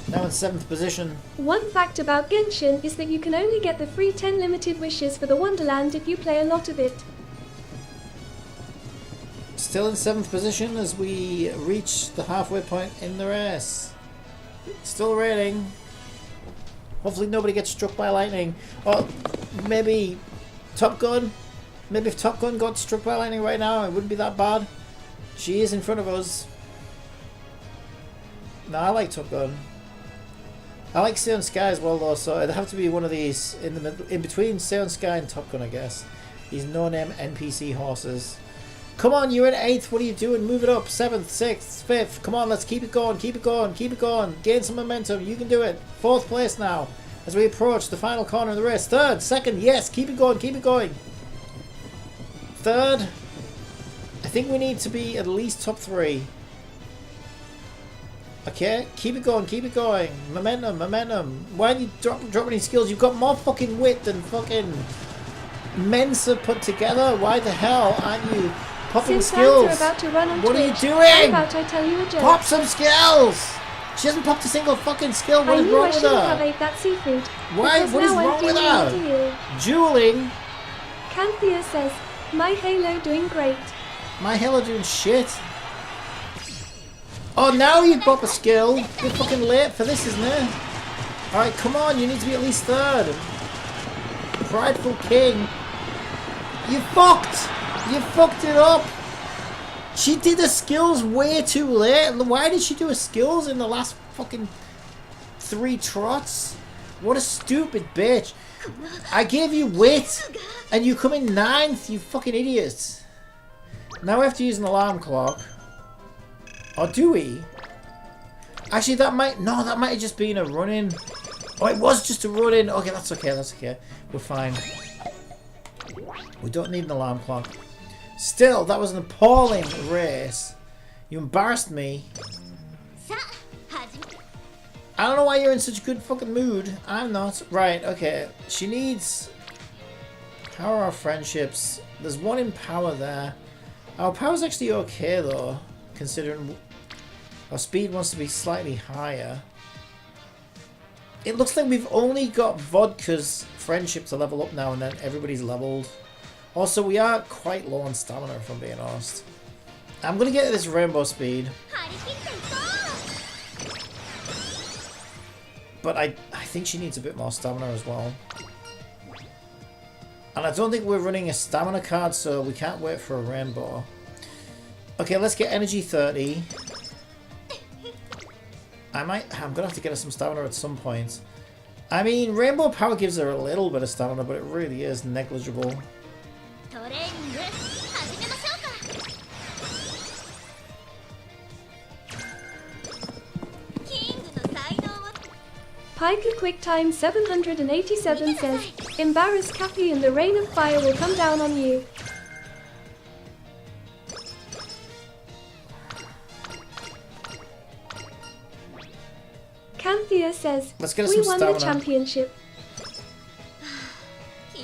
Now in 7th position. One fact about Genshin is that you can only get the free 10 limited wishes for the Wonderland if you play a lot of it. Still in 7th position as we reach the halfway point in the race. Still raining. Hopefully nobody gets struck by lightning. Or maybe Top Gun. Maybe if Top Gun got struck by lightning right now, it wouldn't be that bad. She is in front of us. No, I like Top Gun. I like Seon Sky as well though, so it'd have to be one of these in the middle, in between Seon Sky and Top Gun, I guess. These no-name NPC horses. Come on, you're in 8th. What are you doing? Move it up. 7th, 6th, 5th. Come on, let's keep it going. Keep it going. Keep it going. Gain some momentum. You can do it. 4th place now as we approach the final corner of the race. 3rd, 2nd. Yes, keep it going. Keep it going. 3rd. I think we need to be at least top 3. Okay, keep it going. Keep it going. Momentum. Momentum. Why are you dropping any skills? You've got more fucking wit than fucking Mensa put together. Why the hell aren't you popping Since skills? Are about to run on what Twitch, are you doing? How about I tell you a joke? Pop some skills! She hasn't popped a single fucking skill. What is wrong with her? I knew I shouldn't have ate that seafood. Why? Because What is now I'm wrong with feeling her? ill. Dueling? Canthea says, my Halo doing great. My Halo doing shit. Oh, now you pop a skill. You're fucking late for this, isn't it? Alright, come on. You need to be at least 3rd. Prideful King. You fucked! You fucked it up! She did the skills way too late. Why did she do her skills in the last fucking 3 trots? What a stupid bitch. I gave you wit and you come in 9th, you fucking idiots. Now we have to use an alarm clock. Or do we? Actually, that might have just been a run-in. Oh, it was just a run-in. Okay, that's okay, that's okay. We're fine. We don't need an alarm clock. Still, that was an appalling race. You embarrassed me. I don't know why you're in such a good fucking mood. I'm not. Right, okay. She needs... How are our friendships? There's one in power there. Our power's actually okay though, considering our speed wants to be slightly higher. It looks like we've only got Vodka's friendship to level up now and then everybody's leveled. Also, we are quite low on stamina if I'm being honest. I'm gonna get this rainbow speed. But I think she needs a bit more stamina as well. And I don't think we're running a stamina card, so we can't wait for a rainbow. Okay, let's get energy 30. I'm gonna have to get her some stamina at some point. I mean, rainbow power gives her a little bit of stamina, but it really is negligible. Piker QuickTime 787 says, embarrass Cappy and the rain of fire will come down on you. Canthea says, Let's get we some won stamina. the championship.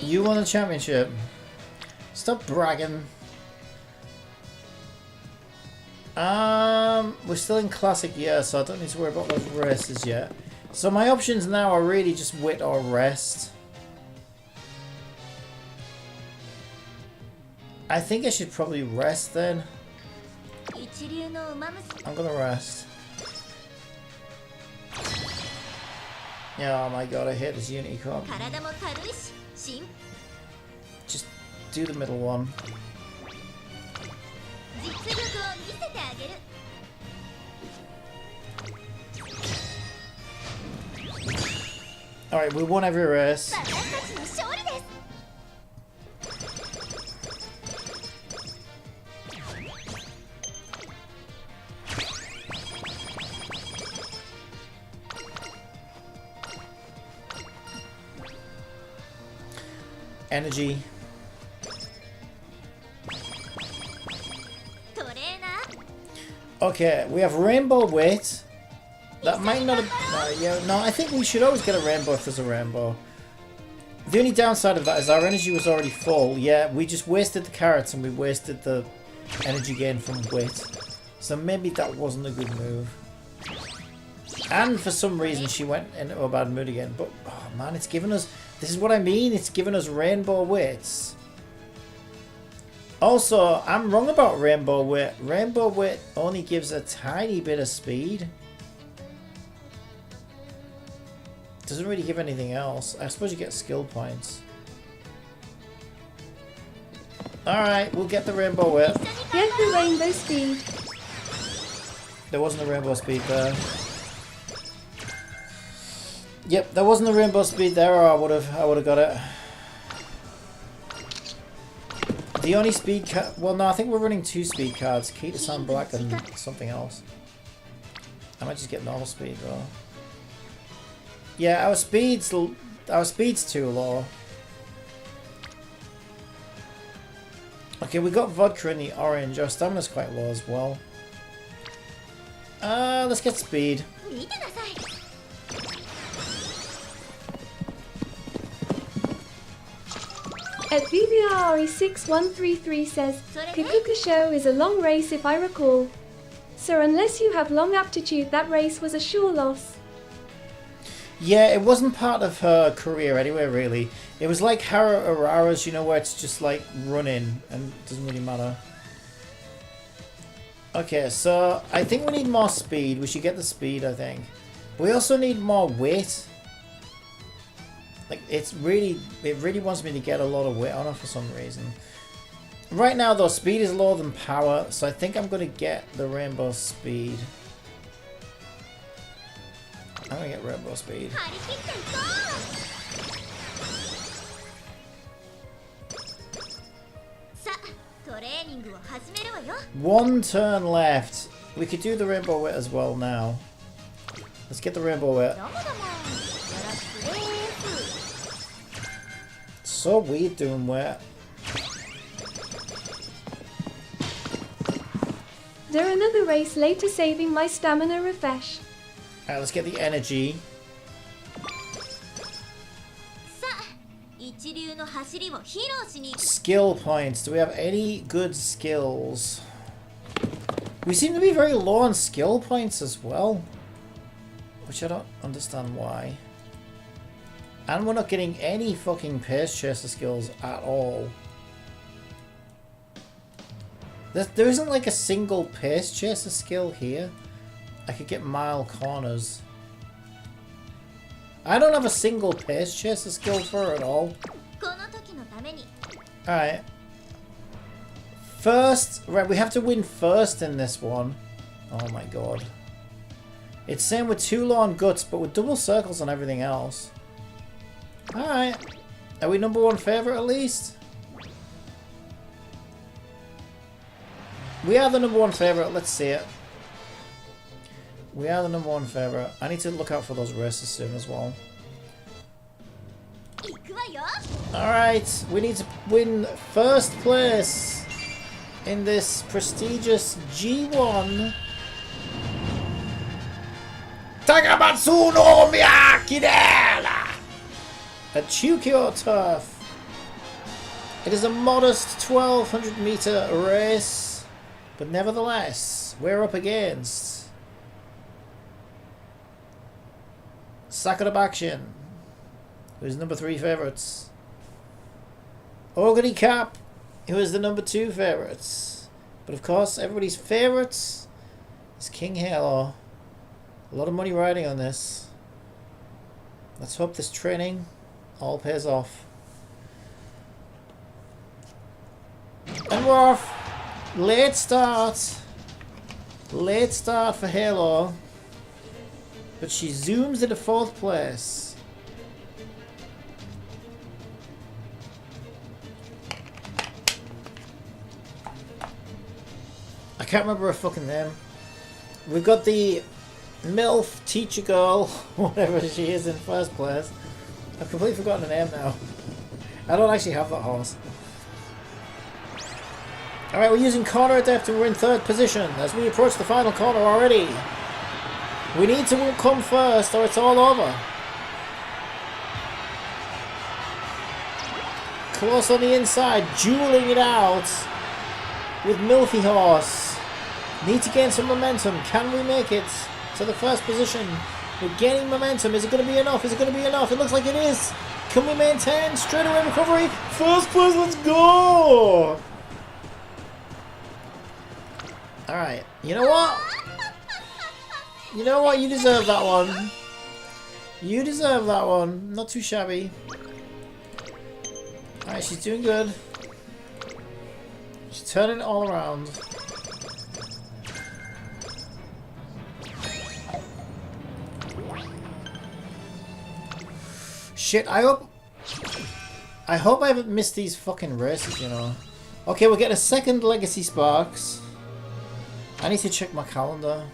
You won the championship. Stop bragging. We're still in classic year, so I don't need to worry about those races yet. So my options now are really just wit or rest. I think I should probably rest then. I'm gonna rest. Yeah, oh my god, I hate this Unity comp. Just do the middle one. Alright, we won every race. Energy. Okay, we have rainbow wit. That might not have... yeah, no, I think we should always get a rainbow if there's a rainbow. The only downside of that is our energy was already full. Yeah, we just wasted the carrots and we wasted the energy gain from wit. So maybe that wasn't a good move. And for some reason she went into a bad mood again. But, oh man, it's given us... This is what I mean, it's given us rainbow wits. Also, I'm wrong about rainbow wit. Rainbow wit only gives a tiny bit of speed. Doesn't really give anything else. I suppose you get skill points. Alright, we'll get the rainbow wit. Get the rainbow speed. There wasn't a rainbow speed there. Yep, there wasn't a rainbow speed there, or I would have got it. The only speed card... Well, no, I think we're running 2 speed cards. Key to Sun Black and something else. I might just get normal speed, though. Yeah, our speed's too low. Okay, we got vodka in the orange. Our stamina's quite low as well. Let's get speed. At VVRE6133 says, Kikuka Show is a long race if I recall. So unless you have long aptitude, that race was a sure loss. Yeah, it wasn't part of her career anyway, really. It was like Hara Urara's, you know, where it's just like running and it doesn't really matter. Okay, so I think we need more speed. We should get the speed, I think. We also need more weight. Like, it really wants me to get a lot of weight on her for some reason. Right now, though, speed is lower than power, so I think I'm going to get the rainbow speed. I'm going to get rainbow speed. One turn left. We could do the rainbow wit as well now. Let's get the rainbow wit. So weird doing wit. There another race later saving my stamina refresh. Alright, let's get the energy. Skill points. Do we have any good skills? We seem to be very low on skill points as well. Which I don't understand why. And we're not getting any fucking pace chaser skills at all. There isn't like a single pace chaser skill here. I could get mile corners. I don't have a single pace chaser skill for her at all. Alright. First, right, we have to win first in this one. Oh my god. It's same with 2 low on guts, but with double circles on everything else. Alright. Are we #1 favourite at least? We are the #1 favourite, let's see it. We are the #1 favourite. I need to look out for those races soon as well. Alright, we need to win first place in this prestigious G1. Takamatsu no Miyakidera! A Chukyo turf. It is a modest 1200 meter race, but nevertheless, we're up against Sakura Bakshin, who is number 3 favourites. Ogre Cap, who is the number 2 favourites. But of course, everybody's favourites is King Halo. A lot of money riding on this. Let's hope this training all pays off. And we're off. Late start. Late start for Halo. But she zooms into 4th place. I can't remember her fucking name. We've got the MILF teacher girl, whatever she is, in 1st place. I've completely forgotten her name now. I don't actually have that horse. Alright, we're using corner adept and we're in 3rd position as we approach the final corner already. We need to come first or it's all over. Close on the inside, dueling it out with Milfy Horse. Need to gain some momentum. Can we make it to the 1st position? We're gaining momentum. Is it going to be enough? Is it going to be enough? It looks like it is. Can we maintain? Straight away recovery. 1st place, let's go! Alright, you know what? You know what? You deserve that one. You deserve that one. Not too shabby. Alright, she's doing good. She's turning it all around. Shit, I hope I haven't missed these fucking races, you know. Okay, we're getting a 2nd Legacy Sparks. I need to check my calendar.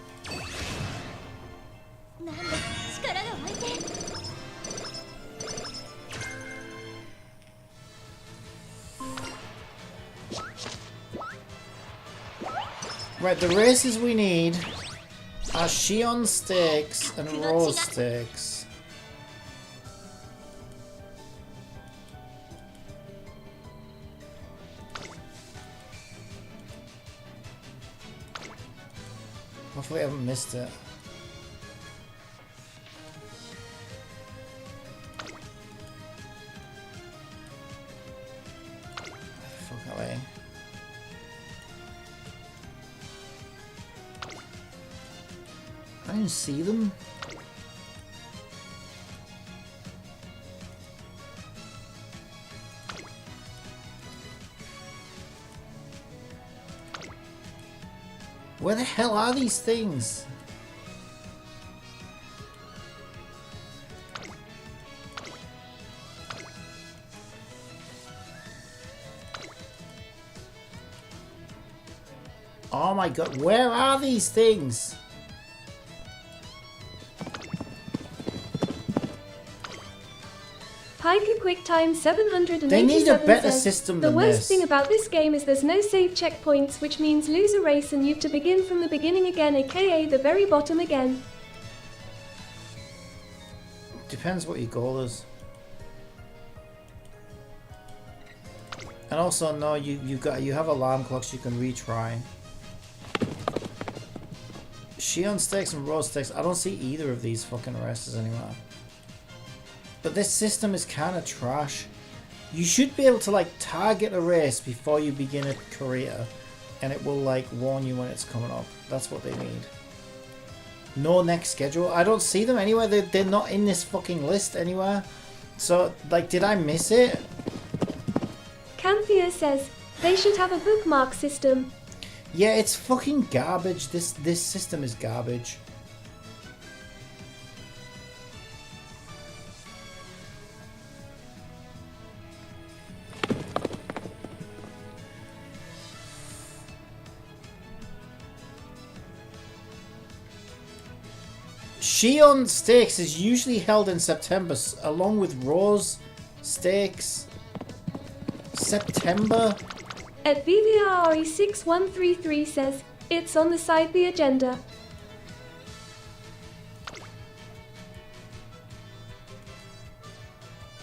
Right, the races we need are Shion Stakes and Rose Stakes. Hopefully I haven't missed it. Fuck away. I didn't see them. Where the hell are these things? Oh my god, where are these things? Piker QuickTime 787 They need a better says, system the than worst this. thing about this game is there's no save checkpoints, which means lose a race and you've to begin from the beginning again, aka the very bottom again. Depends what your goal is. And also, no, you have alarm clocks you can retry. Shion Stakes and Rose Stakes, I don't see either of these fucking races anymore. But this system is kind of trash. You should be able to like target a race before you begin a career and it will like warn you when it's coming up. That's what they need. No next schedule. I don't see them anywhere. They're not in this fucking list anywhere. So like, did I miss it? Canthea says, they should have a bookmark system. Yeah, it's fucking garbage. This system is garbage. Shion Stakes is usually held in September, along with Rose Stakes. September? At VVRE6133 says, it's on the side the agenda.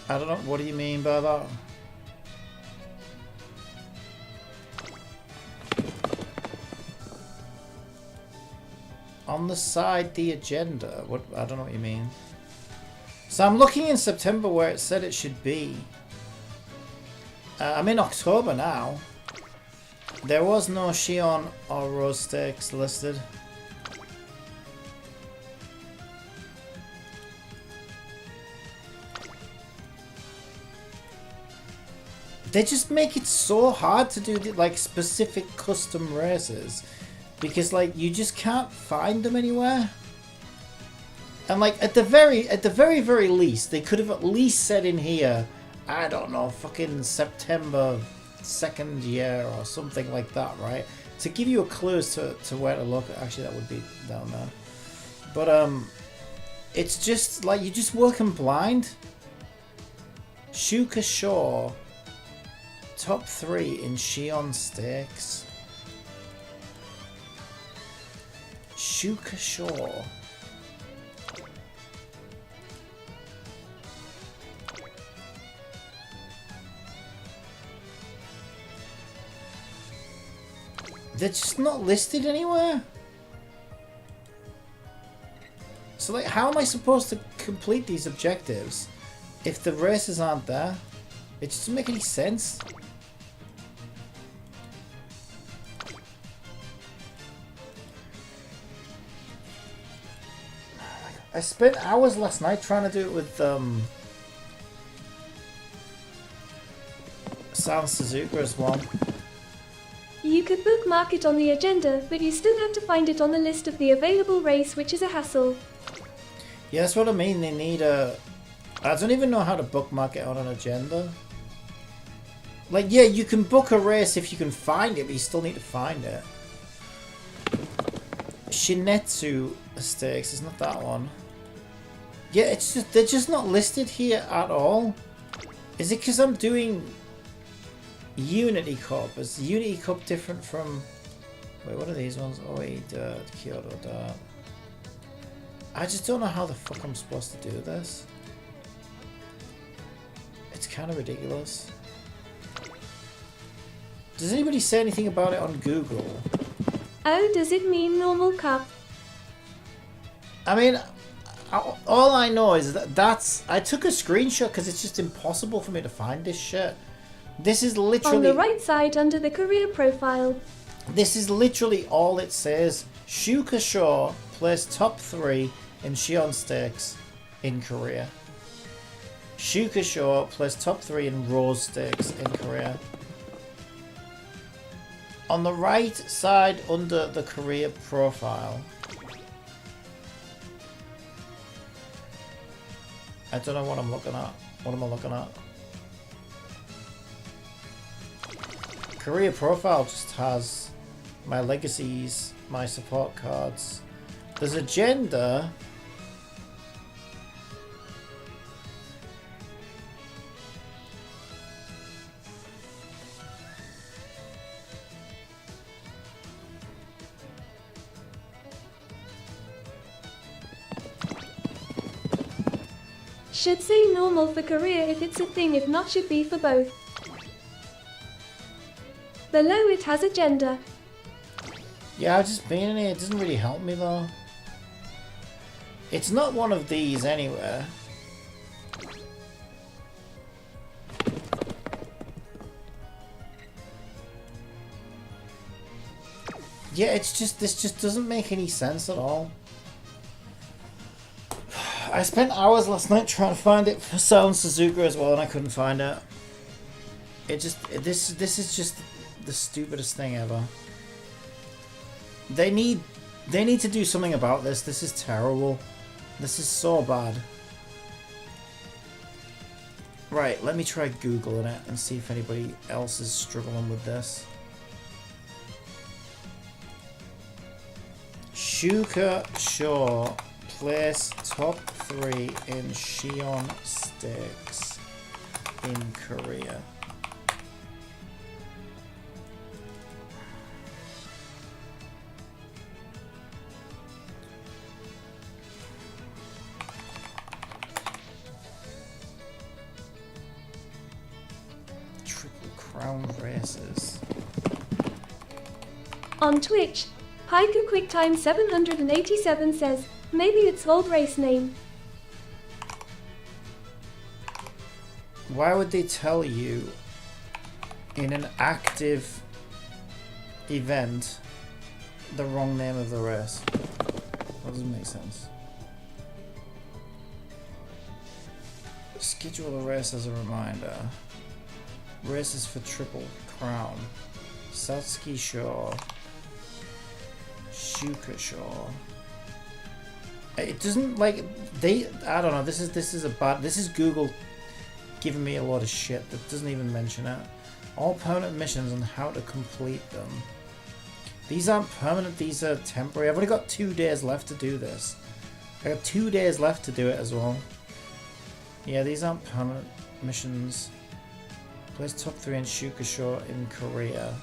I don't know. What do you mean by that? On the side, the agenda. What? I don't know what you mean. So I'm looking in September where it said it should be. I'm in October now. There was no Shion or Rose Steaks listed. They just make it so hard to do like specific custom races because like you just can't find them anywhere. And like at the very least, they could have at least said in here, I don't know, fucking September 2nd year or something like that, right? To give you a clue as to where to look. Actually, that would be down there. But it's just like you're just working blind. Shuka Shaw. Top 3 in Shion Stakes. Shuka Shaw. They're just not listed anywhere. So like, how am I supposed to complete these objectives if the races aren't there? It doesn't make any sense. I spent hours last night trying to do it with San Suzuka as well. You could bookmark it on the agenda, but you still have to find it on the list of the available race, which is a hassle. Yeah, that's what I mean. They need a... I don't even know how to bookmark it on an agenda. Like, yeah, you can book a race if you can find it, but you still need to find it. Shinetsu Stakes, is not that one. Yeah, it's just they're just not listed here at all. Is it because I'm doing Unity Cup? Is Unity Cup different from... Wait, what are these ones? Oh, wait, Kyoto Dart. I just don't know how the fuck I'm supposed to do this. It's kind of ridiculous. Does anybody say anything about it on Google? Oh, does it mean normal cup? I mean, all I know is that's... I took a screenshot because it's just impossible for me to find this shit. This is literally... On the right side under the career profile. This is literally all it says. Shuka Shaw placed top 3 in Shion Stakes in Korea. Shuka Shaw placed top 3 in Rose Stakes in Korea. On the right side under the career profile. I don't know what I'm looking at. What am I looking at? Career profile just has my legacies, my support cards. There's agenda. Should say normal for career if it's a thing, if not should be for both. Below it has agenda. Yeah, I've just been in here. It doesn't really help me though. It's not one of these anywhere. Yeah, it's just, this just doesn't make any sense at all. I spent hours last night trying to find it for San Suzuka as well, and I couldn't find it. It just, this is just the stupidest thing ever. They need to do something about this. This is terrible. This is so bad. Right, let me try Googling it and see if anybody else is struggling with this. Shuka Shaw place top 3 in Shion Stakes in Korea. crown races. On Twitch, Haiku QuickTime 787 says, maybe it's old race name. Why would they tell you in an active event the wrong name of the race? That doesn't make sense. Schedule the race as a reminder. Races for Triple Crown. Satsuki Shore. Shuka Shore. It doesn't like they. I don't know. This is Google giving me a lot of shit that doesn't even mention it. All permanent missions and how to complete them. These aren't permanent. These are temporary. I've only got 2 days left to do this. I got 2 days left to do it as well. Yeah, these aren't permanent missions. Place top 3 in Shukasho in Korea.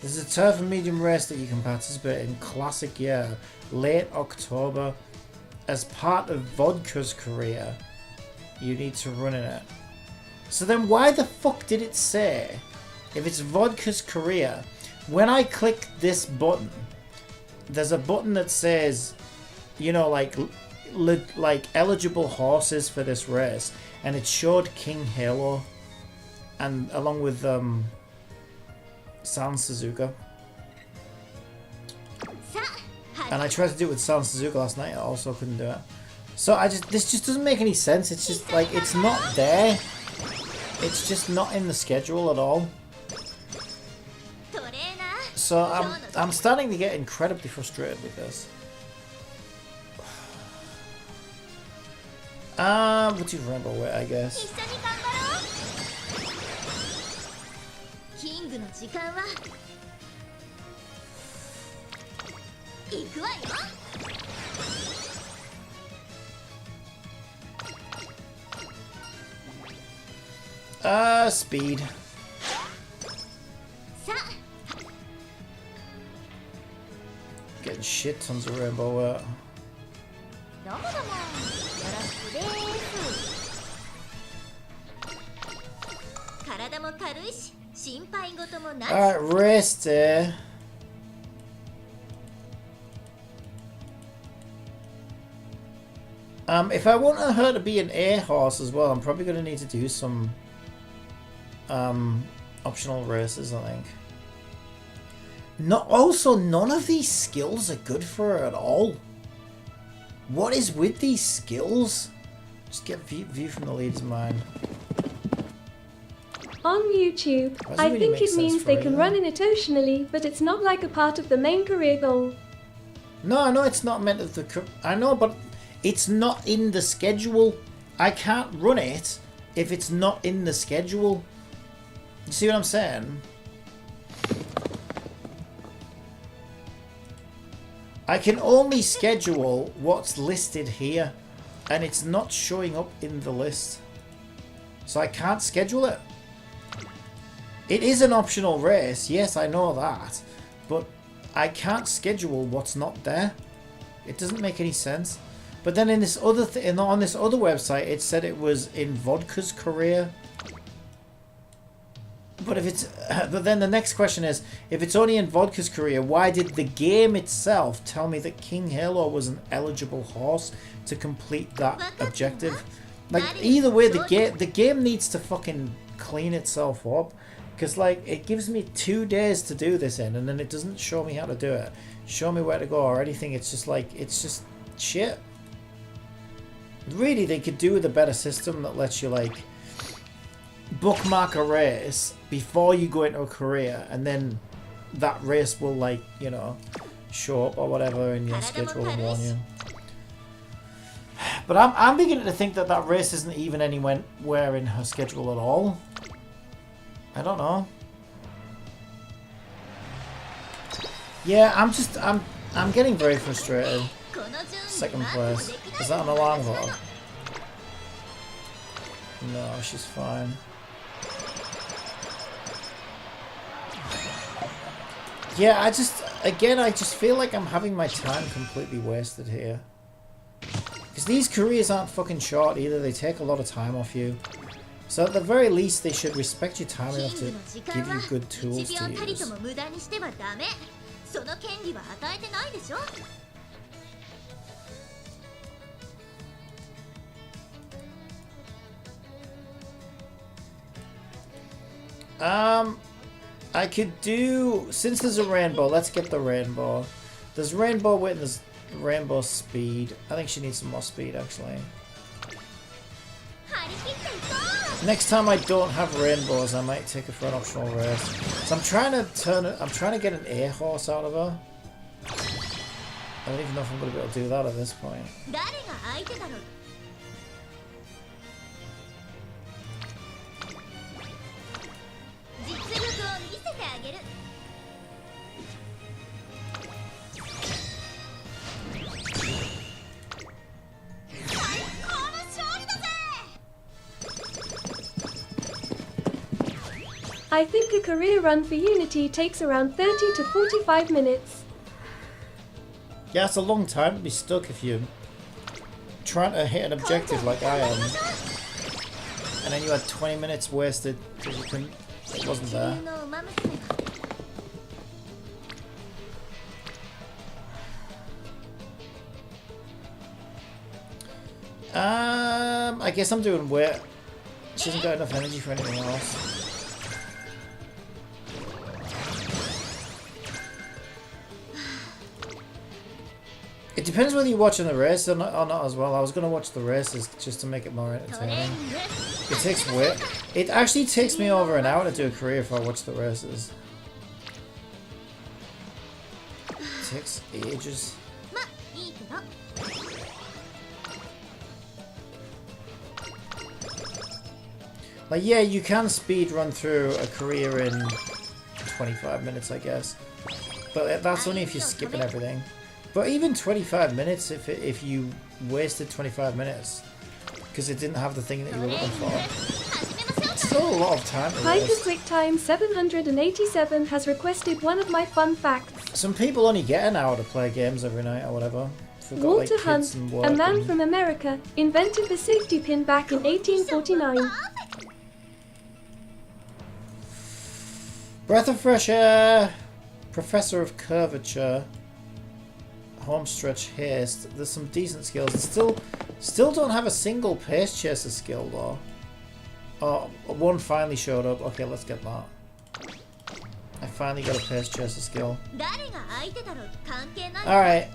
This is a turf and medium race that you can participate in classic year, late October. As part of Vodka's career, you need to run in it. So then why the fuck did it say, if it's Vodka's career, when I click this button, there's a button that says, you know, like eligible horses for this race, and it showed King Halo, and along with San Suzuka. And I tried to do it with San Suzuka last night, I also couldn't do it. So this just doesn't make any sense. It's just like, it's not there. It's just not in the schedule at all. So I'm starting to get incredibly frustrated with this. We'll do Rainbow Way, I guess. Speed. Getting shit tons of Rainbow Way. Alright, race day. If I want her to be an A horse as well, I'm probably going to need to do some optional races, I think. Also, none of these skills are good for her at all. What is with these skills? Just get view from the leader's mind. On YouTube, I think it means they can run in it optionally, but it's not like a part of the main career goal. No, I know it's not meant of the... I know, but it's not in the schedule. I can't run it if it's not in the schedule. You see what I'm saying? I can only schedule what's listed here, and it's not showing up in the list. So I can't schedule it. It is an optional race, yes, I know that, but I can't schedule what's not there. It doesn't make any sense. But then in this other on this other website, it said it was in Vodka's career. But if it's, but then the next question is, if it's only in Vodka's career, why did the game itself tell me that King Halo was an eligible horse to complete that objective? Like, either way, the game needs to fucking clean itself up. Because, like, it gives me 2 days to do this in, and then it doesn't show me how to do it. Show me where to go or anything. It's just like, it's just shit. Really, they could do with a better system that lets you, like, bookmark a race before you go into a career, and then that race will, like, you know, show up or whatever in your schedule and warn you. But I'm beginning to think that that race isn't even anywhere in her schedule at all. I don't know. Yeah, I'm getting very frustrated. Second place. Is that an alarm clock? No, she's fine. Yeah, I just feel like I'm having my time completely wasted here. Because these careers aren't fucking short either, they take a lot of time off you. So at the very least, they should respect your time enough to give you good tools to use. I could do, since there's a rainbow, let's get the rainbow. There's rainbow width and there's rainbow speed. I think she needs some more speed actually. Next time I don't have rainbows, I might take her for an optional race. So I'm trying to get an air horse out of her. I don't even know if I'm gonna be able to do that at this point. I think a career run for Unity takes around 30 to 45 minutes. Yeah, it's a long time to be stuck if you're trying to hit an objective like I am. And then you had 20 minutes wasted because it wasn't there. I guess I'm doing wet. She hasn't got enough energy for anything else. It depends whether you're watching the race or not as well. I was going to watch the races just to make it more entertaining. It takes wait. It actually takes me over an hour to do a career if I watch the races. It takes ages. Like, yeah, you can speed run through a career in 25 minutes, I guess. But that's only if you're skipping everything. But even 25 minutes, if you wasted 25 minutes, because it didn't have the thing that you were looking for, it's still a lot of time to waste. HyperQuickTime 787 has requested one of my fun facts. Some people only get an hour to play games every night or whatever. Walter Hunt, a man from America, invented the safety pin back in 1849. Breath of fresh air, Professor of Curvature, Homestretch Haste. There's some decent skills. Still don't have a single pace chaser skill though. Oh, one finally showed up. Okay, let's get that. I finally got a pace chaser skill. Alright,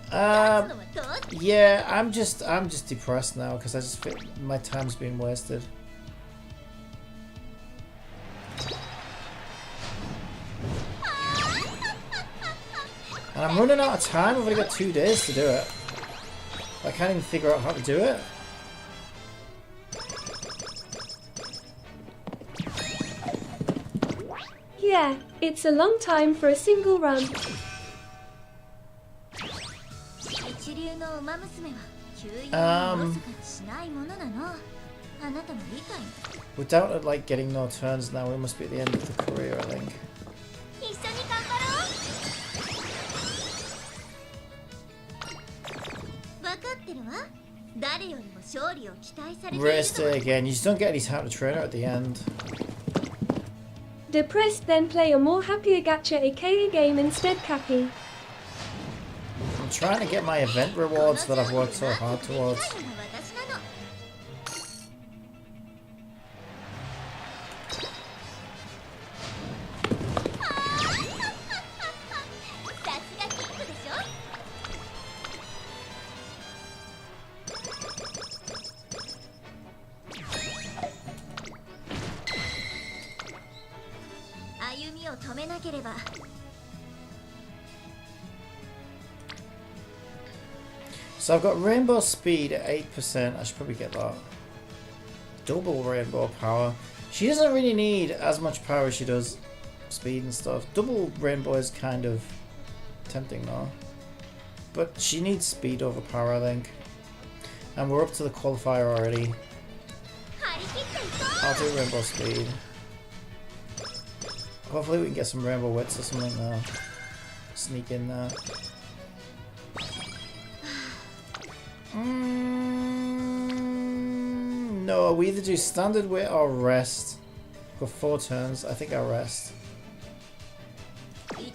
yeah, I'm just depressed now because I just feel my time's been wasted. And I'm running out of time. I've only got 2 days to do it. I can't even figure out how to do it. Yeah, it's a long time for a single run. Without it, like getting no turns now, we must be at the end of the career, I think. Race day again. You just don't get any time to train her at the end. Depressed, then play a more happier gacha aka game instead, Cappy. I'm trying to get my event rewards that I've worked so hard towards. So I've got rainbow speed at 8%. I should probably get that. Double rainbow power. She doesn't really need as much power as she does speed and stuff. Double rainbow is kind of tempting now. But she needs speed over power, I think. And we're up to the qualifier already. I'll do rainbow speed. Hopefully we can get some rainbow wits or something now. Sneak in there. No, we either do standard wit or rest. For 4 turns. I think I'll rest.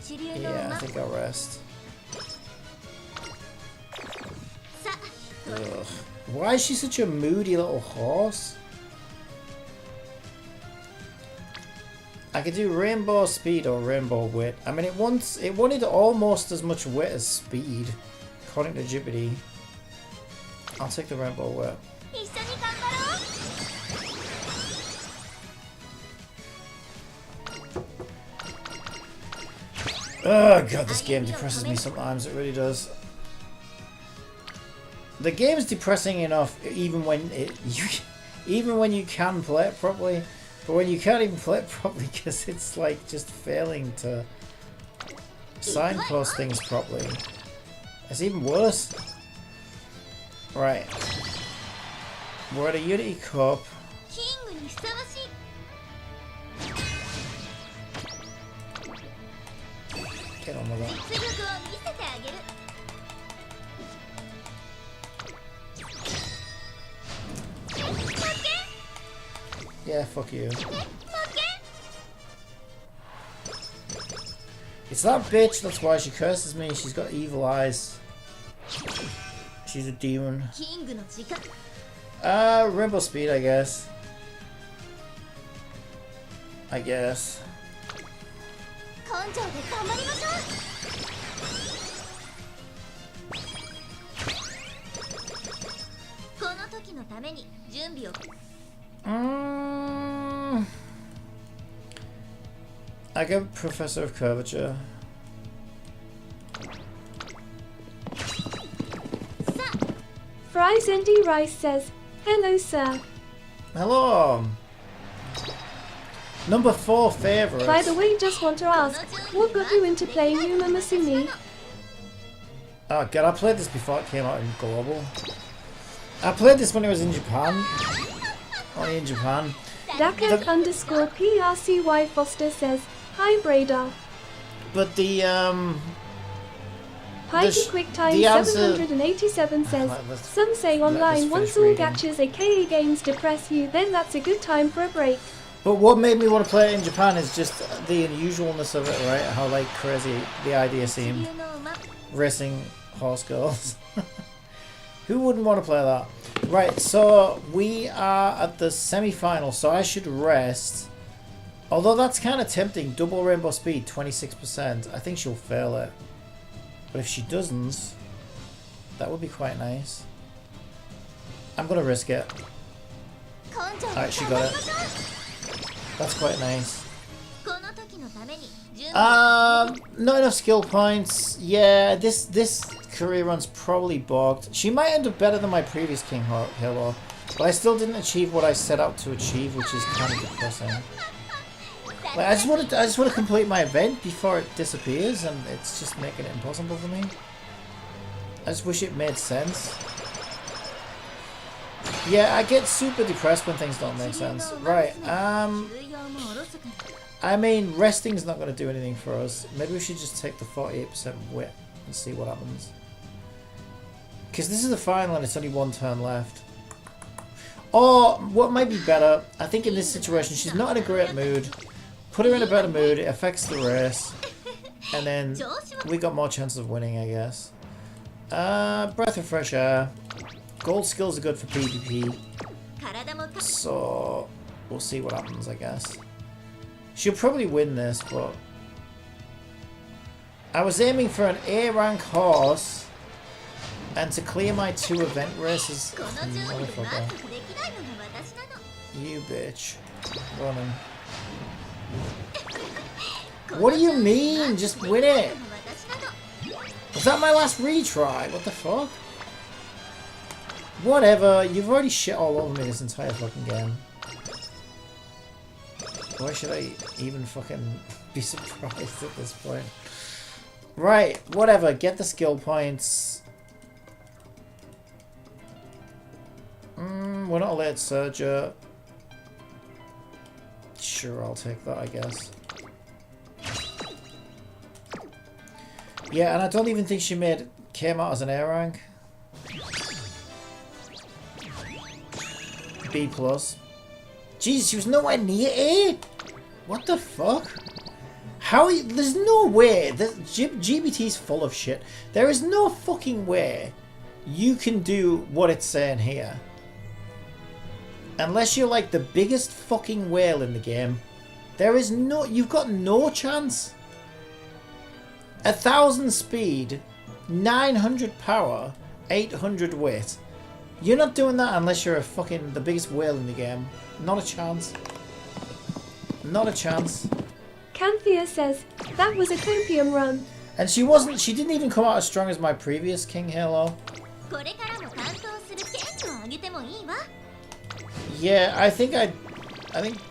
Yeah, I think I'll rest. Ugh. Why is she such a moody little horse? I could do rainbow speed or rainbow wit. I mean, it wanted almost as much wit as speed, according to Jupiter. I'll take the rainbow wit. Oh god, this game depresses me sometimes. It really does. The game is depressing enough, even when you can play it properly. But when you can't even play it properly because it's like just failing to signpost things properly. It's even worse. Right. We're at a Unity Cup. Get on with that. Yeah, fuck you. It's that bitch, that's why she curses me. She's got evil eyes. She's a demon. Rainbow speed, I guess. I guess. I go Professor of Curvature. Fries Andy Rice says, "Hello, sir. Hello. Number 4 favorite. By the way, just want to ask, what got you into playing Umamusume?" Oh god, I played this before it came out in global. I played this when it was in Japan. Only in Japan. Daka underscore PRCY Foster says, "Hi, Brada." But the Pikey QuickTime the answer- 787 says, "Some say online once all gachas aka games depress you, then that's a good time for a break." But what made me want to play it in Japan is just the unusualness of it, right? How like crazy the idea seemed. Racing horse girls. Who wouldn't want to play that? Right, so we are at the semi-final, so I should rest. Although that's kind of tempting. Double rainbow speed, 26%. I think she'll fail it. But if she doesn't, that would be quite nice. I'm going to risk it. Alright, she got it. That's quite nice. Not enough skill points. Yeah, this career run's probably bogged. She might end up better than my previous King Halo, but I still didn't achieve what I set out to achieve, which is kind of depressing. Like, I just want to complete my event before it disappears, and it's just making it impossible for me. I just wish it made sense. Yeah, I get super depressed when things don't make sense. Right, I mean, resting's not going to do anything for us. Maybe we should just take the 48% wit and see what happens. Because this is the final and it's only 1 turn left. Or, what might be better, I think in this situation, she's not in a great mood. Put her in a better mood, it affects the race. And then we got more chances of winning, I guess. Breath of fresh air. Gold skills are good for PvP. So, we'll see what happens, I guess. She'll probably win this, but... I was aiming for an A rank horse. And to clear my 2 event races... Motherfucker. You bitch. Running. What do you mean? Just win it! Was that my last retry? What the fuck? Whatever, you've already shit all over me this entire fucking game. Why should I even fucking be surprised at this point? Right, whatever, get the skill points. We're not a late surger. Sure, I'll take that, I guess. Yeah, and I don't even think she came out as an A rank. B+. Jeez, she was nowhere near A? What the fuck? How? There's no way. GBT's full of shit. There is no fucking way you can do what it's saying here. Unless you're like the biggest fucking whale in the game. There is no... You've got no chance. 1,000 speed, 900 power, 800 weight. You're not doing that unless you're the biggest whale in the game. Not a chance. Not a chance. Canthea says, that was a copium run. And she didn't even come out as strong as my previous King Halo. Yeah, I think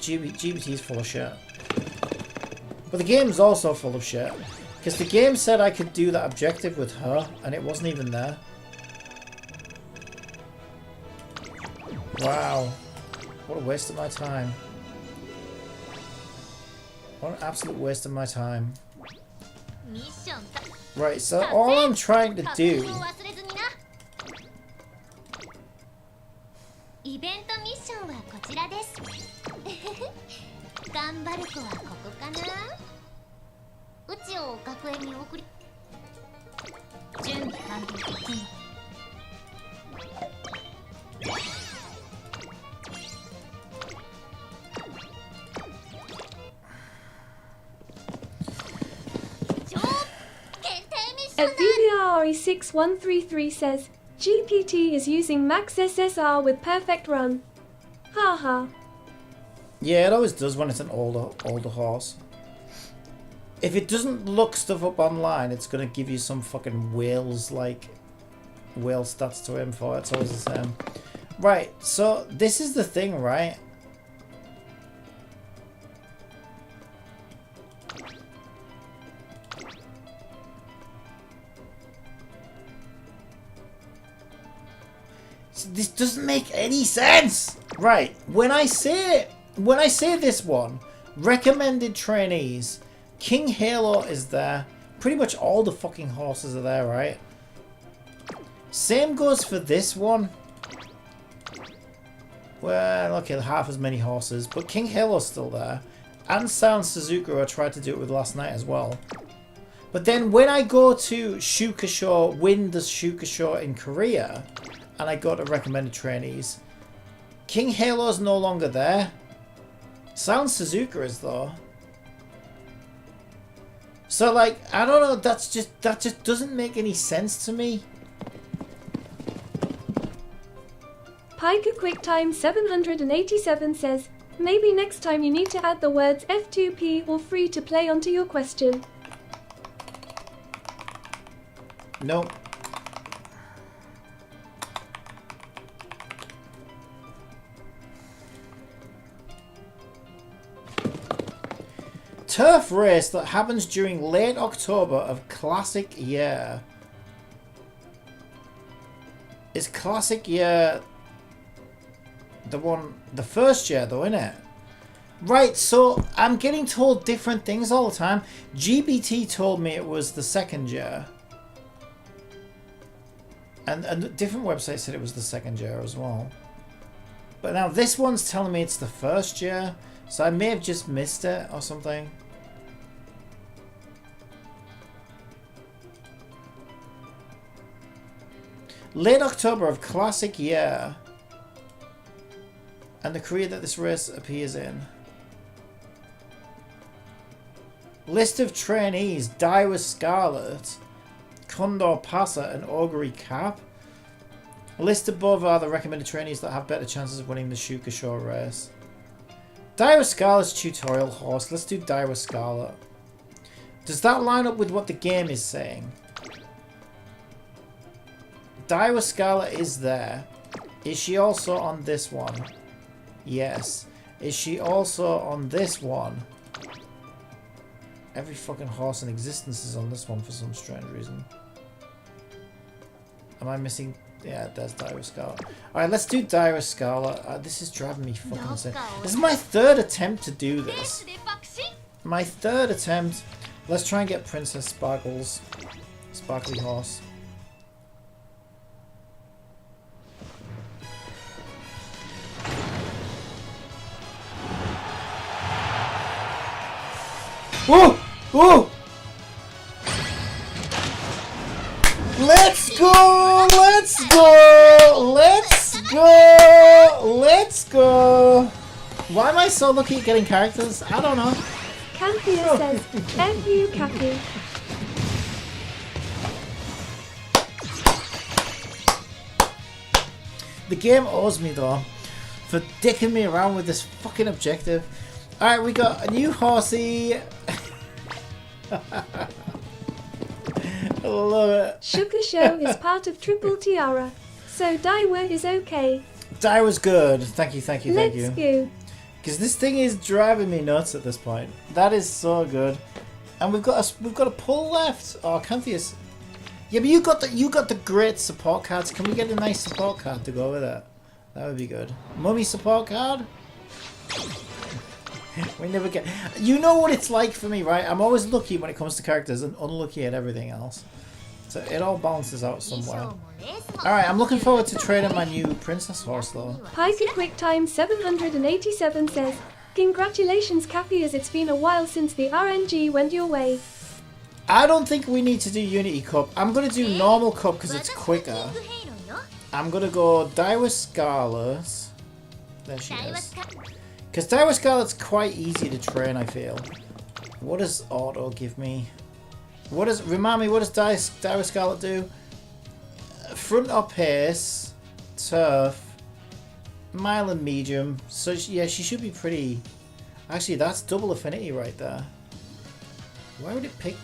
GBT's full of shit. But the game's also full of shit. Because the game said I could do that objective with her, and it wasn't even there. Wow. What a waste of my time. What an absolute waste of my time. Right, so all I'm trying to do... VVRE6133 says, GPT is using max SSR with perfect run. Haha. Yeah, it always does when it's an older horse. If it doesn't look stuff up online, it's gonna give you some fucking whale stats to aim for. It's always the same. Right, so this is the thing, right? This doesn't make any sense. Right, when I say this one, recommended trainees, King Halo is there. Pretty much all the fucking horses are there, right? Same goes for this one. Well, okay, half as many horses, but King Halo's still there. And Sound Suzuka, I tried to do it with last night as well. But then when I go to Shukasho, win the Shukasho in Korea, and I go to recommended trainees, King Halo's no longer there. Sound Suzuka is though. So like, I don't know, that just doesn't make any sense to me. Piker QuickTime 787 says, maybe next time you need to add the words F2P or free to play onto your question. Nope. Turf race that happens during late October of classic year. Is classic year the first year though, innit? Right, so I'm getting told different things all the time. GBT told me it was the second year. And different websites said it was the second year as well. But now this one's telling me it's the first year. So I may have just missed it or something. Late October of classic year. And the Korea that this race appears in. List of trainees: Daiwa Scarlet, Condor Passa, and Augury Cap. List above are the recommended trainees that have better chances of winning the Shukasho race. Daiwa Scarlet's tutorial horse. Let's do Daiwa Scarlet. Does that line up with what the game is saying? Daiwa Scarlet is there. Is she also on this one? Yes. Is she also on this one? Every fucking horse in existence is on this one for some strange reason. Am I missing? Yeah, there's Daiwa Scarlet. Alright, let's do Daiwa Scarlet. This is driving me fucking insane. This is my third attempt to do this. My third attempt. Let's try and get Princess Sparkle's sparkly horse. Whoa! Whoa! Let's go! Let's go! Let's go! Let's go! Why am I so lucky at getting characters? I don't know. Canthea says, F you, Kathy. The game owes me though for dicking me around with this fucking objective. Alright, we got a new horsey. I love it. Sugar Show is part of Triple Tiara, so Daiwa is okay. Daiwa's good. Thank you, thank you, thank you. Let's go. Because this thing is driving me nuts at this point. That is so good. And we've got a pull left. Oh, Cantheus. Yeah, but you got the great support cards. Can we get a nice support card to go with it? That would be good. Mummy support card? We never get... You know what it's like for me, right? I'm always lucky when it comes to characters and unlucky at everything else. So it all balances out somewhere. Alright, I'm looking forward to trading my new princess horse though. Piker QuickTime 787 says, congratulations Kathy, as it's been a while since the RNG went your way. I don't think we need to do Unity Cup. I'm going to do normal Cup because it's quicker. I'm going to go Daiwa Scarlet. There she is. Because Daiwa Scarlet's quite easy to train, I feel. What does auto give me? Remind me, what does Daiwa Scarlet do? Front or pace, turf, mile and medium. So yeah, she should be pretty... Actually, that's double affinity right there. Why would it pick...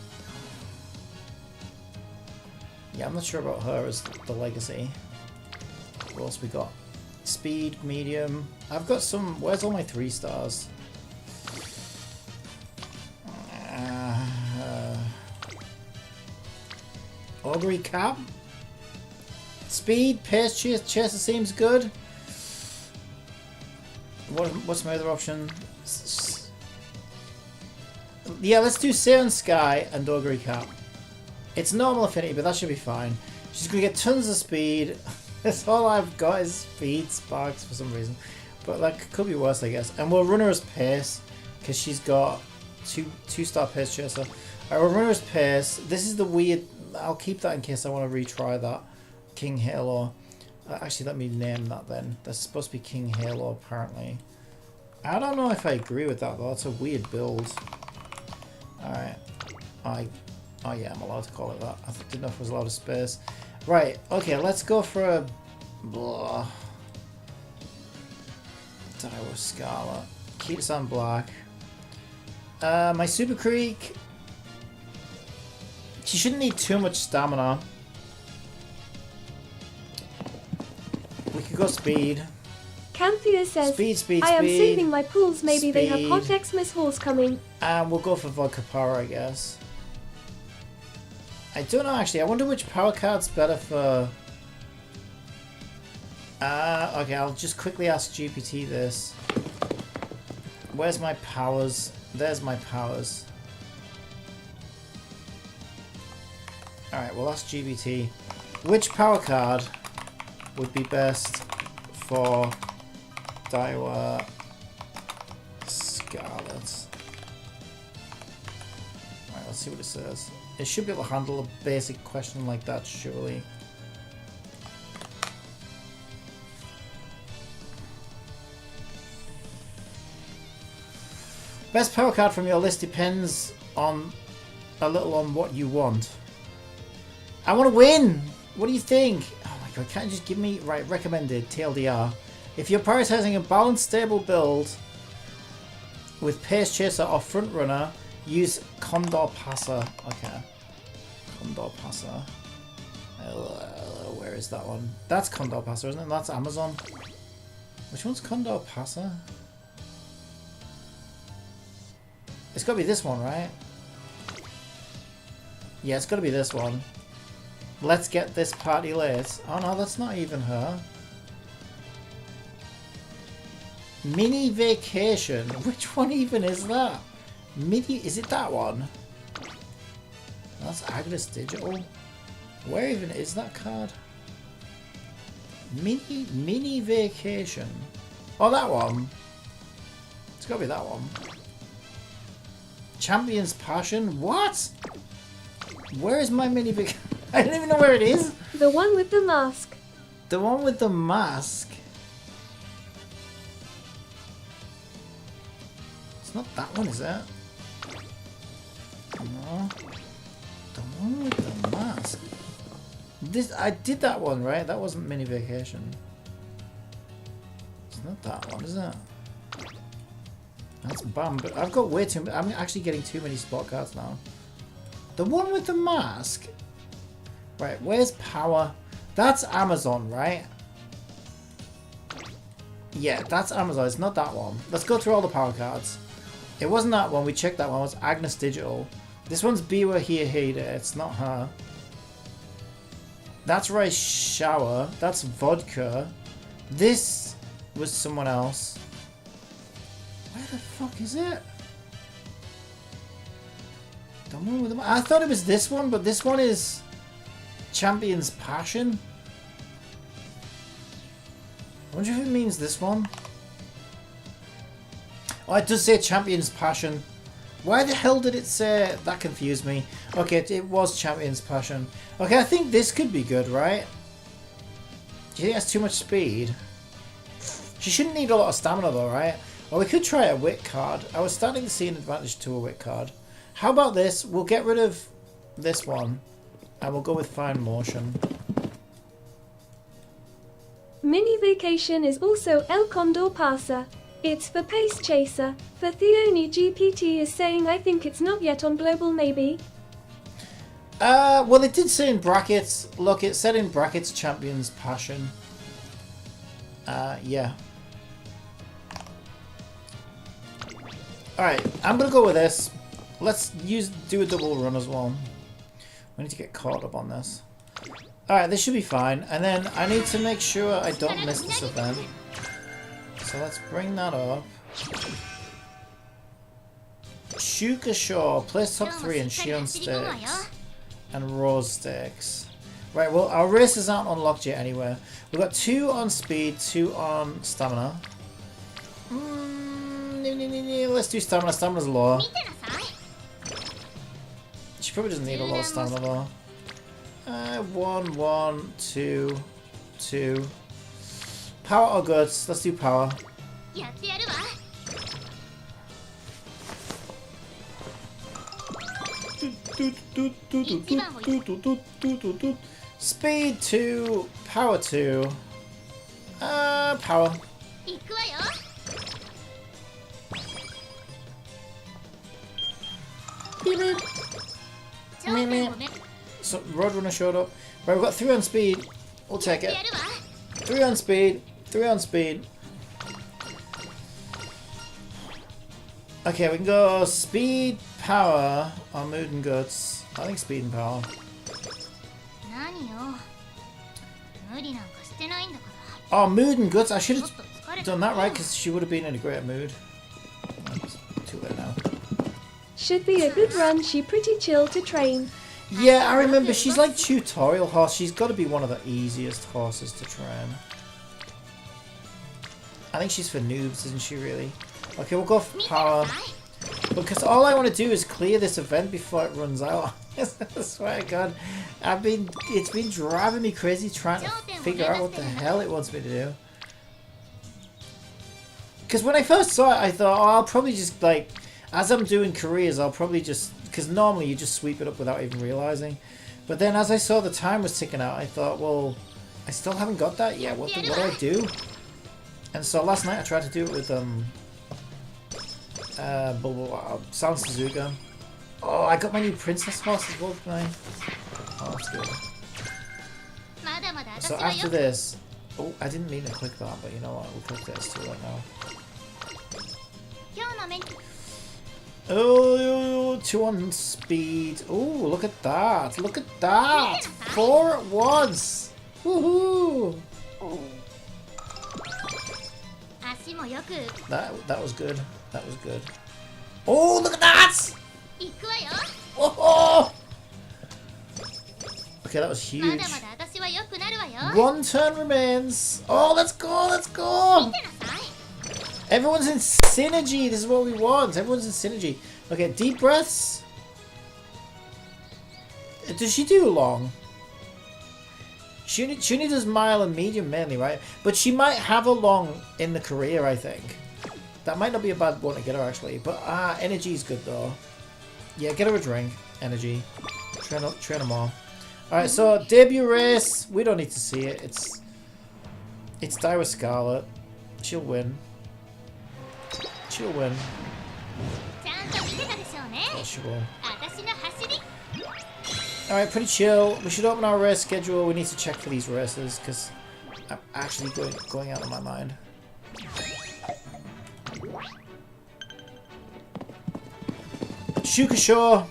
Yeah, I'm not sure about her as the legacy. What else we got? Speed, medium. I've got some... Where's all my 3 stars? Augury Cap. Speed, pace, chaser seems good. What's my other option? Yeah, let's do Seon Sky and Augury Cap. It's normal affinity, but that should be fine. She's gonna get tons of speed. That's all I've got is speed sparks for some reason. But that could be worse, I guess. And we'll run her as pace, because she's got two-star pace chaser. Alright, we'll run her as pace. This is the weird... I'll keep that in case I want to retry that. King Halo. Actually, let me name that then. That's supposed to be King Halo, apparently. I don't know if I agree with that, though. That's a weird build. Alright. Oh yeah, I'm allowed to call it that. I didn't know if it was allowed a space. Right, okay, let's go for a... Blah. Daiwa Scarlet. Keeps on black. My Super Creek... She shouldn't need too much stamina. We could go speed. Canthea says, Speed. I am saving my pools, maybe Speed. they have Hot Xmas horse coming. And we'll go for Vodka Power, I guess. I don't know, actually. I wonder which power card's better for... okay, I'll just quickly ask GPT this. Where's my powers? There's my powers. Alright, we'll ask GPT. Which power card would be best for Daiwa Scarlet? Alright, let's see what it says. It should be able to handle a basic question like that, surely. Best power card from your list depends on a little on what you want. I want to win! What do you think? Oh my god, can't you just give me... Right, recommended, TLDR. If you're prioritizing a balanced, stable build with Pace Chaser or Front Runner, use Condor Passer. Okay. Condor Passer. Where is that one? That's Condor Passer, isn't it? That's Amazon. Which one's Condor Passer? It's got to be this one, right? Yeah, it's got to be this one. Let's get this party late. Oh no, that's not even her. Mini Vacation. Which one even is that? Is it that one? That's Agnes Digital. Where even is that card? Mini Vacation. Oh, that one. It's got to be that one. Champion's Passion? What? Where is my mini vacation? I don't even know where it is. The one with the mask. The one with the mask? It's not that one, is it? No. The one with the mask. I did that one, right? That wasn't mini vacation. It's not that one, is it? That's bam, but I've got way too many. I'm actually getting too many spot cards now. The one with the mask? Right, where's power? That's Amazon, right? Yeah, that's Amazon. It's not that one. Let's go through all the power cards. It wasn't that one. We checked that one. It was Agnes Digital. This one's Biwa Here Hater. It's not her. That's Rice Shower. That's Vodka. This was someone else. Where the fuck is it? The one with the... I thought it was this one, but this one is Champion's Passion. I wonder if it means this one. Oh, it does say Champion's Passion. Why the hell did it say... That confused me. Okay, it was Champion's Passion. Okay, I think this could be good, right? Do you think that's too much speed? She shouldn't need a lot of stamina though, right? Well, we could try a wit card. I was starting to see an advantage to a wit card. How about this? We'll get rid of this one. And we'll go with Fine Motion. Mini Vacation is also El Condor Pasa. It's for Pace Chaser. For Theoni GPT is saying I think it's not yet on global maybe. Well it did say in brackets. Look, it said in brackets Champion's Passion. Yeah. Alright, I'm gonna go with this. Let's do a double run as well. We need to get caught up on this. Alright, this should be fine. And then I need to make sure I don't miss this event. So let's bring that up. Shuka Shaw, place top 3 in Shion Stakes. And Rose Stakes. Right, well, our races aren't unlocked yet anywhere. We've got 2 on speed, 2 on stamina. Let's do stamina. Stamina's low. She probably doesn't need a lot of stamina though. 1, 1, 2, 2. Power or goods? Let's do power. Speed 2, power 2. Power. So Roadrunner showed up. Right, we've got 3 on speed. We'll take it. 3 on speed. 3 on speed. Okay, we can go speed, power, or mood and guts. I think speed and power. Oh, mood and guts. I should have done that right because she would have been in a great mood. It's too late now. Should be a good run. She pretty chill to train. Yeah, I remember. She's like tutorial horse. She's got to be one of the easiest horses to train. I think she's for noobs, isn't she, really? Okay, we'll go for power. Because all I want to do is clear this event before it runs out. I swear to God. It's been driving me crazy trying to figure out what the hell it wants me to do. Because when I first saw it, I thought, oh, I'll probably just, like, as I'm doing careers, I'll probably just... Because normally you just sweep it up without even realising. But then as I saw the time was ticking out, I thought, well, I still haven't got that yet. What do I do? And so last night I tried to do it with, San Suzuka. Oh, I got my new princess horse as well tonight. Oh, that's good. So after this... Oh, I didn't mean to click that, but you know what? We'll click this too right now. Oh, 2 on speed. Oh, look at that. Look at that. 4 at once. Woohoo. That was good. That was good. Oh, look at that. Oh. Okay, that was huge. 1 turn remains. Oh, let's go. Let's go. Everyone's in synergy. This is what we want. Everyone's in synergy. Okay, deep breaths. Does she do long? She only does mild and medium mainly, right? But she might have a long in the career, I think. That might not be a bad one to get her, actually. But, energy's good, though. Yeah, get her a drink. Energy. Train her more. Alright, so, debut race. We don't need to see it. It's Dyra Scarlet. She'll win. She'll win. Oh, she will. Alright, pretty chill. We should open our race schedule. We need to check for these races, because I'm actually going out of my mind. Shukashaw.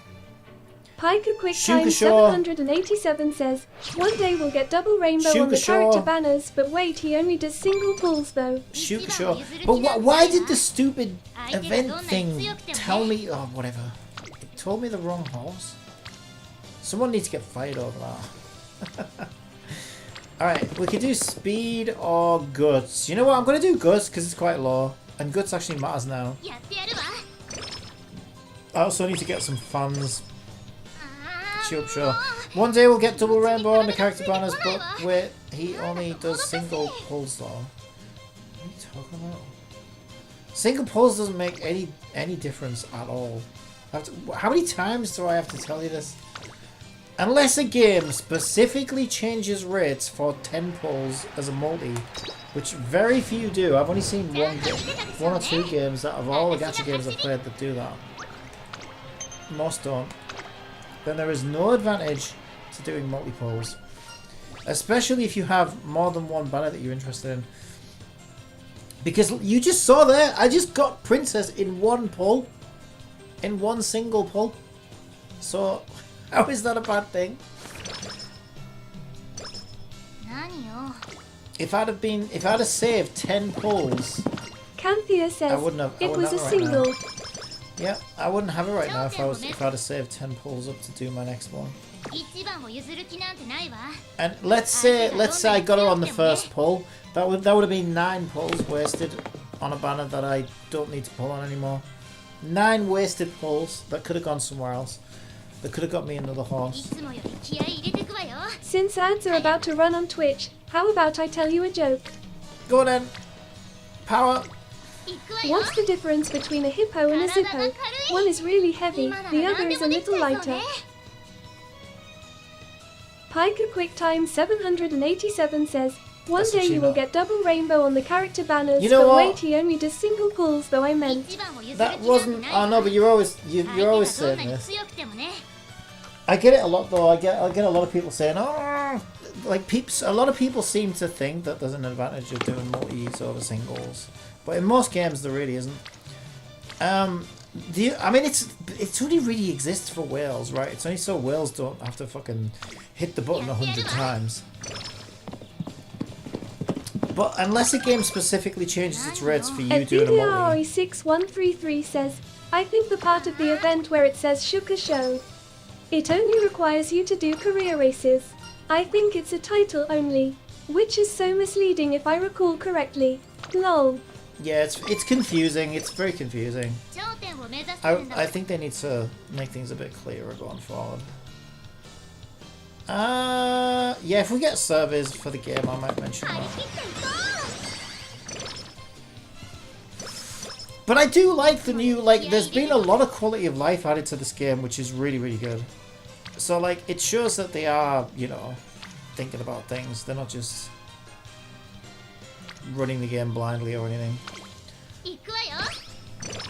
Pika QuickTime 787 says, one day we'll get double rainbow on the character banners, but wait, he only does single pulls though. Shukashaw. But why did the stupid event thing tell me... Oh, whatever. It told me the wrong horse. Someone needs to get fired over that. Alright, we could do speed or guts. You know what? I'm going to do guts because it's quite low. And guts actually matters now. I also need to get some fans. Sure. One day we'll get double rainbow on the character banners, but wait, he only does single pulls though. What are you talking about? Single pulls doesn't make any difference at all. How many times do I have to tell you this? Unless a game specifically changes rates for 10 pulls as a multi, which very few do. I've only seen one or two games out of all the gacha games I've played that do that. Most don't. Then there is no advantage to doing multi-pulls. Especially if you have more than one banner that you're interested in. Because you just saw there, I just got Princess in one pull. In one single pull. So, how is that a bad thing? If I'd have saved 10 pulls, Canthea says, it was a single. Yeah, I wouldn't have it right now if I'd have saved 10 pulls up to do my next one. And let's say I got her on the first pull. That would have been 9 pulls wasted on a banner that I don't need to pull on anymore. 9 wasted pulls that could have gone somewhere else. That could have got me another horse. Since ads are about to run on Twitch, how about I tell you a joke? Go on then. Power. What's the difference between a hippo and a zippo? One is really heavy, the other is a little lighter. Pika QuickTime 787 says, one day you will get double rainbow on the character banners, but wait, he only does single pulls though I meant. That wasn't... Oh no, but you're always saying this. I get it a lot though. I get a lot of people saying, oh, like a lot of people seem to think that there's an advantage of doing multis over singles. But in most games there really isn't. I mean, it's only really exists for whales, right? It's only so whales don't have to fucking hit the button 100 times. But unless a game specifically changes its rates for you doing a multi... 6133 says, I think the part of the event where it says Shuka Show, it only requires you to do career races. I think it's a title only, which is so misleading if I recall correctly. Lol. Yeah, it's confusing. It's very confusing. I think they need to make things a bit clearer going forward. Yeah, if we get surveys for the game, I might mention that. But I do like the new, there's been a lot of quality of life added to this game, which is really, really good. So, it shows that they are, thinking about things. They're not just running the game blindly or anything.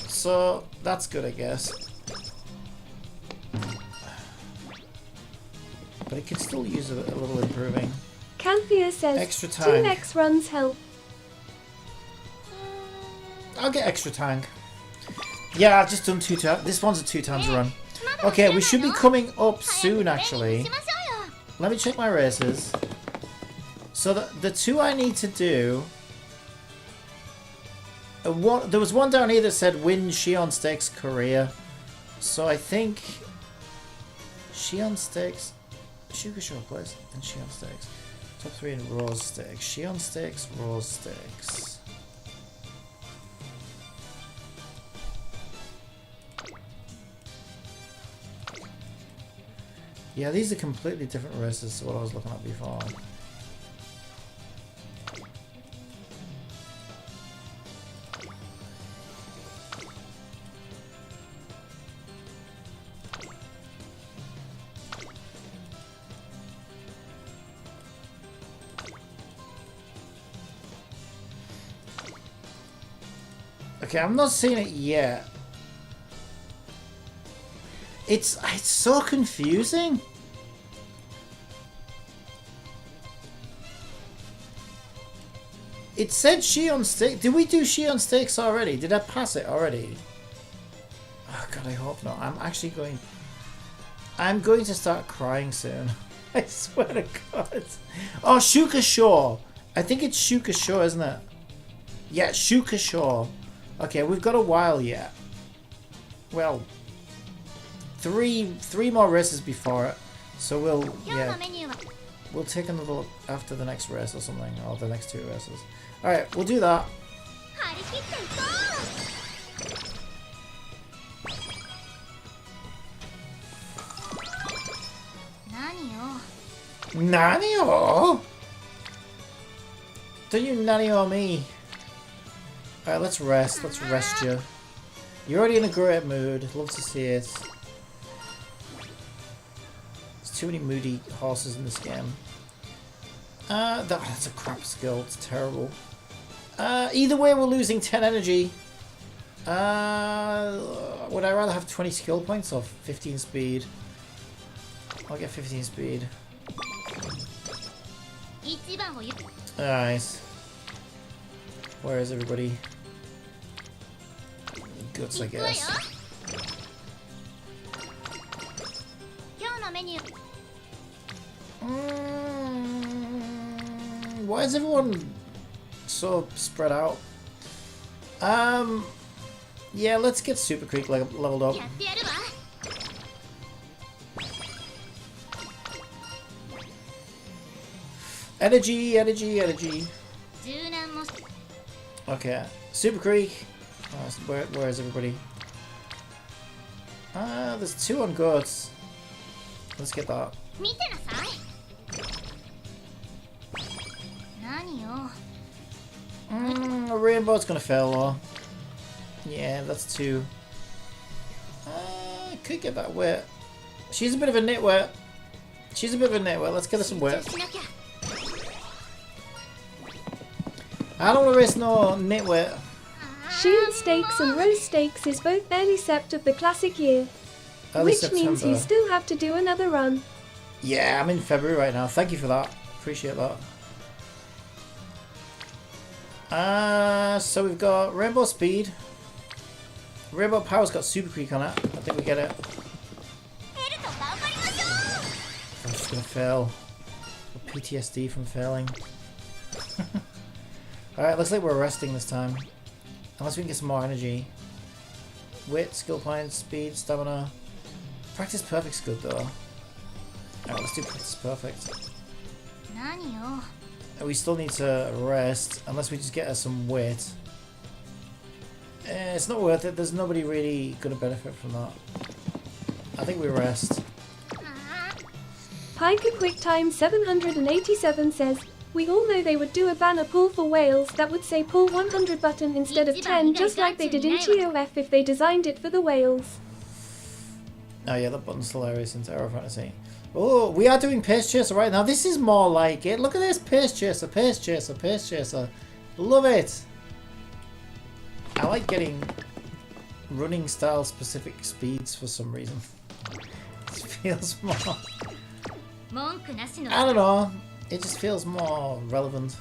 So, that's good, I guess. But it could still use a little improving. Canthea says, extra tank. 2x runs help. I'll get extra tank. Yeah, I've just done 2 times. This one's a 2 times run. Okay, we should be coming up soon, actually. Let me check my races. So the 2 I need to do... there was one down here that said win Shion Stakes Korea. So I think... Shion Stakes... Shuka Show Quest and Shion Stakes. Top 3 in Rose Stakes. Shion Stakes, Rose Stakes. Yeah, these are completely different races to what I was looking at before. Okay, I'm not seeing it yet. It's so confusing. It said she on stakes. Did we do she on stakes already? Did I pass it already? Oh god, I hope not. I'm going to start crying soon. I swear to god. Oh, Shuka Shore. I think it's Shuka Shore, isn't it? Yeah, Shuka Shore. Okay, we've got a while yet. Well, three more races before it, so we'll take another look after the next race or something, or the next 2 races. All right, we'll do that. Nanio? Don't you nanio me? Alright, let's rest. Let's rest you. You're already in a great mood. Love to see it. There's too many moody horses in this game. That's a crap skill. It's terrible. Either way, we're losing 10 energy. Would I rather have 20 skill points or 15 speed? I'll get 15 speed. Alright. Where is everybody? Guts, I guess. Why is everyone so spread out? Yeah, let's get Super Creek leveled up. Energy, energy, energy. Okay, Super Creek. Where is everybody? There's 2 on goats. Let's get that. A rainbow's gonna fail though. Yeah, that's 2. Could get that wet. She's a bit of a nitwit. She's a bit of a nitwit. Let's get her some wet. I don't want to race no nitwit. Shield Stakes and Rose Stakes is both early sept of the classic year. Early Which September. means you still have to do another run. Yeah, I'm in February right now. Thank you for that. Appreciate that. So we've got Rainbow Speed. Rainbow Power's got Super Creek on it. I think we get it. I'm just gonna fail. PTSD from failing. Alright, looks like we're resting this time. Unless we can get some more energy. Wit, skill points, speed, stamina. Practice Perfect's good though. Alright, let's do Practice Perfect. And we still need to rest, unless we just get us some wit. It's not worth it, there's nobody really gonna benefit from that. I think we rest. Piker QuickTime 787 says, we all know they would do a banner pull for whales that would say pull 100 button instead of 10, just like they did in TOF if they designed it for the whales. Oh yeah, that button's hilarious in Terror Fantasy. Oh, we are doing Pace Chaser right now. This is more like it. Look at this, Pace Chaser, Pace Chaser, Pace Chaser. Love it. I like getting running style specific speeds for some reason. It feels more... I don't know. It just feels more relevant.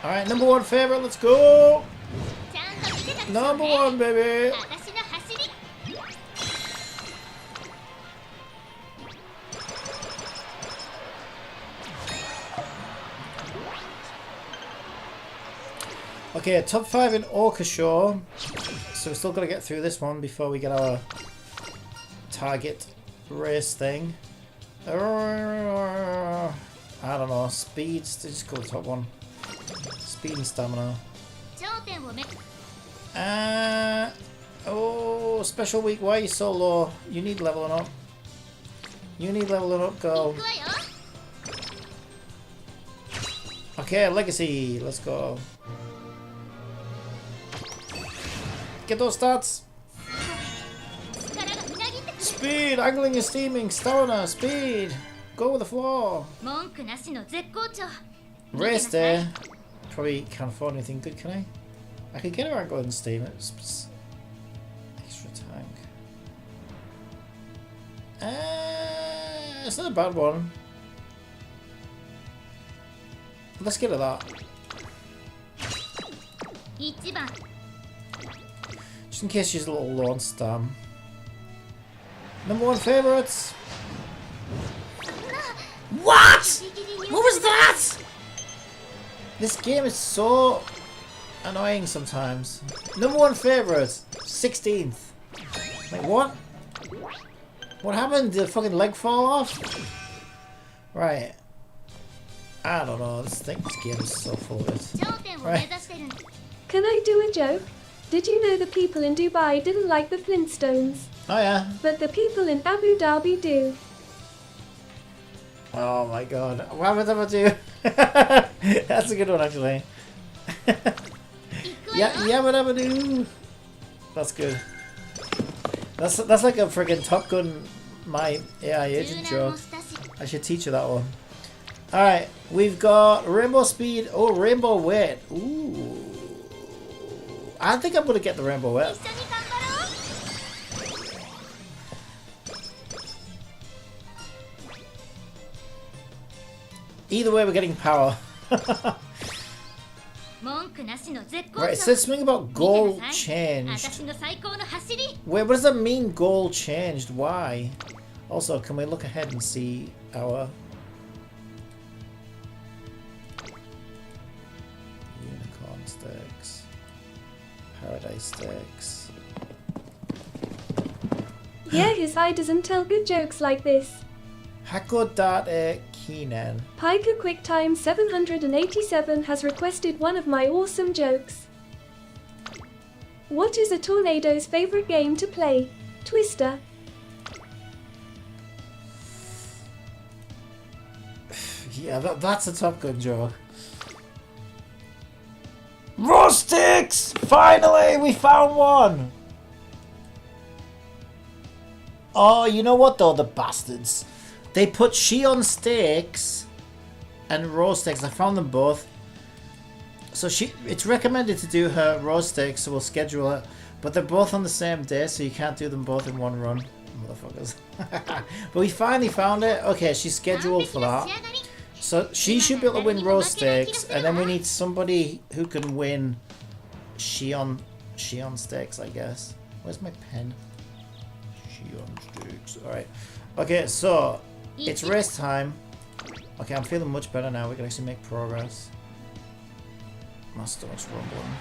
Alright, number 1 favorite, let's go! Number 1, baby! Okay, top 5 in Orcashore. So we're still got to get through this one before we get our target race thing. I don't know, speeds, just go to the top 1. Speed and stamina. Oh, special week. Why are you so low? You need leveling up. You need leveling up, girl. Okay, legacy. Let's go. Get those stats. Speed. Angling is steaming. Stamina. Speed. Go with the flow. Race there. Probably can't afford anything good, can I? I could get around golden steam. It's extra tank. It's not a bad one. Let's get to that. Just in case she's a little low on stam. Number 1 favourites. What? What was that? This game is so annoying sometimes. Number 1 favourite, 16th. Like what? What happened? Did the fucking leg fall off? Right. I don't know. This game is so full of it. Right. Can I do a joke? Did you know the people in Dubai didn't like the Flintstones? Oh yeah. But the people in Abu Dhabi do. Oh my god. What would I do? That's a good one actually. Yeah, whatever do. That's good. That's like a friggin' Top Gun my AI agent joke. I should teach you that one. Alright, we've got Rainbow Speed. Oh, Rainbow Weight. Ooh. I think I'm gonna get the Rainbow Weight. Either way, we're getting power. Right, it says something about goal changed. Wait, what does that mean, goal changed? Why? Also, can we look ahead and see our... Unicorn stakes. Paradise stakes. Yeah, his eye doesn't tell good jokes like this. Hakodate Kinen. Pika QuickTime 787 has requested one of my awesome jokes. What is a tornado's favorite game to play? Twister. Yeah, that's a Top Gun joke. Raw sticks! Finally, we found one! Oh, you know what though, the bastards. They put Shion steaks and raw steaks. I found them both. So it's recommended to do her raw steaks, so we'll schedule it. But they're both on the same day, so you can't do them both in one run. Motherfuckers. But we finally found it. Okay, she's scheduled for that. So she should be able to win raw steaks, and then we need somebody who can win Shion steaks, I guess. Where's my pen? Shion steaks. Alright. Okay, so it's race time. Okay, I'm feeling much better now. We can actually make progress. My stomach's rumbling.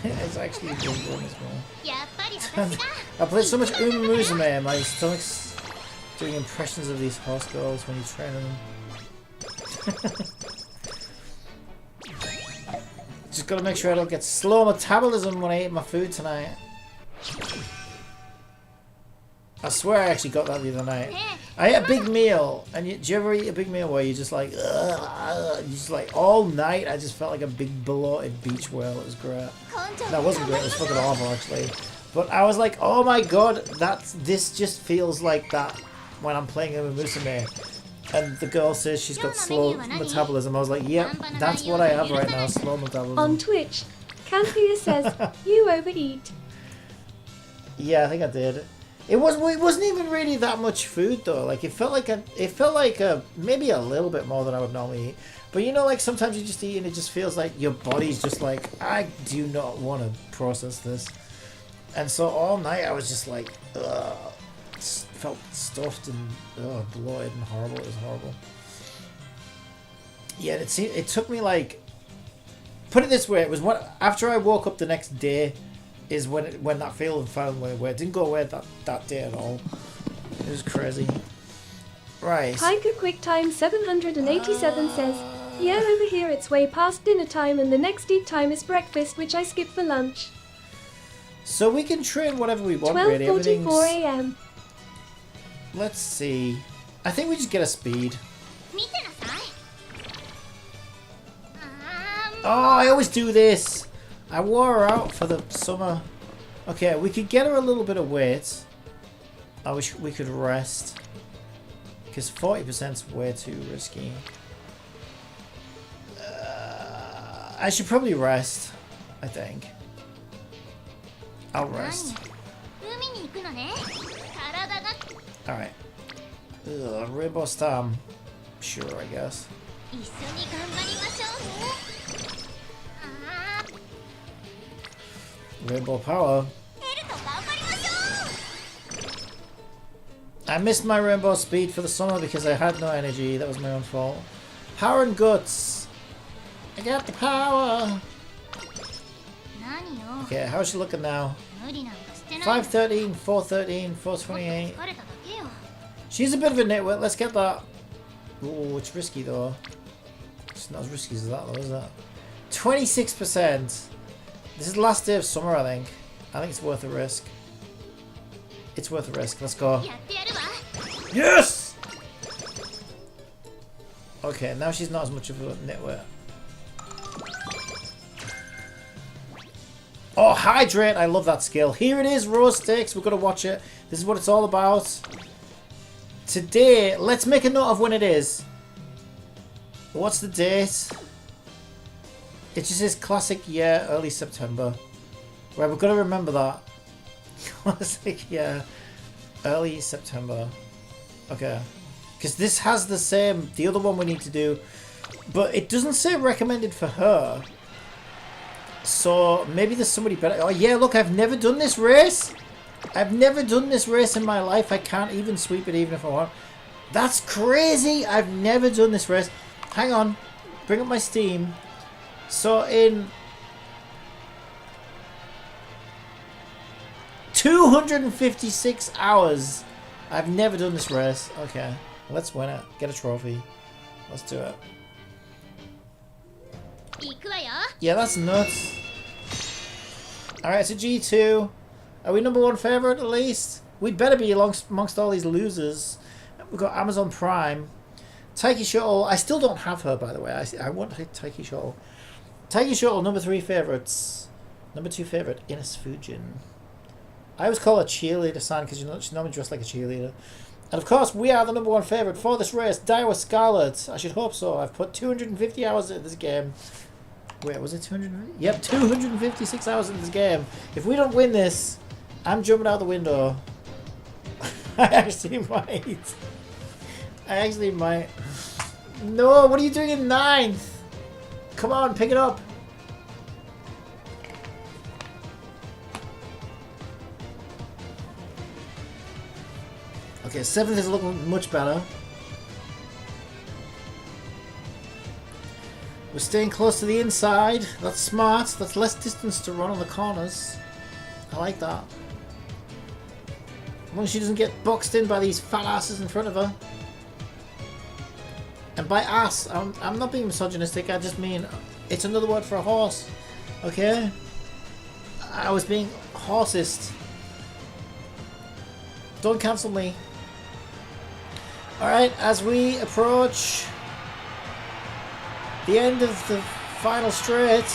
It's actually rumbling as well. I played so much Umamusume, my stomach's doing impressions of these horse girls when you train them. Just gotta make sure I don't get slow metabolism when I eat my food tonight. I swear I actually got that the other night. I ate a big meal, and do you ever eat a big meal where you just like, you just like all night I just felt like a big bloated beach whale. It was great. That wasn't great, it was fucking awful actually. But I was like, oh my god, this just feels like that when I'm playing Umamusume. And the girl says she's got slow metabolism. I was like, yep, that's what I have right now, slow metabolism. On Twitch, Canthea says, you overeat. Yeah, I think I did. It wasn't even really that much food though. Like it felt like maybe a little bit more than I would normally eat. But you know, like sometimes you just eat and it just feels like your body's just like, I do not want to process this. And so all night I was just like, ugh, felt stuffed and bloated and horrible. It was horrible. Yeah, it took me like, put it this way, it was after I woke up the next day. Is when that feeling found where it didn't go away that day at all. It was crazy. Right. Pika QuickTime 787 says, yeah, over here it's way past dinner time and the next eat time is breakfast, which I skip for lunch. So we can train whatever we want, really. 12:44 a.m. Let's see. I think we just get a speed. Oh, I always do this. I wore her out for the summer. Okay, we could get her a little bit of weight. I wish we could rest. Because 40% is way too risky. I should probably rest, I think. I'll rest. Alright. Rainbow Storm. Sure, I guess. Rainbow Power. I missed my Rainbow Speed for the summer because I had no energy. That was my own fault. Power and Guts. I got the power. Okay, how's she looking now? 513, 413, 428. She's a bit of a nitwit. Let's get that. Ooh, it's risky though. It's not as risky as that though, is it? 26%. This is the last day of summer, I think. I think it's worth a risk. It's worth a risk. Let's go. Yes! Okay, now she's not as much of a nitwit. Oh, Hydrate! I love that skill. Here it is, Rose Sticks. We're going to watch it. This is what it's all about. Today, let's make a note of when it is. What's the date? It just says classic year, early September. Right, we've got to remember that. Classic year, early September. Okay. Because this has the same, the other one we need to do. But it doesn't say recommended for her. So maybe there's somebody better. Oh yeah, look, I've never done this race. I've never done this race in my life. I can't even sweep it even if I want. That's crazy. I've never done this race. Hang on. Bring up my Steam. So in 256 hours, I've never done this race. Okay, let's win it. Get a trophy. Let's do it. Yeah, that's nuts. Alright, so G2. Are we number one favourite at least? We'd better be amongst all these losers. We've got Amazon Prime. Taiki Shuttle. I still don't have her, by the way. I want Taiki Shuttle. Taiki Shuttle, number 3 favourites. Number 2 favourite, Ines Fujin. I always call her cheerleader San because she's normally dressed like a cheerleader. And of course, we are the number 1 favourite for this race, Daiwa Scarlet. I should hope so. I've put 250 hours into this game. Wait, was it 250? Yep, 256 hours into this game. If we don't win this, I'm jumping out the window. I actually might. I actually might. No, what are you doing in 9th? Come on, pick it up. Okay, 7th is looking much better. We're staying close to the inside. That's smart. That's less distance to run on the corners. I like that. As long as she doesn't get boxed in by these fat asses in front of her. And by ass, I'm not being misogynistic. I just mean it's another word for a horse. Okay? I was being horsist. Don't cancel me. Alright, as we approach the end of the final straight,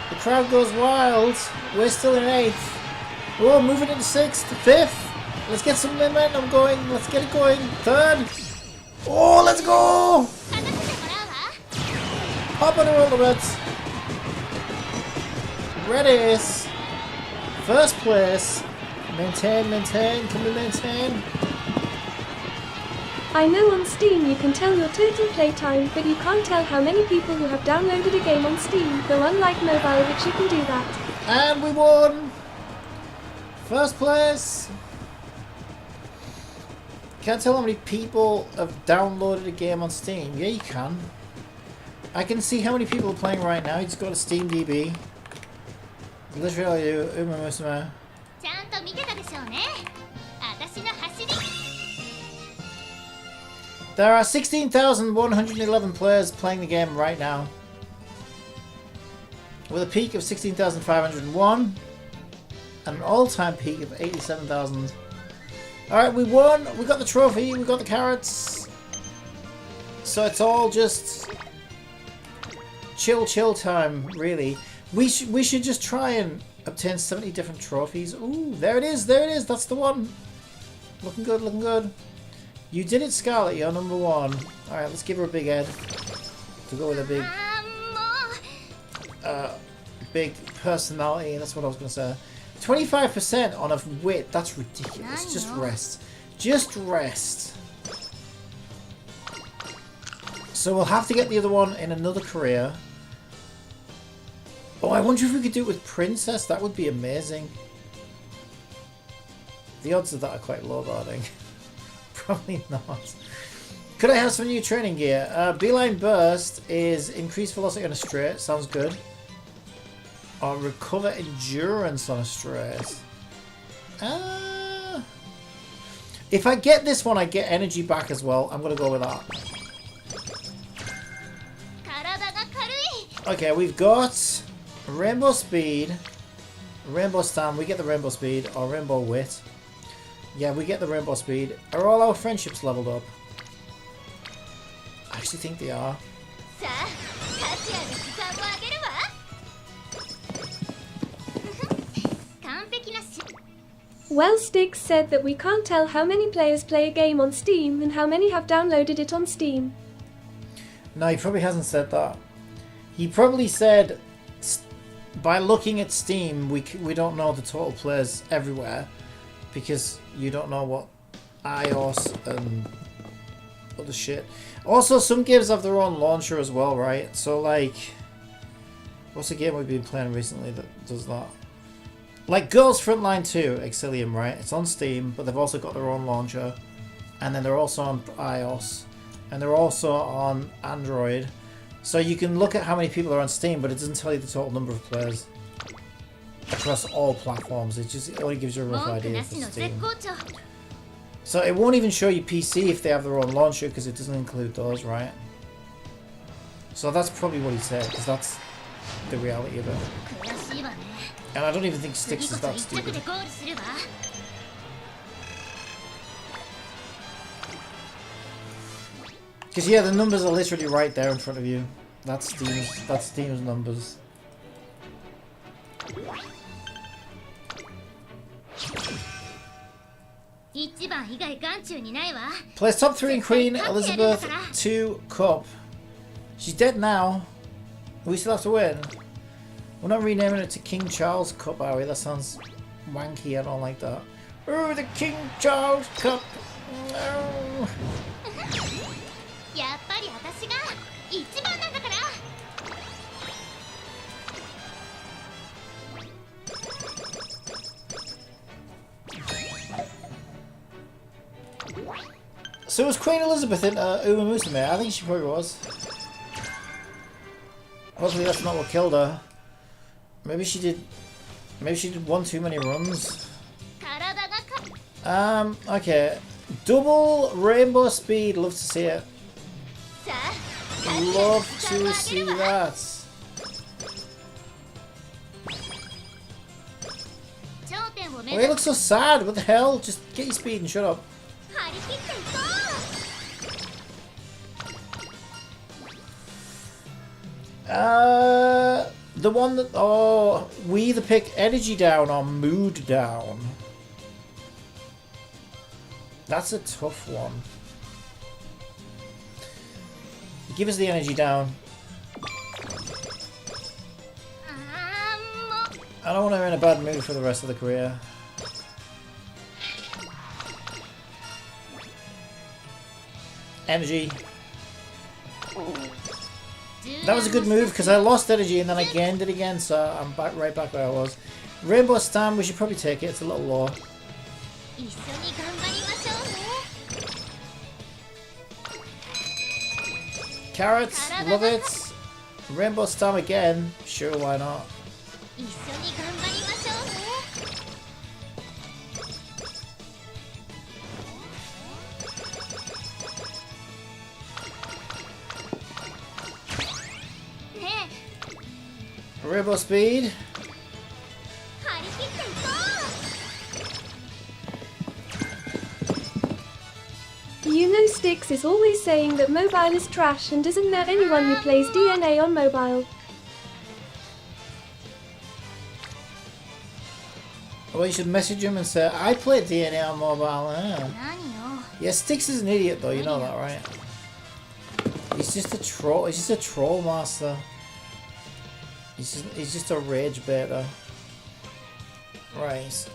the crowd goes wild. We're still in 8th. Oh, moving into 6th, 5th. Let's get some momentum going. Let's get it going. 3rd. Oh, let's go! Pop on the roller beds. Red Ace. First place. Maintain, maintain. Can we maintain? I know on Steam you can tell your total playtime, but you can't tell how many people who have downloaded a game on Steam, though unlike mobile which you can do that. And we won! First place! Can't tell how many people have downloaded a game on Steam. Yeah, you can. I can see how many people are playing right now. You just go to SteamDB. Literally all you do, Umamusume. There are 16,111 players playing the game right now. With a peak of 16,501. and an all-time peak of 87,000. Alright, we won! We got the trophy, we got the carrots. So it's all just chill time, really. We should just try and obtain 70 different trophies. Ooh, there it is, that's the one. Looking good, looking good. You did it, Scarlet, you're number 1. Alright, let's give her a big head. To go with a big personality, that's what I was going to say. 25% on a wit, that's ridiculous. Just rest. Just rest. So we'll have to get the other one in another career. Oh, I wonder if we could do it with Princess. That would be amazing. The odds of that are quite low, though, I think. Probably not. Could I have some new training gear? Beeline Burst is increased velocity on a straight. Sounds good. Or recover endurance on a straight. If I get this one, I get energy back as well. I'm going to go with that. Okay, we've got Rainbow Speed, Rainbow Stand. We get the Rainbow Speed, or Rainbow Wit. Yeah, we get the Rainbow Speed. Are all our friendships leveled up? I actually think they are. Well, Sticks said that we can't tell how many players play a game on Steam and how many have downloaded it on Steam. No, he probably hasn't said that. He probably said, by looking at Steam, we don't know the total players everywhere, because you don't know what iOS and other shit. Also, some games have their own launcher as well, right? So, like, what's a game we've been playing recently that does that? Like Girls Frontline 2, Exilium, right? It's on Steam, but they've also got their own launcher. And then they're also on iOS. And they're also on Android. So you can look at how many people are on Steam, but it doesn't tell you the total number of players across all platforms. It only gives you a rough idea for Steam. So it won't even show you PC if they have their own launcher, because it doesn't include those, right? So that's probably what he said, because that's the reality of it. And I don't even think Sticks is that stupid. Because yeah, the numbers are literally right there in front of you. That's Steam's numbers. Place top 3 in Queen Elizabeth II Cup. She's dead now. We still have to win. We're not renaming it to King Charles Cup, are we? That sounds wanky. I don't like that. Oh, the King Charles Cup. No. So was Queen Elizabeth in Umamusume? I think she probably was. Hopefully that's not what killed her. Maybe she did one too many runs. Okay. Double Rainbow Speed. Love to see it. Love to see that. Oh, you look so sad. What the hell? Just get your speed and shut up. The one that... Oh, we either pick energy down or mood down. That's a tough one. Give us the energy down. I don't want her in a bad mood for the rest of the career. Energy. That was a good move because I lost energy and then I gained it again, so I'm right back where I was. Rainbow Stand, we should probably take it. It's a little low. Carrots, love it. Rainbow Stand again. Sure, why not? Rainbow Speed. Styx is always saying that mobile is trash and doesn't know anyone who plays DNA on mobile. Well, you should message him and say, I play DNA on mobile. Yeah, Styx is an idiot though, you know that, right? He's just a troll. He's just a troll master. He's just a rage baiter. Right.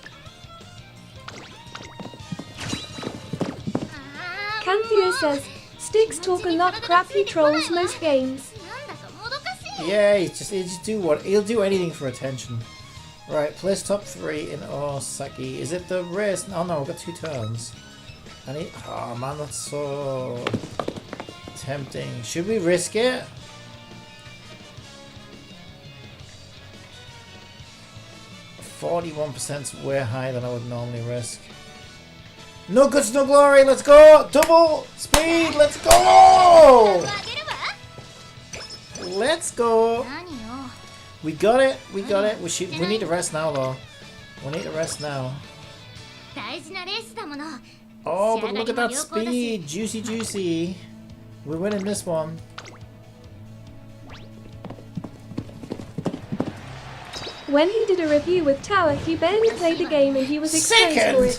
Canthea says, Styx talk a lot crap, he trolls most games. Yeah, he'll do anything for attention. Right, place top 3 in Osaki. Is it the race? Oh no, we've got 2 turns. Oh man, that's so tempting. Should we risk it? %41's way higher than I would normally risk. No guts, no glory, let's go! Double speed, let's go! Let's go! We got it, we got it. We need to rest now though. We need to rest now. Oh, but look at that speed! Juicy, juicy. We're winning this one. When he did a review with Tower, he barely played the game and he was exposed for it.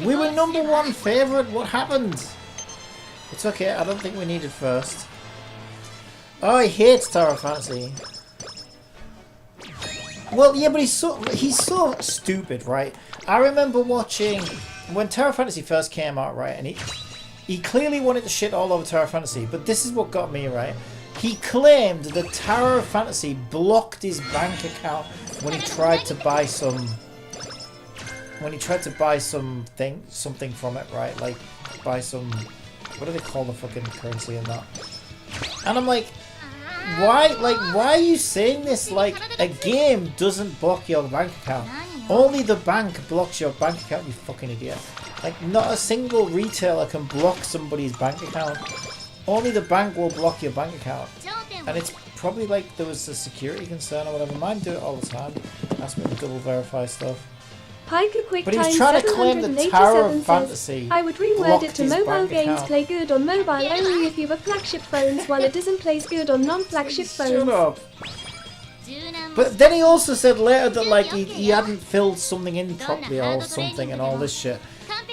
We were #1 favourite. What happened? It's okay. I don't think we needed first. Oh, he hates Tower Fantasy. Well, yeah, but he's so stupid, right? I remember watching when Tower Fantasy first came out, right? And he clearly wanted to shit all over Tower Fantasy, but this is what got me, right? He claimed that Tower Fantasy blocked his bank account when he tried to buy something from it, right? Like buy some, what do they call the fucking currency in that? And I'm like, why are you saying this? Like, a game doesn't block your bank account. Only the bank blocks your bank account, you fucking idiot. Like, not a single retailer can block somebody's bank account. Only the bank will block your bank account. And it's probably like there was a security concern or whatever. Mine do it all the time. Ask me to double verify stuff. Pika Quick But he was trying to claim the Tower of Fantasy. I would reword it to mobile games play good on mobile only if you have flagship phones, while it doesn't play good on non-flagship phones. Shut up. But then he also said later that like he hadn't filled something in properly or something and all this shit.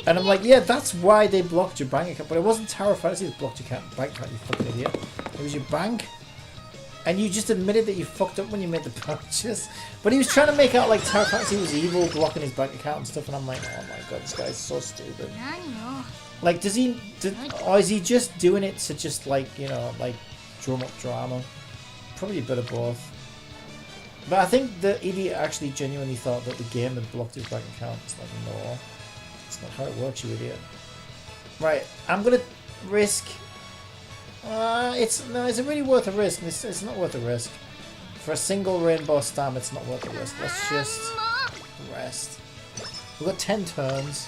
And I'm like, yeah, that's why they blocked your bank account. But it wasn't Tower of Fantasy that blocked your bank account, you fucking idiot. It was your bank. And you just admitted that you fucked up when you made the purchase. But he was trying to make out like Tower of Fantasy was evil, blocking his bank account and stuff. And I'm like, oh my god, this guy's so stupid. Like, or is he just doing it to just like, you know, like drum up drama? Probably a bit of both. But I think the idiot actually genuinely thought that the game had blocked his bank account. It's like, no. That's not how it works, you idiot. Right, I'm gonna risk... is it really worth a risk? It's not worth a risk. For a single rainbow stamp, it's not worth a risk. Let's just rest. We've got 10 turns.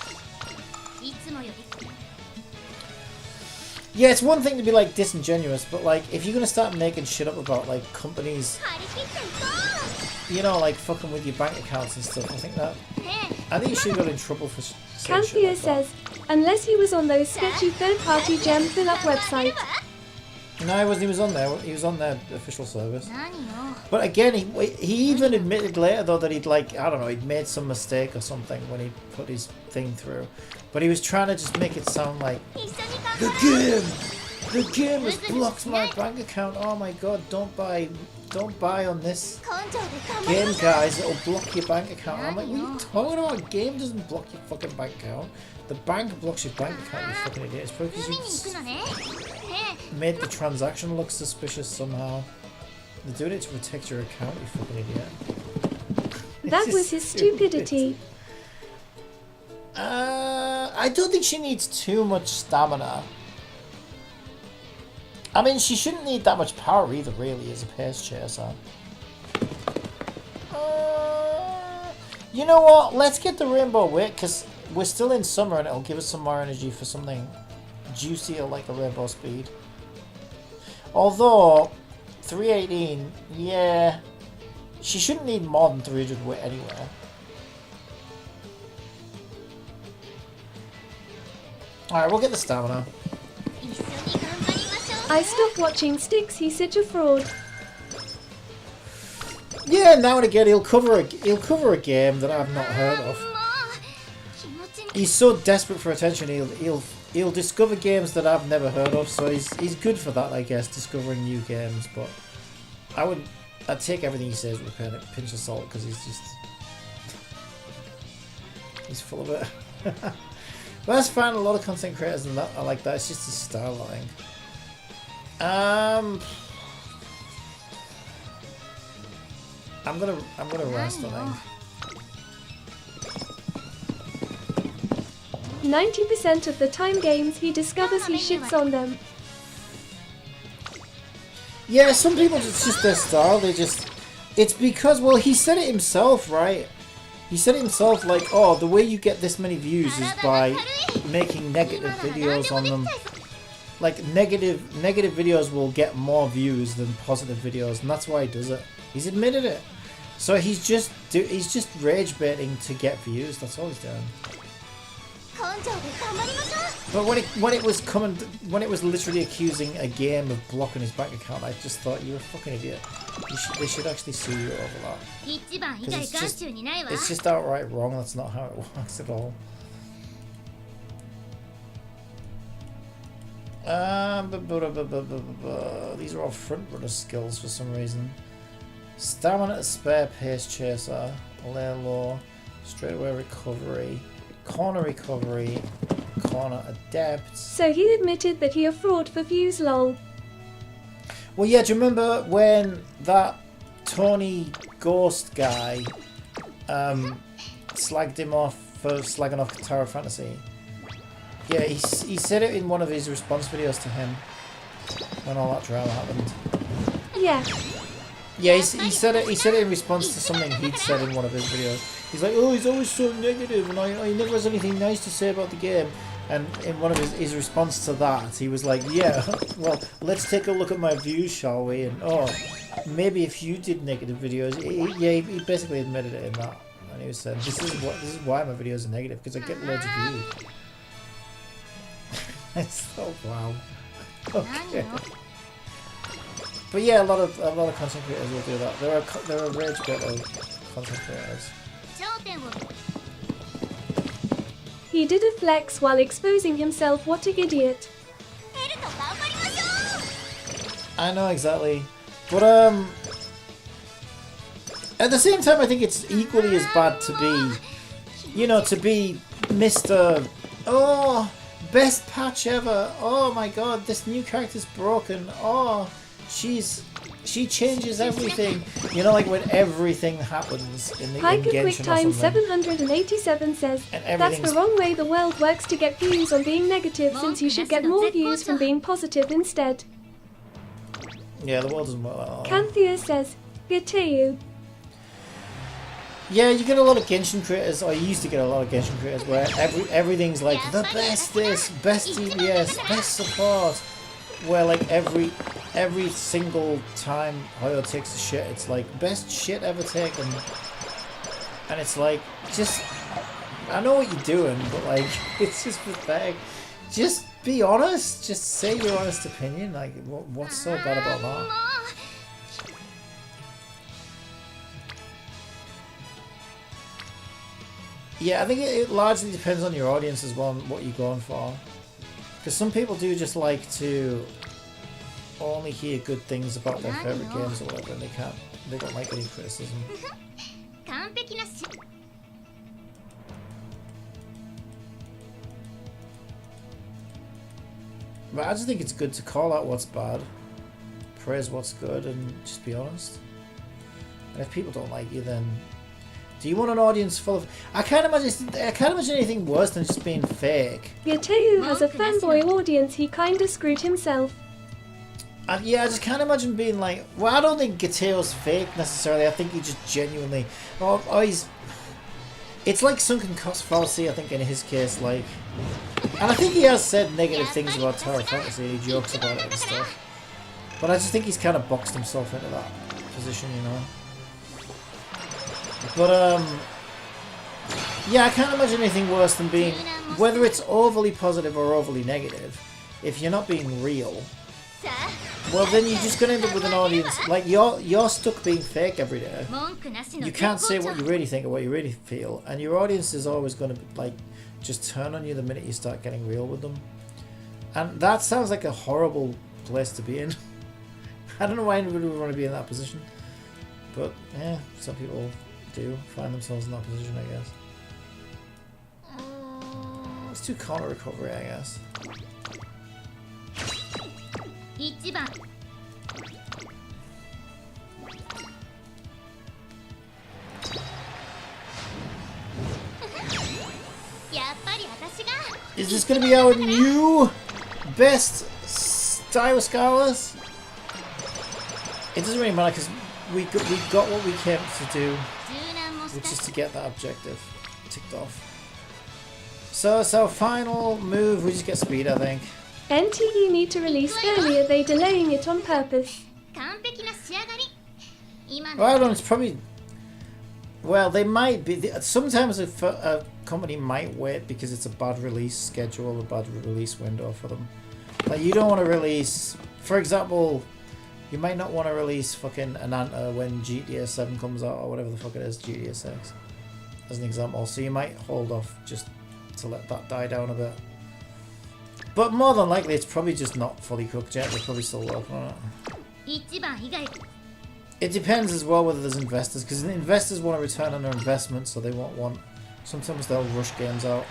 Yeah, it's one thing to be like disingenuous, but like if you're gonna start making shit up about like companies, you know, like fucking with your bank accounts and stuff, I think you should got in trouble for saying shit like says, unless he was on those sketchy third-party gem fill-up websites. No, he wasn't. He was on there. He was on their official service. But again, he even admitted later though that he'd like, I don't know, he'd made some mistake or something when he put his thing through. But he was trying to just make it sound like the game has blocked my bank account. Oh my god, don't buy on this game, guys. It'll block your bank account. I'm like, what are you talking about? A game doesn't block your fucking bank account. The bank blocks your bank account, you fucking idiot. It's probably because you made the transaction look suspicious somehow. They're doing it to protect your account, you fucking idiot. That was his stupidity. I don't think she needs too much stamina. I mean, she shouldn't need that much power either, really, as a pace chaser. You know what? Let's get the Rainbow Wit, because we're still in summer and it'll give us some more energy for something juicier like a Rainbow Speed. Although, 318, yeah, she shouldn't need more than 300 Wit anyway. Alright, we'll get the stamina. I stopped watching Styx, he's such a fraud. Yeah, now and again he'll cover a game that I've not heard of. He's so desperate for attention, he'll discover games that I've never heard of, so he's good for that, I guess, discovering new games, but I'd take everything he says with a pinch of salt, because he's full of it. But that's fine, a lot of content creators and that are like that, it's just his style, I think. I'm gonna rest, I think. 90% of the time games he discovers he shits on them. Yeah, some people, it's just their style, it's because, well, he said it himself, right? He said it himself, like, oh, the way you get this many views is by making negative videos on them. Like, negative videos will get more views than positive videos, and that's why he does it. He's admitted it. So he's just rage baiting to get views, that's all he's doing. But when it was literally accusing a game of blocking his bank account, I just thought, you're a fucking idiot. They should actually sue you over that. It's just outright wrong. That's not how it works at all. These are all front runner skills for some reason. Stamina, spare, pace chaser, lay low, straightaway recovery, corner recovery, corner adept. So he admitted that he a fraud for views, lol. Well, yeah, do you remember when that Tony Ghost guy slagged him off for slagging off Tower of Fantasy? Yeah, he said it in one of his response videos to him when all that drama happened. Yeah. Yeah, he said it in response to something he'd said in one of his videos. He's like, oh, he's always so negative, and he never has anything nice to say about the game. And in one of his response to that, he was like, yeah, well, let's take a look at my views, shall we? And oh, maybe if you did negative videos, he basically admitted it in that. And he was saying, this is why my videos are negative, because I get loads of views. It's so wow. Okay. But yeah, a lot of content creators will do that. There are rage bit of content creators. He did a flex while exposing himself. What a idiot. I know exactly. But at the same time, I think it's equally as bad to be, to be Mr. Oh, best patch ever. Oh my god, this new character's broken. Oh, she changes everything. Like when everything happens in the Hiker Genshin Quick Time 787 says, that's the wrong way the world works to get views on being negative, since you should get more views from being positive instead. Yeah, the world doesn't work like that. Canthea says, good to you. Yeah, you get a lot of Genshin creators, or you used to get a lot of Genshin creators, where everything's like, the best this, best DPS, best support. Where like every single time Hoyo takes a shit, it's like best shit ever taken, and it's like, just, I know what you're doing, but like, it's just pathetic. Just be honest. Just say your honest opinion. Like, what's so bad about that? Yeah, I think it largely depends on your audience as well and what you're going for. Because some people do just like to only hear good things about their favourite games or whatever, and they don't like any criticism. But I just think it's good to call out what's bad, praise what's good, and just be honest. And if people don't like you, then do you want an audience full of... I can't imagine anything worse than just being fake. Yatehu has a fanboy audience, he kinda screwed himself. Yeah, I just can't imagine being like... Well, I don't think Gateo's fake necessarily. I think he just genuinely... he's... It's like sunken cost fallacy, I think, in his case, like... And I think he has said negative things about Tower of Fantasy, he jokes about it and stuff. But I just think he's kind of boxed himself into that position, But, yeah, I can't imagine anything worse than being... Whether it's overly positive or overly negative, if you're not being real, Well, then you're just gonna end up with an audience like you're stuck being fake every day. You can't say what you really think or what you really feel, and your audience is always gonna like just turn on you the minute you start getting real with them. And that sounds like a horrible place to be in. I don't know why anybody would want to be in that position, but yeah, some people do find themselves in that position, I guess. Let's do counter recovery, I guess. Is this going to be our new best style scholars? It doesn't really matter because we got what we came to do, which is to get that objective ticked off. So it's our final move. We just get speed, I think. NTE need to release earlier. They delaying it on purpose. Well, I don't know, it's probably... Well, they might be... Sometimes a company might wait because it's a bad release schedule, a bad release window for them. Like, you don't want to release... For example, you might not want to release fucking Ananta when GTA 7 comes out, or whatever the fuck it is, GTA 6. As an example. So you might hold off just to let that die down a bit. But more than likely, it's probably just not fully cooked yet. They're probably still working on it. It depends as well whether there's investors, because investors want to return on their investment, so they won't want... Sometimes they'll rush games out.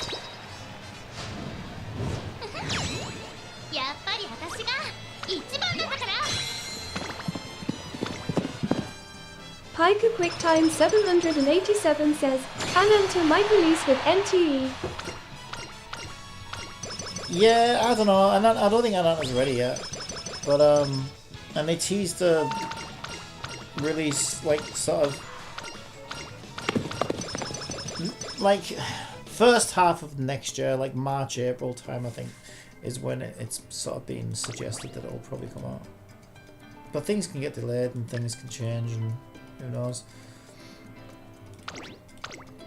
Pika QuickTime 787 says, Ananta might release with NTE. Yeah, I don't know. I don't think Ananta's ready yet. But, and they teased a release, like, sort of... Like, first half of next year, like March, April time, I think, is when it's sort of been suggested that it'll probably come out. But things can get delayed and things can change and who knows.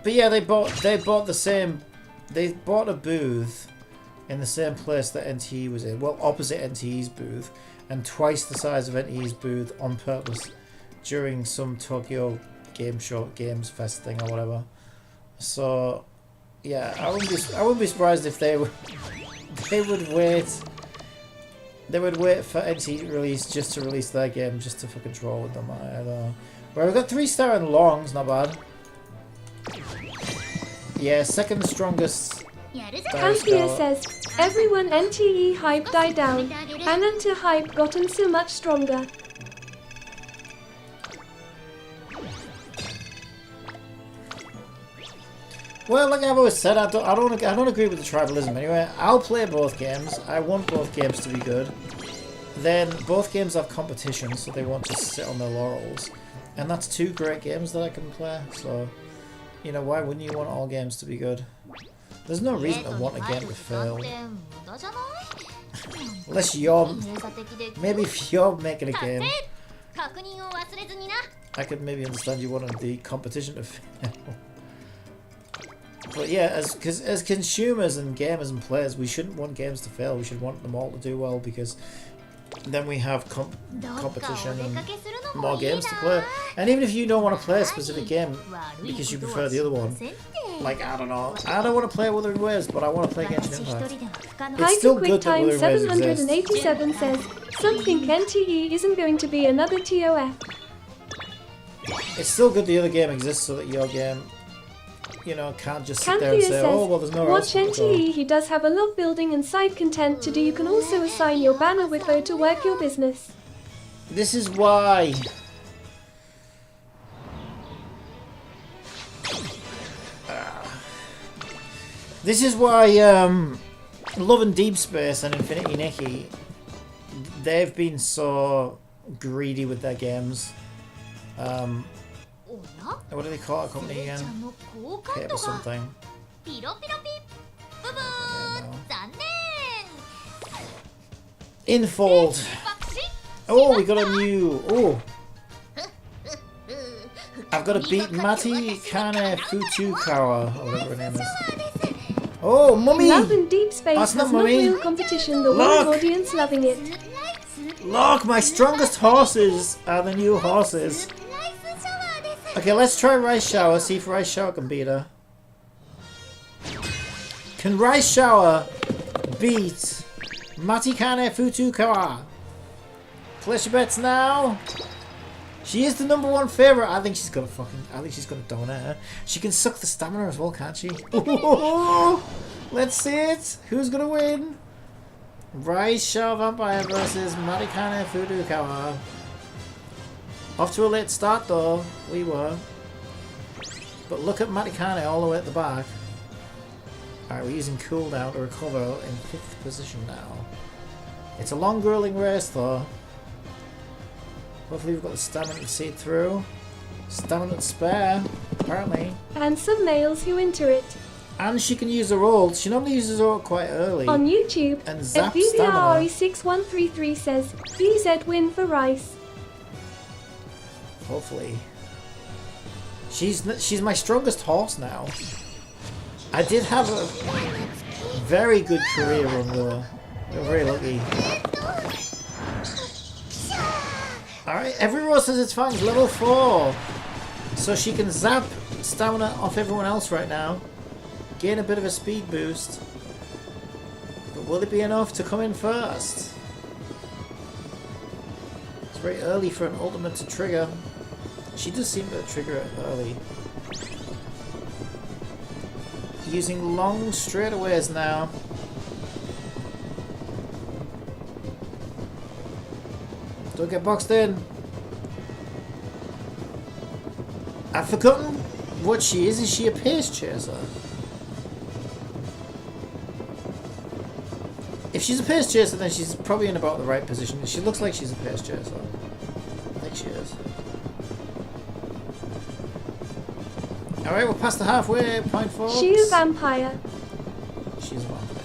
But yeah, they bought the same... They bought a booth in the same place that NTE was in. Well, opposite NTE's booth. And twice the size of NTE's booth on purpose during some Tokyo Games Fest thing or whatever. So, yeah, I wouldn't be surprised if they would wait for NTE to release just to release their game just to fucking troll with them. I don't know. Well, we've got 3-star and longs, not bad. Yeah, second strongest. Anthea says, everyone NTE hype died down. Ananta hype gotten so much stronger. Well, like I've always said, I don't agree with the tribalism anyway. I'll play both games. I want both games to be good. Then both games have competition, so they won't just sit on their laurels. And that's two great games that I can play. So, you know, why wouldn't you want all games to be good? There's no reason to want a game to fail. Unless you're... Maybe if you're making a game, I could maybe understand you wanted the competition to fail. But yeah, as consumers and gamers and players, we shouldn't want games to fail. We should want them all to do well, because then we have competition and more games to play. And even if you don't want to play a specific game because you prefer the other one, like, I don't know, I don't want to play Wuthering Waves, but I want to play Genshin Impact. It's still good that Wuthering Waves exists. 787 says, something NTE isn't going to be another TOF. It's still good the other game exists so that your game, you know, can't just sit there and say, oh, well, there's no watch NTE, he does have a lot of building and side content to do. You can also assign your banner with O to work your business. This is why... This is why Love and Deep Space and Infinity Nikki, they've been so greedy with their games. What do they call that company again? Paper something. Infold. Oh, we got a new... Oh. I've got to beat Mati Kane Futukawa, or whatever her name is. Oh, Mummy! Love and Deep Space That's has not not Mummy. real competition, the Look. world audience loving it. Look, my strongest horses are the new horses. Okay, let's try Rice Shower, see if Rice Shower can beat her. Can Rice Shower beat Matikane Futukawa? Place your bets now. She is the #1 favorite. I think she's gonna donate her. She can suck the stamina as well, can't she? Let's see it. Who's gonna win? Rice Shower Vampire versus Matikane Futukawa. Off to a late start though, we were. But look at Matikane all the way at the back. Alright, we're using cooldown to recover in 5th position now. It's a long grueling race though. Hopefully we've got the stamina to see it through. Stamina to spare, apparently. And some males who enter it. And she can use her ult. She normally uses her ult quite early. On YouTube, And zap stamina. FVVRE6133 says, BZ win for Rice. Hopefully. She's my strongest horse now. I did have a very good career run though. We're very lucky. Alright, every rose has its fangs, level 4. So she can zap stamina off everyone else right now. Gain a bit of a speed boost. But will it be enough to come in first? It's very early for an ultimate to trigger. She does seem to trigger it early. Using long straightaways now. Don't get boxed in. I've forgotten what she is. Is she a pace chaser? If she's a pace chaser, then she's probably in about the right position. She looks like she's a pace chaser. I think she is. Alright, we're past the halfway point, folks. She's a vampire. She's a vampire.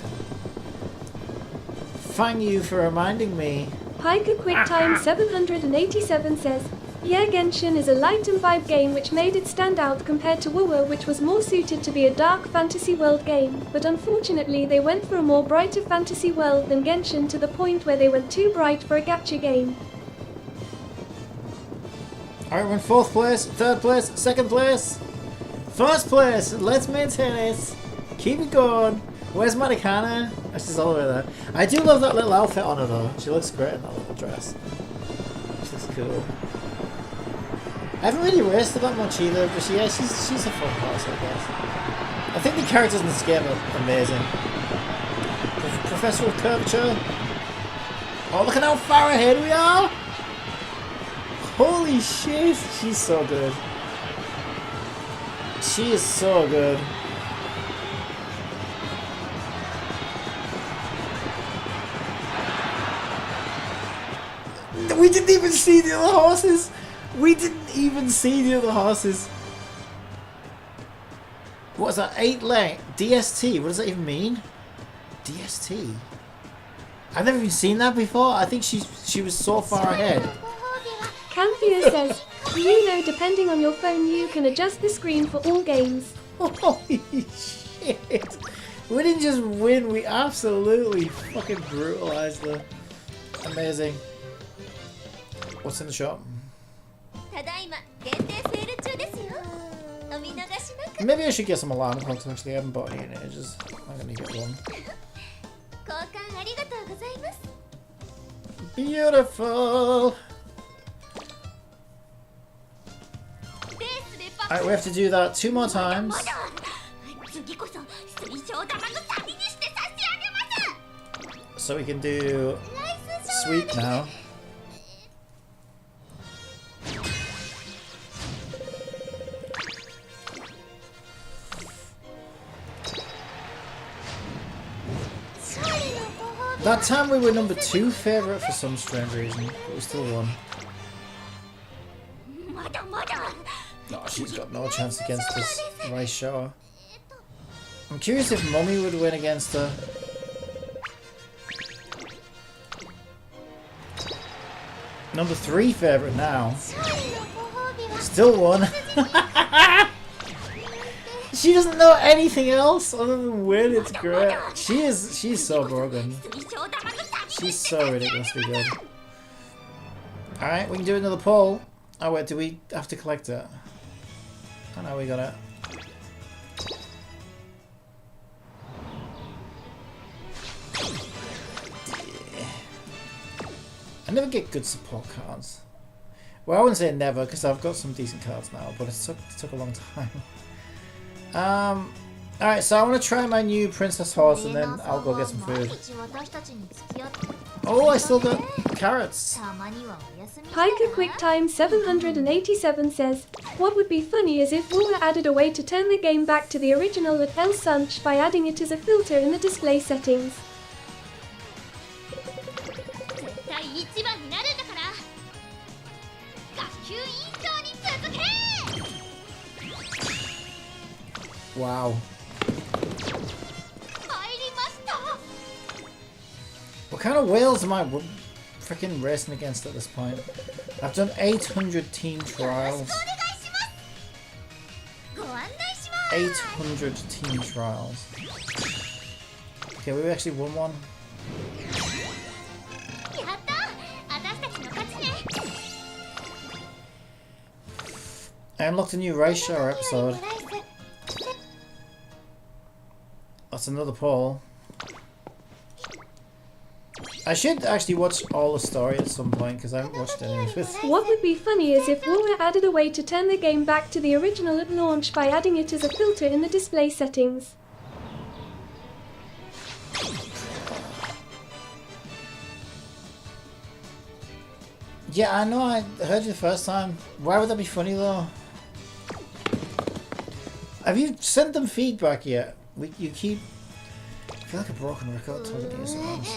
Thank you for reminding me. Piker QuickTime 787 says, yeah, Genshin is a light and vibe game which made it stand out compared to WoW, which was more suited to be a dark fantasy world game, but unfortunately they went for a more brighter fantasy world than Genshin to the point where they went too bright for a gacha game. Alright, we're in 4th place, 3rd place, 2nd place, 1st place. Let's maintain it. Keep it going. Where's Matikane? Oh, she's all the way there. I do love that little outfit on her though. She looks great in that little dress. She looks cool. I haven't really raced her that much either, but yeah, she's a fun horse, I guess. I think the characters in this game are amazing. Professor of Curvature. Oh, look at how far ahead we are! Holy shit! She's so good. She is so good. We didn't even see the other horses! We didn't even see the other horses! What is that? 8 length? DST? What does that even mean? DST? I've never even seen that before. I think she was so far ahead. Canthea says, you know, depending on your phone you can adjust the screen for all games. Holy shit! We didn't just win, we absolutely fucking brutalized her. Amazing. What's in the shop? Maybe I should get some alarm clocks actually. I haven't bought any in ages. I'm gonna get one. Beautiful! Alright, we have to do that 2 more times. So we can do sweep now. That time we were #2 favourite for some strange reason, but we still won. No, she's got no chance against this Rice Shower. I'm curious if Mummy would win against her. #3 favourite now. Still won. She doesn't know anything else other than win. It's great. She's so broken. She's so ridiculously good. Alright, we can do another poll. Oh wait, do we have to collect it? Oh no, we got it. Yeah. I never get good support cards. Well, I wouldn't say never, because I've got some decent cards now, but it took a long time. Alright, so I want to try my new princess horse and then I'll go get some food. Oh, I still got carrots. Hiker QuickTime 787 says, what would be funny is if Wua added a way to turn the game back to the original at El Sunch by adding it as a filter in the display settings. Wow. What kind of whales am I freaking racing against at this point? I've done 800 team trials. 800 team trials. Okay, we actually won one. I unlocked a new race shower episode. That's another poll. I should actually watch all the story at some point because I haven't watched any of it. What would be funny is if Wua added a way to turn the game back to the original at launch by adding it as a filter in the display settings. Yeah, I know, I heard you the first time. Why would that be funny though? Have you sent them feedback yet? You keep... I feel like a broken record talking to you sometimes.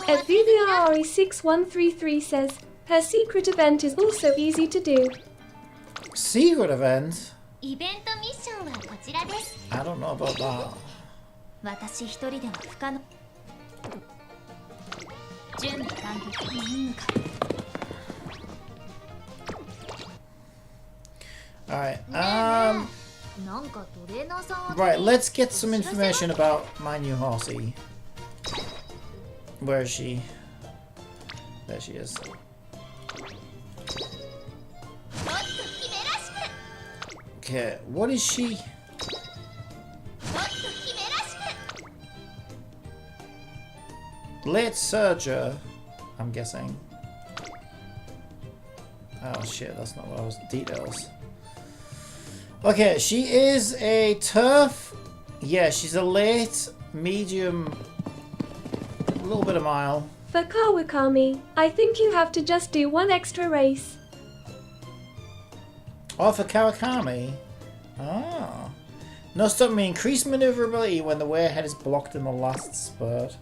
At VVRE6133 says, her secret event is also easy to do. Secret event? I don't know about that. Alright, right, let's get some information about my new horsey. Where is she? There she is. Okay, what is she? Late Surger, I'm guessing. Oh shit, that's not what I was... Details. Okay, she is a turf. Yeah, she's a late, medium, a little bit of mile. For Kawakami, I think you have to just do one extra race. Oh, for Kawakami? Ah. No, stop me. Increase maneuverability when the way ahead is blocked in the last spurt.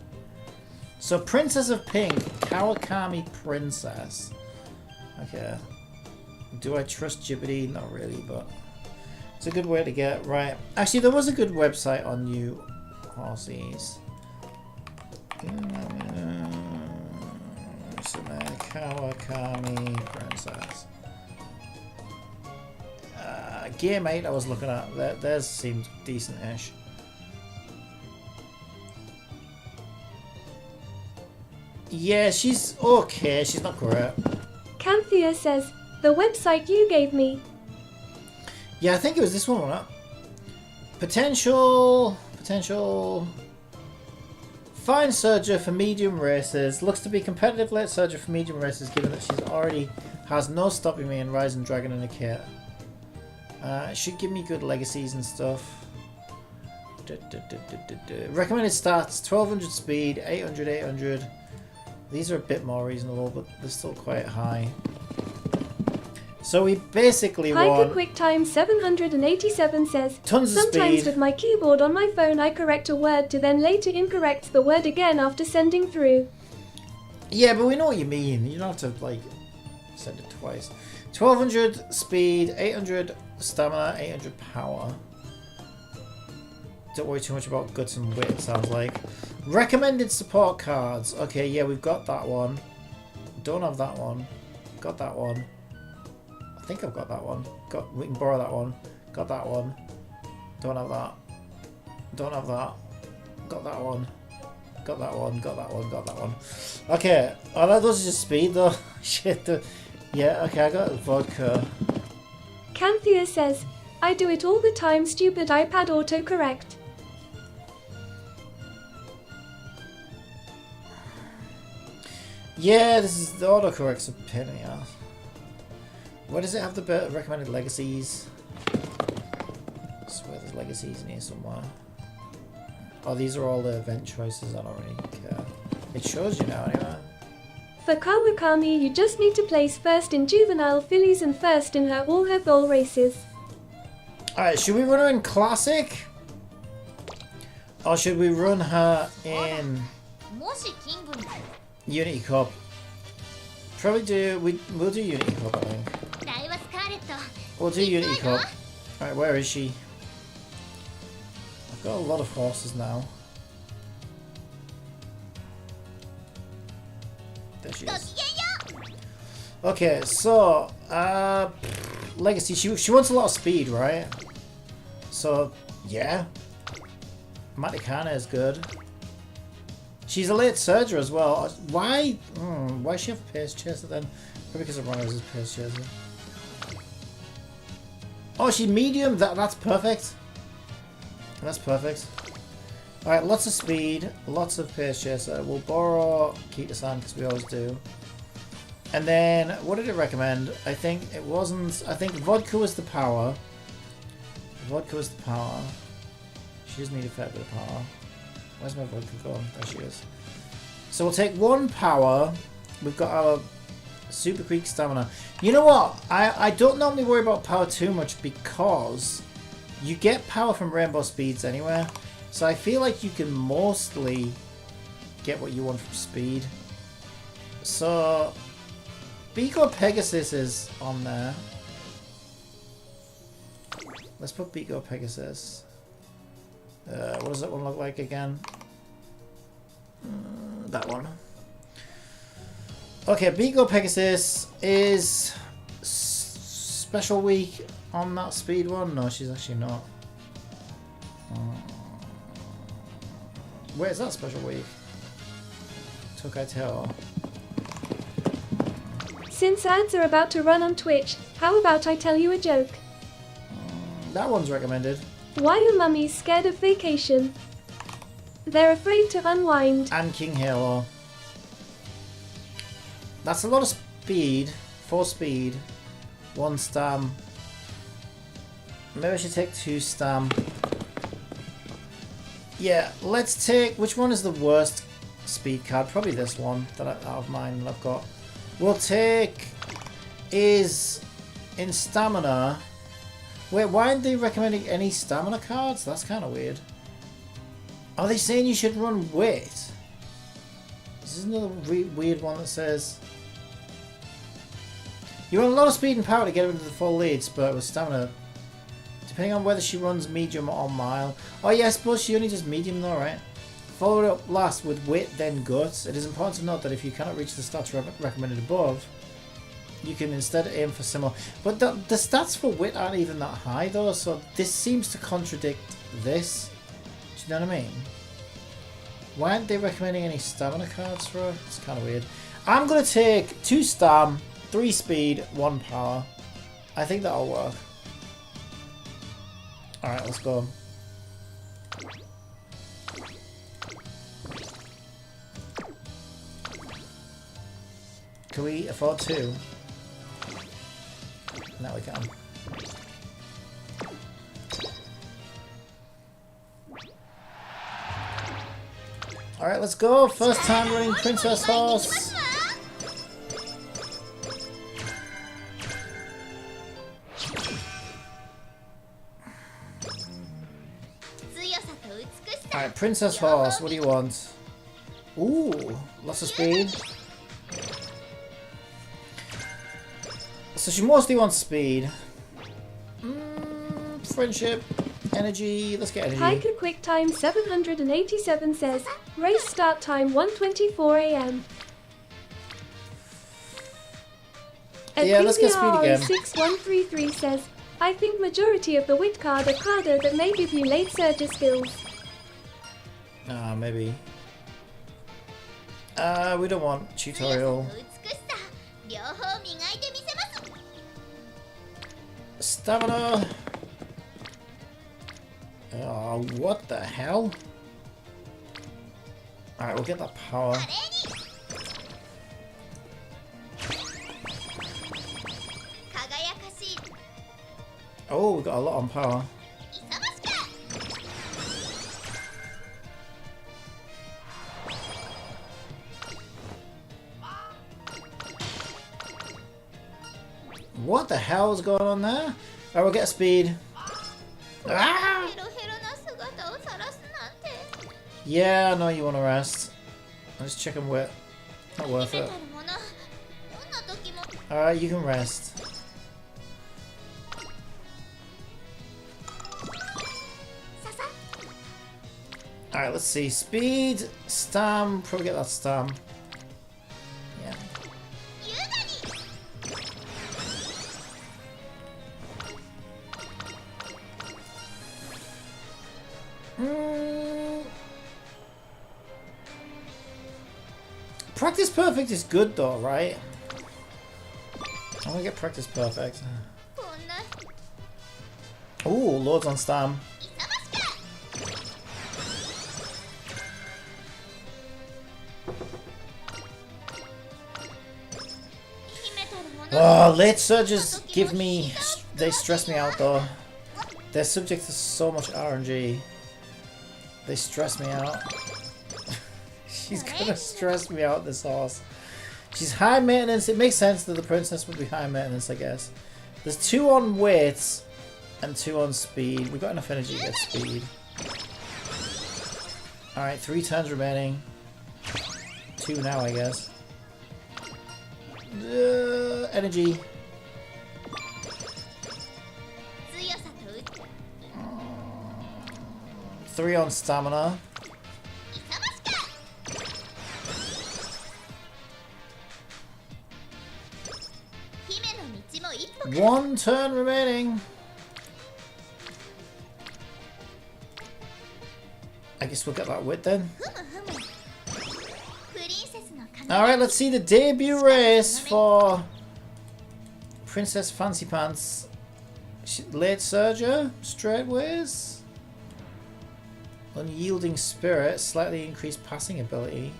So, Princess of Pink, Kawakami Princess. Okay. Do I trust Jibbity? Not really, but... it's a good way to get right. Actually, there was a good website on new horsies. Kawakami Princess. Game 8 I was looking at. Theirs seemed decent-ish. Yeah, she's okay. She's not great. Canthea says, the website you gave me. Yeah, I think it was this one, wasn't it? Potential. Fine Surger for medium races. Looks to be competitive late Surger for medium races, given that she's already has no stopping me in Rising Dragon and a kit. It should give me good legacies and stuff. Recommended stats: 1200 speed, 800. These are a bit more reasonable, but they're still quite high. So we basically Hiker QuickTime 787 says, tons of sometimes speed. with my keyboard on my phone I correct a word to then later incorrect the word again after sending through. Yeah, but we know what you mean. You don't have to, like, send it twice. 1200 speed, 800 stamina, 800 power. Don't worry too much about guts and wit, it sounds like. Recommended support cards. Okay, yeah, we've got that one. Don't have that one. Got that one. I think I've got that one. We can borrow that one. Got that one. Don't have that. Don't have that. Got that one. Got that one. Got that one. Got that one. Okay. Oh, those are just speed though. Shit. Yeah. Okay. I got vodka. Canthea says, I do it all the time, stupid iPad autocorrect. Yeah, this is the autocorrect's a pain in the ass. Where does it have the recommended legacies? I swear there's legacies in here somewhere. Oh, these are all the event choices. I don't really care. It shows you now anyway. For Kawakami, you just need to place first in juvenile fillies and first in all her bowl races. Alright, should we run her in classic? Or should we run her in Unity Cup? Probably we'll do Unity Cup, I think. We'll do Unity Cup. Alright, where is she? I've got a lot of horses now. There she is. Okay, so legacy. She wants a lot of speed, right? So yeah, Matikana is good. She's a late surger as well. Why? Why does she have Pace Chaser then? Probably because of runners is Pace Chaser. Oh, she's medium. That's perfect. That's perfect. All right, lots of speed, lots of Pace Chaser. We'll borrow Kita-san because we always do. And then, what did it recommend? I think it wasn't... I think vodka was the power. Vodka was the power. She does need a fair bit of power. Where's my vodka gone? There she is. So we'll take 1 power. We've got our Super Creek stamina. You know what? I don't normally worry about power too much because you get power from rainbow speeds anyway. So I feel like you can mostly get what you want from speed. So... Biko Pegasus is on there. Let's put Biko Pegasus. What does that one look like again? That one. Okay, Biko Pegasus is special week on that speed one. No, she's actually not. Where's that special week? Tokai Teo. Since ads are about to run on Twitch, how about I tell you a joke? That one's recommended. Why are mummies scared of vacation? They're afraid to unwind. And King Halo. That's a lot of speed. 4 speed. 1 stam. Maybe I should take 2 stam. Yeah, let's take... Which one is the worst speed card? Probably this one that out of mine that I've got. We'll take... Is... In stamina... Wait, why aren't they recommending any stamina cards? That's kind of weird. Are they saying you should run wit? This is another weird one that says... You want a lot of speed and power to get her into the full leads, but with stamina... Depending on whether she runs medium or mile. Oh yeah, I suppose she only does medium though, right? Follow it up last with wit, then guts. It is important to note that if you cannot reach the stats recommended above, you can instead aim for similar. But the stats for wit aren't even that high though, so this seems to contradict this. Do you know what I mean? Why aren't they recommending any stamina cards for her? It's kind of weird. I'm going to take 2 stam, 3 speed, 1 power. I think that'll work. Alright, let's go. Can we afford 2? Now we can. Alright, let's go. First time running Princess Horse. Alright, Princess Horse, what do you want? Ooh, lots of speed. So she mostly wants speed. Friendship, energy, let's get energy. Hiker Quick Time 787 says, race start time 1:24 AM. Yeah, let's get speed again. 6133 says, I think majority of the wit card are cards that may give you late surge skills. Ah, maybe. We don't want tutorial. Stamina. Oh, what the hell? Alright, we'll get that power. Oh, we got a lot on power. What the hell is going on there? Alright, we'll get speed. Ah! Yeah, I know you want to rest. I'm just checking wit. Not worth it. Alright, you can rest. Alright, let's see. Speed, stam. Probably get that stam. Yeah. Practice perfect is good though, right? I'm gonna get practice perfect. Ooh, loads on stam. Oh, late surges give me... They stress me out though. They're subject to so much RNG. They stress me out. She's gonna stress me out, this horse. She's high maintenance. It makes sense that the princess would be high maintenance, I guess. There's 2 on weight and 2 on speed. We've got enough energy to get speed. Alright, 3 turns remaining. 2 now, I guess. Energy. Three on stamina. One turn remaining. I guess we'll get that wit then. Alright, let's see the debut race for Princess Fancy Pants. Late Surger, straightways. Unyielding Spirit, slightly increased passing ability.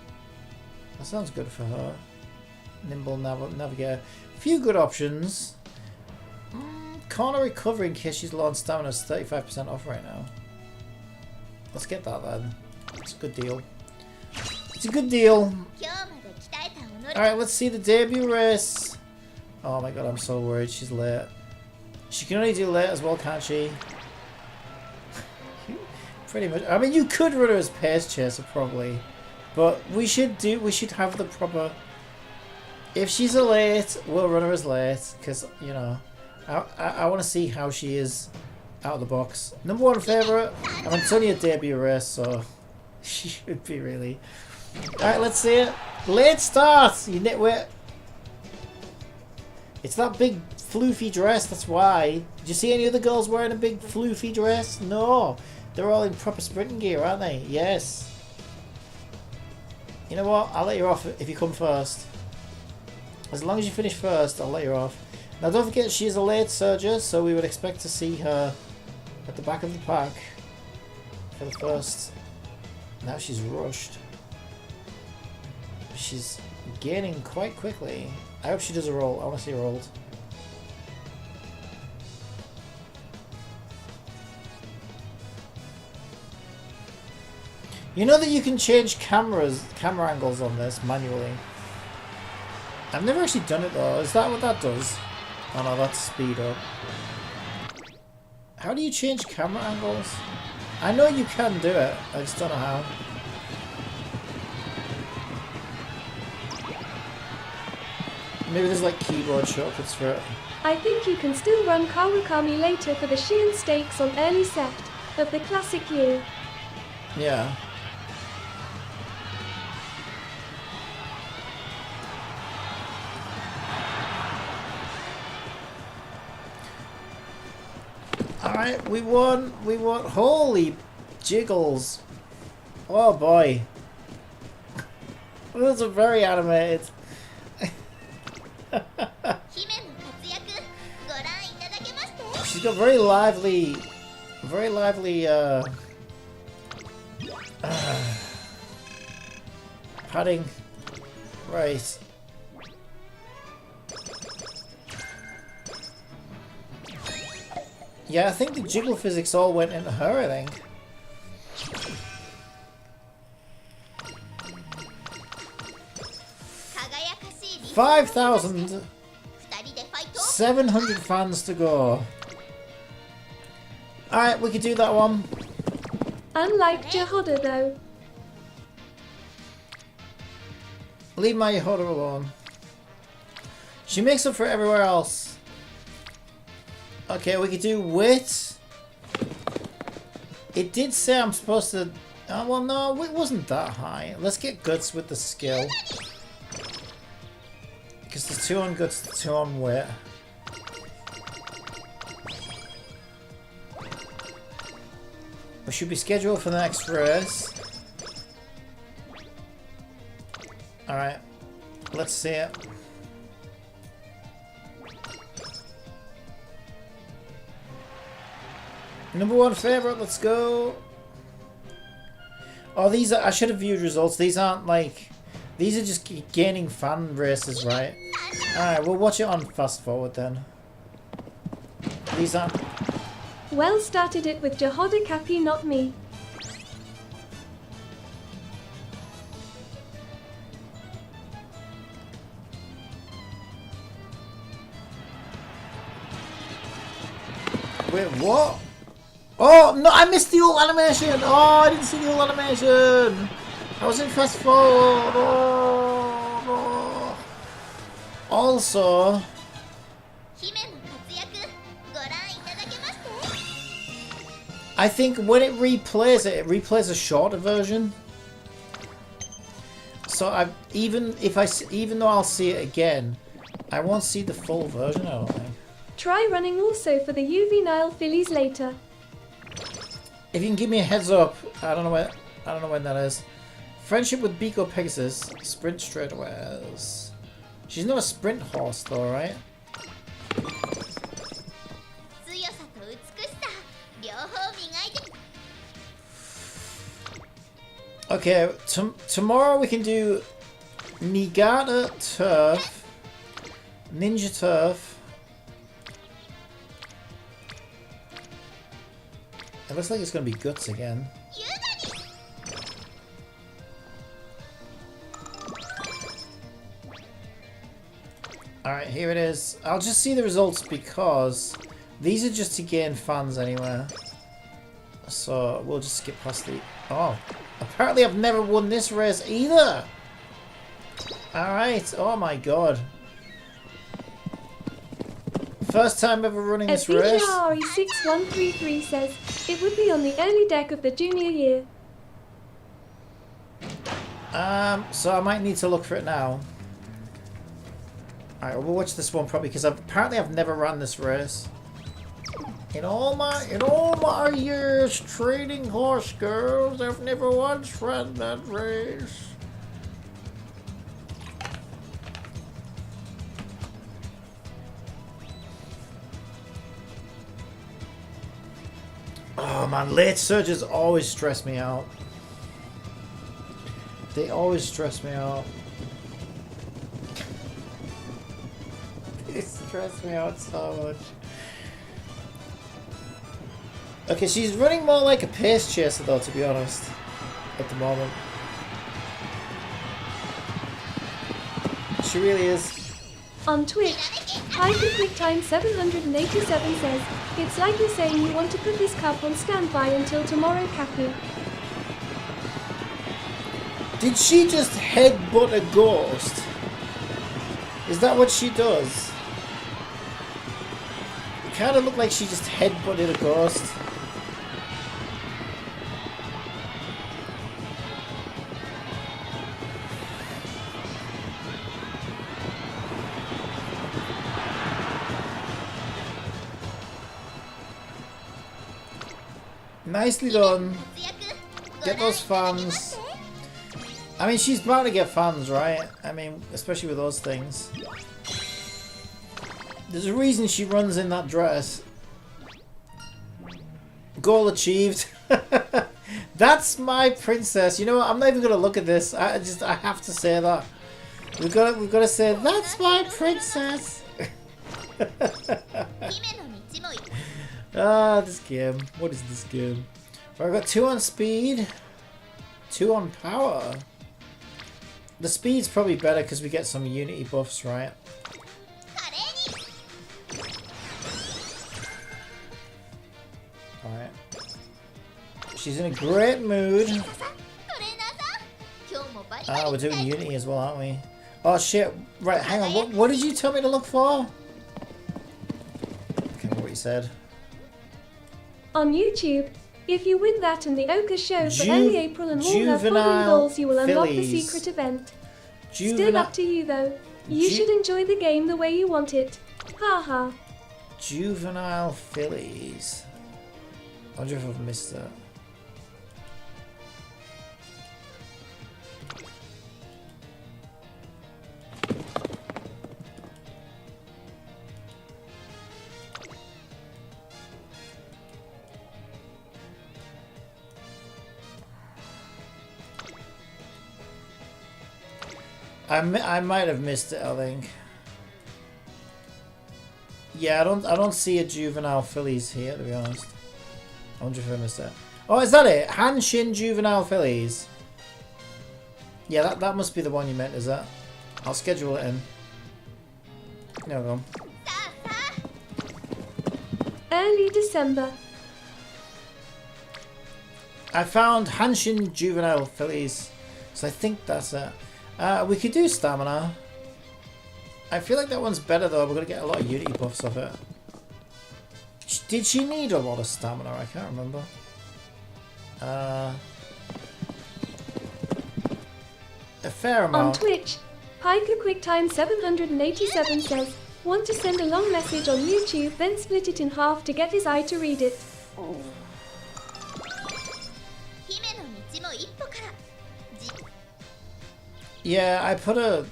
That sounds good for her. Nimble Navigator. A few good options. Corner Recovery in case she's low on stamina is 35% off right now. Let's get that then. It's a good deal. It's a good deal. Alright, let's see the debut race. Oh my god, I'm so worried she's late. She can only do late as well, can't she? Pretty much. I mean, you could run her as pace chaser probably, but we should have the proper. If she's a late, we'll run her as late because you know, I want to see how she is out of the box. Number 1 favorite. I mean, it's only a debut race, so she should be really. Alright, let's see it. Late start, you nitwit. It's that big floofy dress, that's why. Did you see any other girls wearing a big floofy dress? No. They're all in proper sprinting gear, aren't they? Yes. You know what? I'll let you off if you come first. As long as you finish first, I'll let you off. Now don't forget, she is a late surger, so we would expect to see her at the back of the pack for the first. Now she's rushed. She's gaining quite quickly. I hope she does a roll. I want to see her rolled. You know that you can change camera angles on this manually. I've never actually done it though. Is that what that does? Oh no, that's speed up. How do you change camera angles? I know you can do it. I just don't know how. Maybe there's like keyboard shortcuts for it. I think you can still run Kawakami later for the Shion stakes on early set of the classic year. Yeah. Alright, we won. We won. Holy jiggles. Oh boy. Those are very animated. She's got very lively padding. Right. Yeah, I think the jiggle physics all went into her, I think. $5,700 fans to go. Alright, we could do that one. Unlike Jehoda though. Leave my Yehoda alone. She makes up for everywhere else. Okay, we could do wit. It did say I'm supposed to... Oh, well, no, wit wasn't that high. Let's get guts with the skill. Because there's 2 on guts, 2 on wit. We should be scheduled for the next race. Alright. Let's see it. Number 1 favourite, let's go. Oh, these are... I should have viewed results. These aren't like... These are just gaining fan races, right? Alright, we'll watch it on fast forward then. These aren't... Well started it with Jehoda Cappy, not me. Wait, what? Oh, no, I missed the ult animation! Oh, I didn't see the ult animation! I was in fast forward! Oh, no. Also... I think when it replays a shorter version. So even though I'll see it again, I won't see the full version, I don't think. Try running also for the UV Nile fillies later. If you can give me a heads up, I don't know when that is. Friendship with Biko Pegasus, sprint straight away. She's not a sprint horse though, right? Okay, tomorrow we can do Niigata Turf, Ninja Turf. It looks like it's going to be Guts again. Alright, here it is. I'll just see the results because these are just to gain fans anyway. So we'll just skip past the... Oh, apparently I've never won this race either. Alright, oh my god. First time ever running this race. FBRE6133 says, it would be on the early deck of the junior year. So I might need to look for it now. Alright, we'll watch this one probably because apparently I've never run this race. In all my years trading horse girls, I've never once run that race. Oh man, late surges always stress me out. They always stress me out. They stress me out so much. Okay, she's running more like a pace chaser though, to be honest, at the moment. She really is. On Twitch, HyperQuickTime787 says, it's like you're saying you want to put this cup on standby until tomorrow, Cappy. Did she just headbutt a ghost? Is that what she does? It kind of looked like she just headbutted a ghost. Nicely done. Get those fans. I mean, she's bound to get fans, right? I mean, especially with those things. There's a reason she runs in that dress. Goal achieved. That's my princess. You know what? I'm not even gonna look at this. I have to say that. We've got to say that's my princess. Ah, this game. What is this game? Well, I've got 2 on speed, 2 on power. The speed's probably better because we get some unity buffs, right? Alright. She's in a great mood. Ah, we're doing unity as well, aren't we? Oh shit. Right, hang on. What did you tell me to look for? Okay, what you said. On YouTube, if you win that and the Oka show for early April and all her following goals, you will unlock the secret event. Still up to you though. You should enjoy the game the way you want it. Haha. Juvenile fillies. I wonder if I've missed that. I might have missed it, I think. Yeah, I don't see a juvenile fillies here, to be honest. I wonder if I missed that. Oh, is that it? Hanshin juvenile fillies. Yeah, that must be the one you meant, is that? I'll schedule it in. There we go. Early December. I found Hanshin juvenile fillies, so I think that's it. We could do stamina. I feel like that one's better though. We're gonna get a lot of unity buffs off it. Did she need a lot of stamina? I can't remember. A fair amount. On Twitch, Piker QuickTime 787 says, want to send a long message on YouTube, then split it in half to get his eye to read it. Yeah, I put a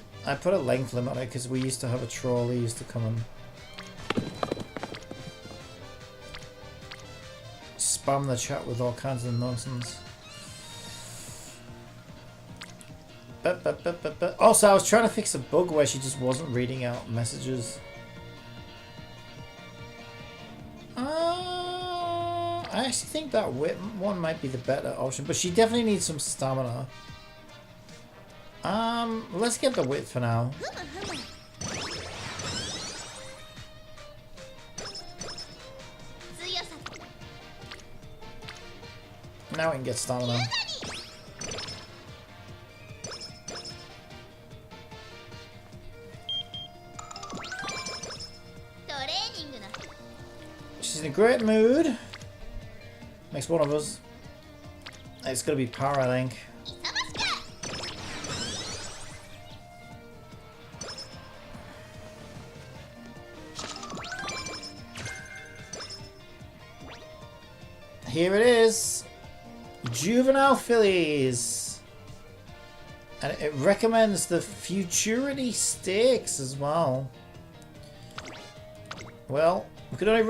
length limit on it because we used to have a troll who used to come and spam the chat with all kinds of nonsense. Also, I was trying to fix a bug where she just wasn't reading out messages. I actually think that whip one might be the better option, but she definitely needs some stamina. Let's get the width for now. Now we can get stamina. She's in a great mood. Next one of us. It's gonna be power, I think. Here it is. Juvenile fillies. And it recommends the futurity stakes as well. Well, we can only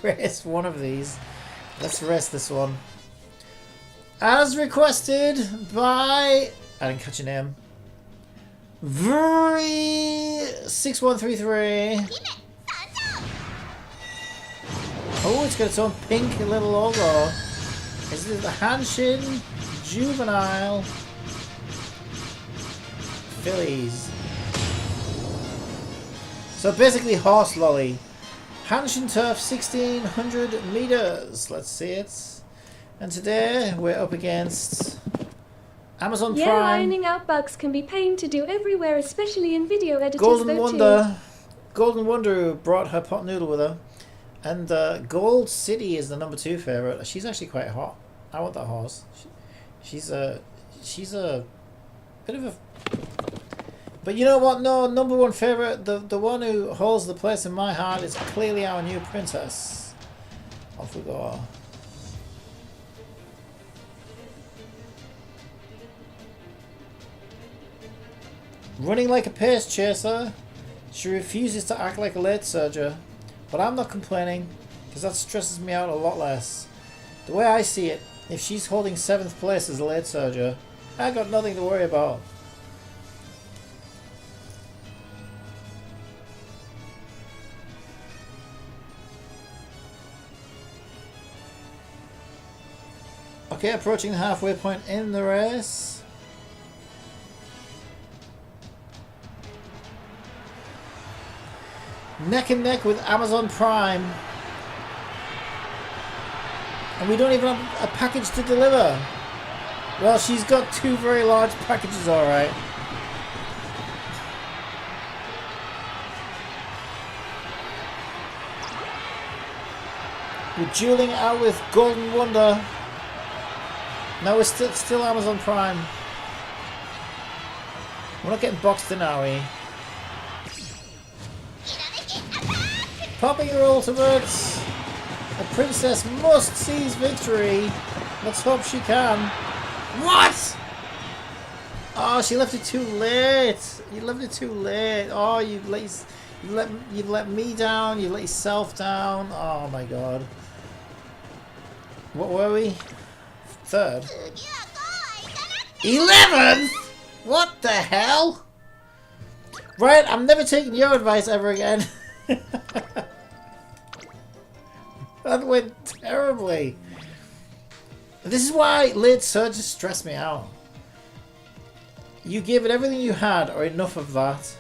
race one of these. Let's race this one. As requested by, I didn't catch your name. Very6133. Oh, it's got its own pink little logo. Is it the Hanshin Juvenile Fillies? So basically horse lolly. Hanshin Turf 1600 meters. Let's see it. And today we're up against Amazon Prime. Yeah, ironing out bugs can be pain to do everywhere, especially in video editors. Golden Wonder. Golden Wonder who brought her pot noodle with her. And Gold City is the number 2 favorite. She's actually quite hot. I want that horse. She's a bit of a. But you know what? No, number 1 favorite. The one who holds the place in my heart is clearly our new princess. Off we go. Running like a pace chaser. She refuses to act like a late surger. But I'm not complaining, because that stresses me out a lot less. The way I see it, if she's holding 7th place as a late surger, I got nothing to worry about. Okay, approaching the halfway point in the race. Neck and neck with Amazon Prime. And we don't even have a package to deliver. Well, she's got 2 very large packages, alright. We're dueling out with Golden Wonder. No, we're still Amazon Prime. We're not getting boxed in, are we? Popping your ultimates! The princess must seize victory! Let's hope she can. What?! Oh, she left it too late! You left it too late! Oh, you let me down, you let yourself down. Oh my god. What were we? 3rd. 11th? What the hell? Right, I'm never taking your advice ever again. That went terribly. This is why late surges stress me out. You gave it everything you had, or enough of that.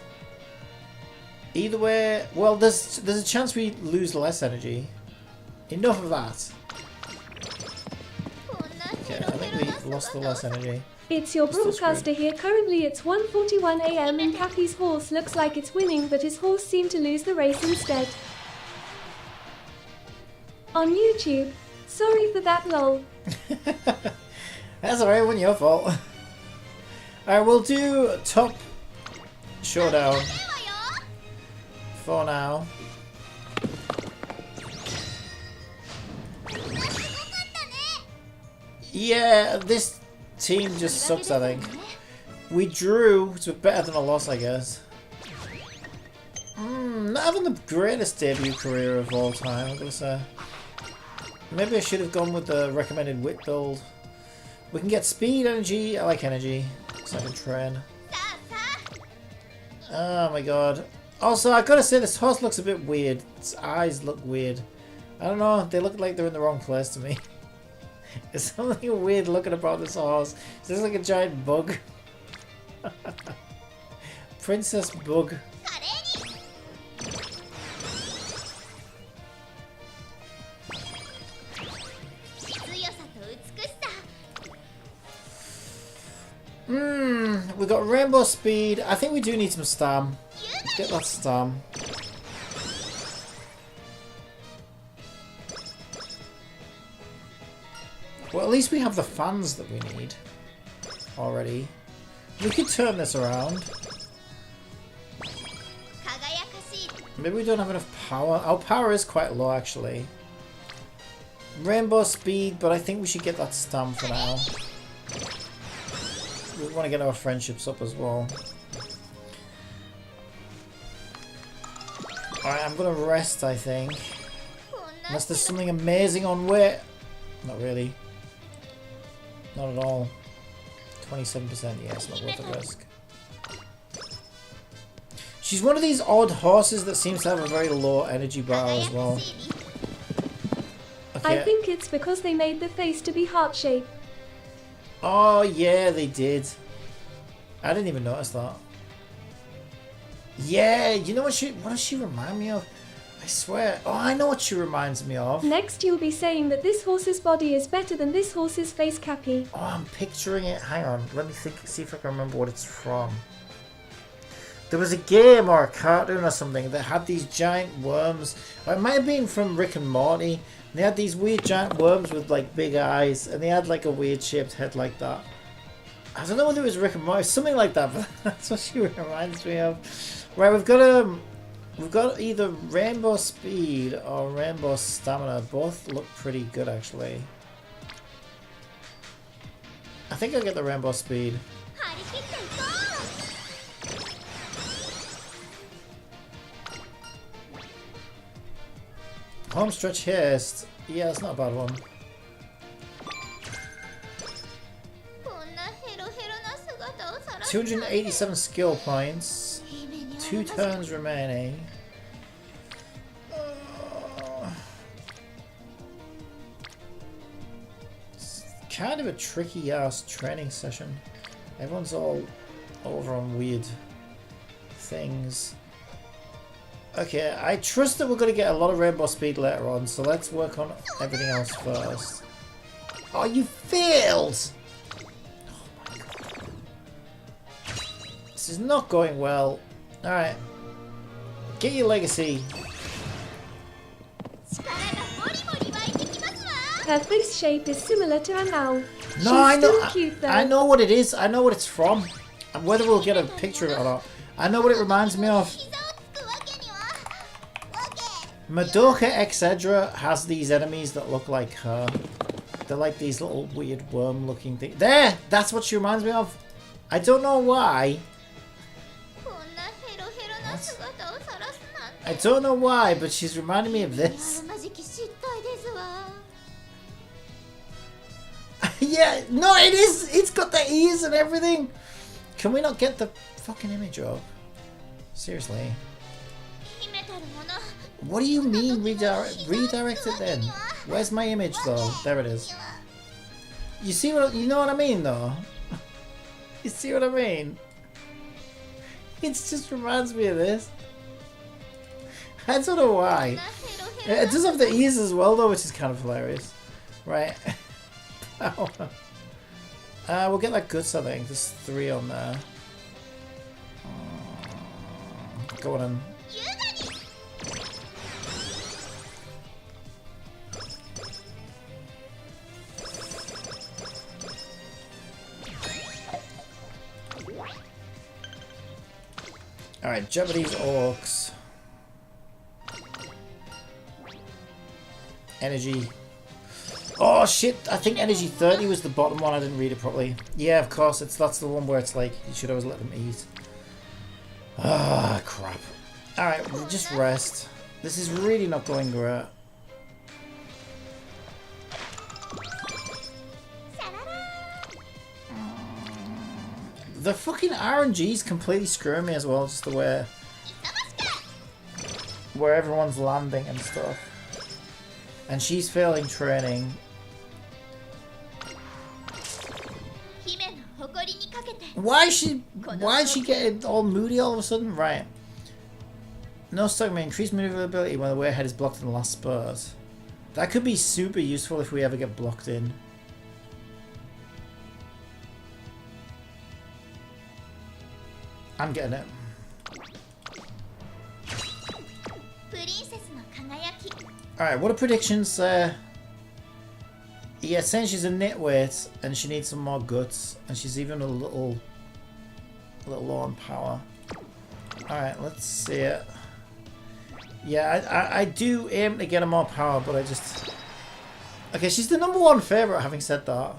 Either way, well, there's a chance we lose less energy. Enough of that. Okay, I think we lost the less energy. It's your broadcaster here. Currently it's 1:41 AM and Cappy's horse looks like it's winning, but his horse seemed to lose the race instead. On YouTube. Sorry for that, lol. That's alright, it wasn't your fault. Alright, we'll do top showdown for now. Yeah, this team just sucks, I think. We drew, so better than a loss, I guess. Not having the greatest debut career of all time, I'm gonna say. Maybe I should have gone with the recommended wit build. We can get speed, energy. I like energy, so I can train. Oh my god. Also, I gotta say, this horse looks a bit weird. Its eyes look weird. I don't know, they look like they're in the wrong place to me. There's something weird looking about this horse. It looks like a giant bug. Princess Bug. We got rainbow speed. I think we do need some stam. Let's get that stam. Well, at least we have the fans that we need already. We could turn this around. Maybe we don't have enough power. Our power is quite low, actually. Rainbow speed, but I think we should get that stam for now. We want to get our friendships up as well. Alright, I'm going to rest, I think. Unless there's something amazing on weight. Not really. Not at all. 27%, yeah, it's not worth the risk. She's one of these odd horses that seems to have a very low energy bar as well. Okay. I think it's because they made the face to be heart-shaped. Oh yeah, they did. I didn't even notice that. Yeah, you know what does she remind me of? I swear. Oh, I know what she reminds me of. Next you'll be saying that this horse's body is better than this horse's face, Cappy. Oh, I'm picturing it. Hang on, let me think. See if I can remember what it's from. There was a game or a cartoon or something that had these giant worms. Or it might have been from Rick and Morty. They had these weird giant worms with like big eyes, and they had like a weird shaped head like that. I don't know whether it was Rick and Morty, something like that, but that's what she reminds me of. Right, we've got We've got either Rainbow Speed or Rainbow Stamina. Both look pretty good, actually. I think I'll get the Rainbow Speed. Homestretch Haste. Yeah, that's not a bad one. 287 skill points. 2 turns remaining. It's kind of a tricky ass training session. Everyone's all over on weird things. Okay, I trust that we're going to get a lot of Rainbow Speed later on, so let's work on everything else first. Oh, you failed! This is not going well. Alright. Get your legacy. Her face shape is similar to an owl. No, She's I know. still cute, though. I know what it is. I know what it's from. And whether we'll get a picture of it or not. I know what it reminds me of. Madoka Excedra has these enemies that look like her. They're like these little weird worm-looking things. There! That's what she reminds me of. I don't know why. I don't know why, but she's reminding me of this. Yeah, no, it is. It's got the ears and everything. Can we not get the fucking image up? Seriously. What do you mean redirect it then? Where's my image though? There it is. You see what you know what I mean though? You see what I mean? It just reminds me of this. I don't know why. It does have the ears as well though, which is kind of hilarious. Right. We'll get like guts, I think. There's 3 on there. Go on in. Alright, Japanese orcs. Energy. Oh shit, I think energy 30 was the bottom one. I didn't read it properly. Yeah, of course, that's the one where it's like you should always let them eat. Ah, crap. Alright, we'll just rest. This is really not going great. The fucking RNG's completely screwing me as well, just the way where everyone's landing and stuff. And she's failing training. Why is she getting all moody all of a sudden? Right. No stuck may increase maneuverability when the way ahead is blocked in the last spurt. That could be super useful if we ever get blocked in. I'm getting it. Alright, what are predictions? Yeah, saying she's a nitwit and she needs some more guts, and she's even a little low on power. Alright, let's see it. Yeah, I do aim to get her more power, but I just... Okay, she's the #1 favourite, having said that.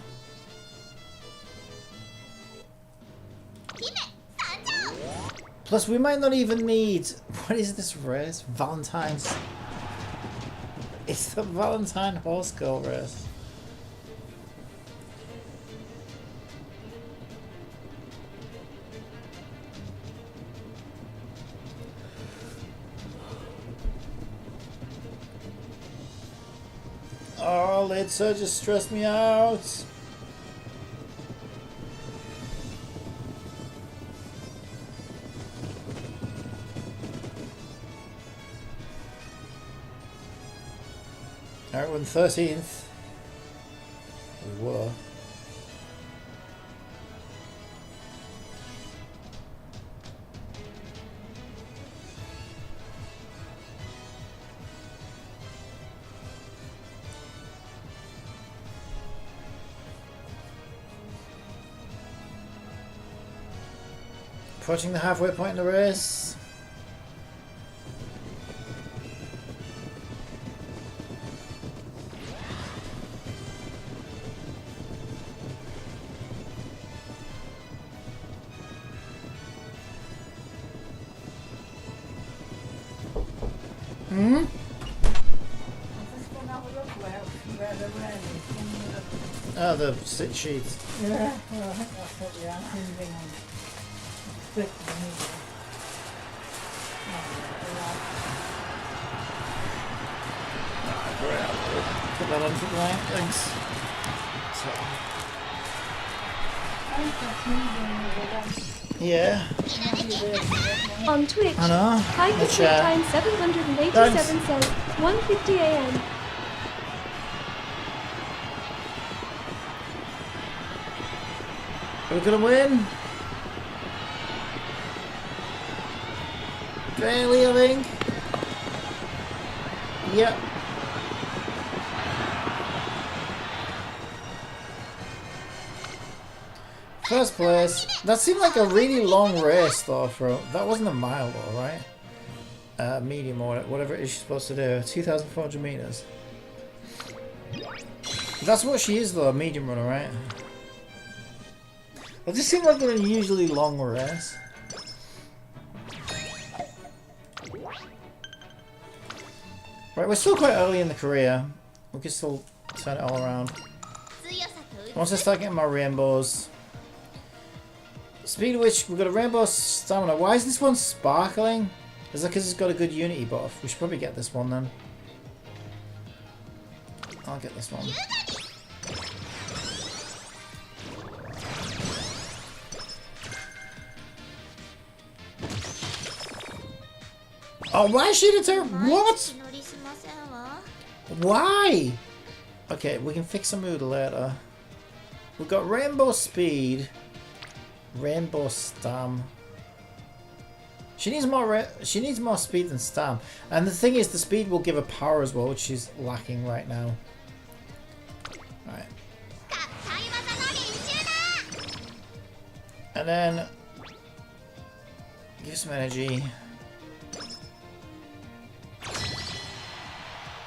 Plus, we might not even need... What is this race? Valentine's... It's the Valentine Horse Girl race. Oh, Litsa just stressed me out. Alright, we're in 13th. We were. Approaching the halfway point in the race. Hmm? Oh, the sit sheets. Put that on for that, thanks. Yeah. On Twitch, I know. Tiger Which, Time 787 says 1:50 a.m. Are we gonna win? Barely, I think. Yep. First place. That seemed like a really long race though, that wasn't a mile though, right? Medium or whatever it is she's supposed to do. 2,400 meters. That's what she is though, a medium runner, right? It just seemed like an unusually long race. Right, we're still quite early in the career. We can still turn it all around. Once I start getting my rainbows. Speaking of which, we've got a rainbow stamina. Why is this one sparkling? Is that because it's got a good unity buff? We should probably get this one then. I'll get this one. Oh, why is she determined? What? Why? Okay, we can fix a mood later. We've got rainbow speed. Rainbow stam. She needs more speed than stam. And the thing is, the speed will give her power as well, which she's lacking right now. Alright. And then give some energy.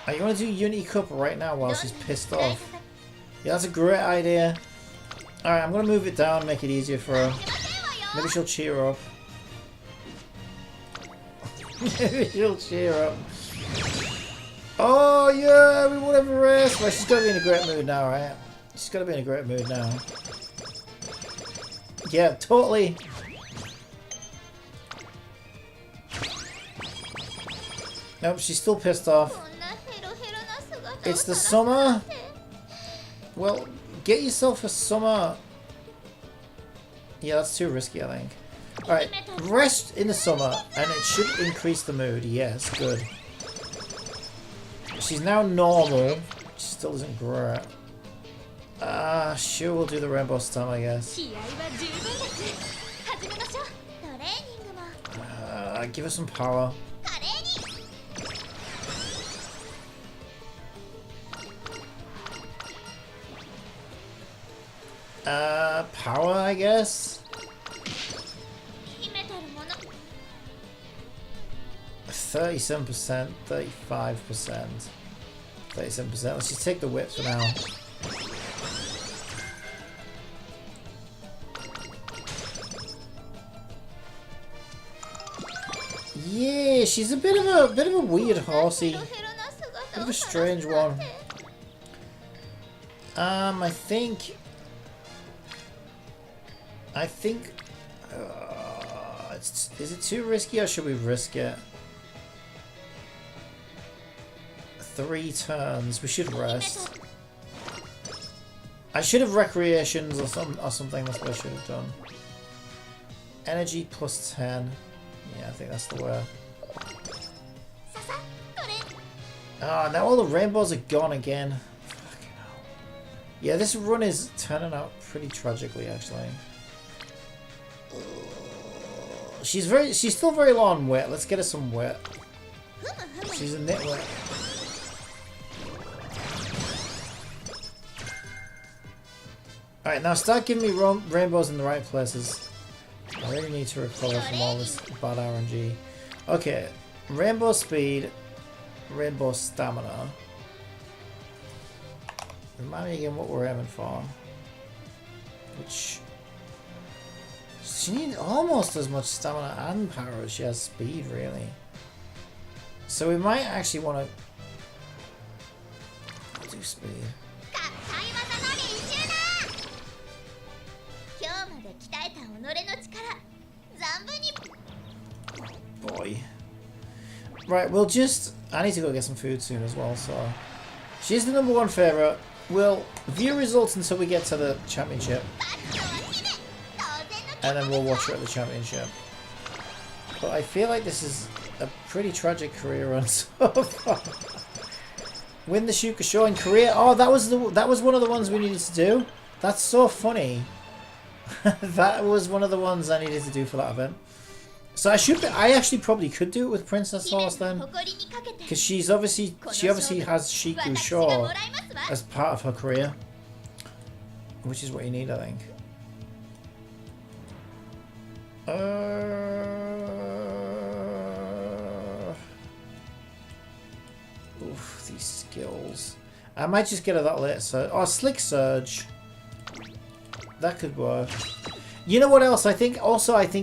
Are you want to do Unity Cup right now while she's pissed off? Yeah, that's a great idea. Alright, I'm going to move it down, make it easier for her. Maybe she'll cheer up. Maybe she'll cheer up. Oh yeah, we won every race! Right, she's got to be in a great mood now, right? She's got to be in a great mood now. Yeah, totally. Nope, she's still pissed off. It's the summer. Well, get yourself a summer. Yeah, that's too risky, I think. Alright, rest in the summer, and it should increase the mood. Yes, good. She's now normal. She still isn't great. Sure, we'll do the rainbow stam, I guess. Give her some power. Power, I guess? 37%, 35%, 37%. Let's just take the whip for now. Yeah, she's a bit of a weird horsey. Bit of a strange one. I think is it too risky or should we risk it? 3 turns. We should rest. I should have recreations or something. That's what I should have done. Energy plus 10. Yeah, I think that's the way. Ah, now all the rainbows are gone again. Fucking hell. Yeah, this run is turning out pretty tragically, actually. She's still very low on wet. Let's get her some wet. She's a nitwit. Alright, now start giving me rainbows in the right places. I really need to recover from all this bad RNG. Okay, rainbow speed, rainbow stamina. Remind me again what we're aiming for. Which... she needs almost as much stamina and power as she has speed, really. So we might actually want to do speed. Boy. Right, we'll just... I need to go get some food soon as well, so... She's the #1 favourite. We'll view results until we get to the championship. And then we'll watch her at the championship. But I feel like this is a pretty tragic career run so far. Win the Shuka Show in Korea. Oh, that was one of the ones we needed to do. That's so funny. That was one of the ones I needed to do for that event. So I actually probably could do it with Princess Horse then, because she obviously has Shiku Shaw as part of her career, which is what you need, I think. Oof, these skills. I might just get her that later. Oh, Slick Surge. That could work. You know what else? I think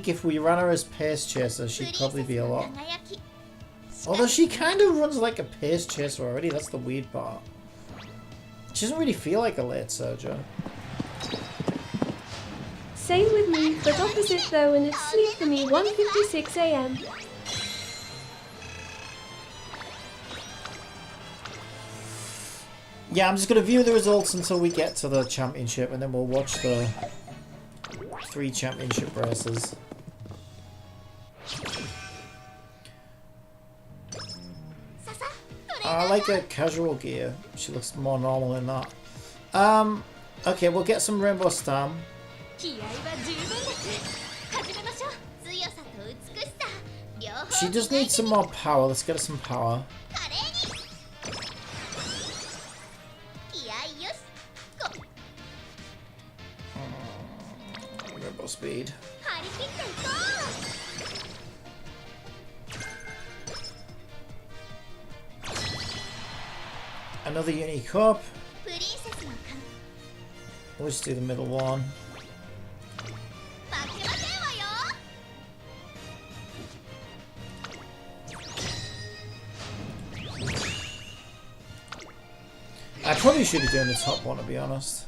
if we ran her as Pace Chaser, she'd probably be a lot. Although she kind of runs like a Pace Chaser already. That's the weird part. She doesn't really feel like a late Surger. Same with me, but opposite though, and it's sleep for me 1:56 AM. Yeah, I'm just going to view the results until we get to the championship, and then we'll watch the 3 championship races. I like her casual gear. She looks more normal than that. Okay, we'll get some Rainbow Stam. She does need some more power. Let's get her some power. Rainbow speed. Another unique up. We'll just do the middle one. I probably should be doing the top one, to be honest.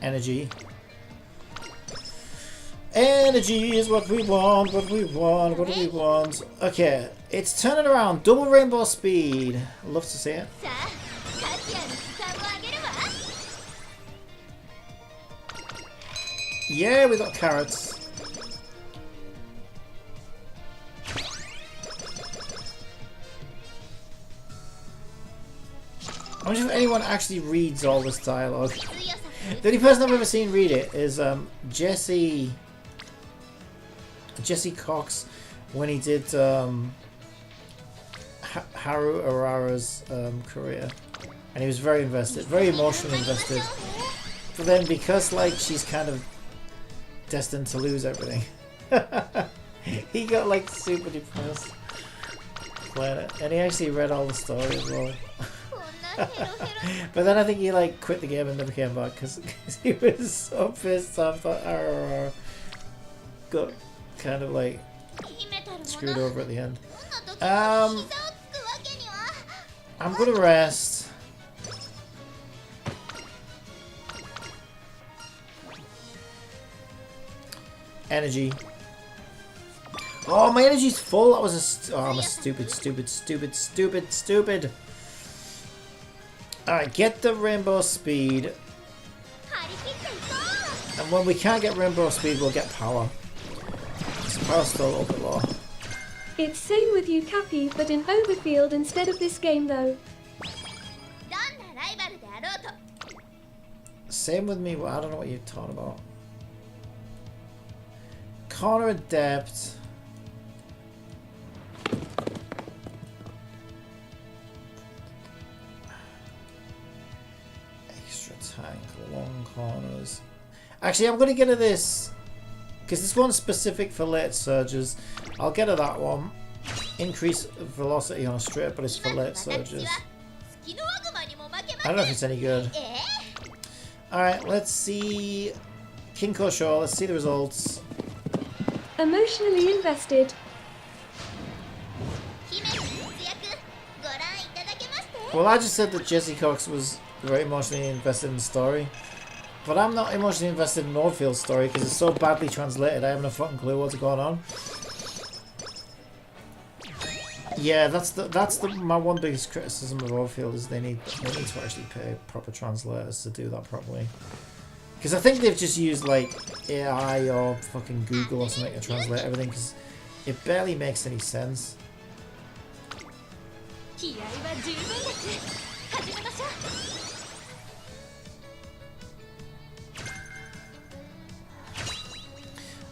Energy. Energy is what we want, what we want, what we want. Okay, it's turning around. Double rainbow speed. Love to see it. Yeah, we got carrots. I wonder if anyone actually reads all this dialogue. The only person I've ever seen read it is Jesse Cox when he did Haru Arara's career, and he was very invested, very emotionally invested. But then because like she's kind of destined to lose everything, he got like super depressed playing it, and he actually read all the story as well. But then I think he like quit the game and never came back because he was so pissed off that got kind of like screwed over at the end. I'm gonna rest. Energy. Oh, my energy's full. That was I'm a stupid. Alright, get the rainbow speed. And when we can't get rainbow speed, we'll get power. This power's still a little bit low. It's same with you, Cappy, but in Overfield instead of this game though. Same with me, well, I don't know what you're talking about. Corner Adept. Extra tank, long corners. Actually, I'm going to get her this. Because this one's specific for late surges. I'll get her that one. increase velocity on a straight, but it's for late surges. I don't know if it's any good. Alright, let's see. Kinko Show, let's see the results. Emotionally invested. Well, I just said that Jesse Cox was very emotionally invested in the story. But I'm not emotionally invested in Oldfield's story because it's so badly translated, I haven't a fucking clue what's going on. Yeah, that's my one biggest criticism of Oldfield is they need to actually pay proper translators to do that properly. Because I think they've just used like AI or fucking Google or something to translate everything because it barely makes any sense.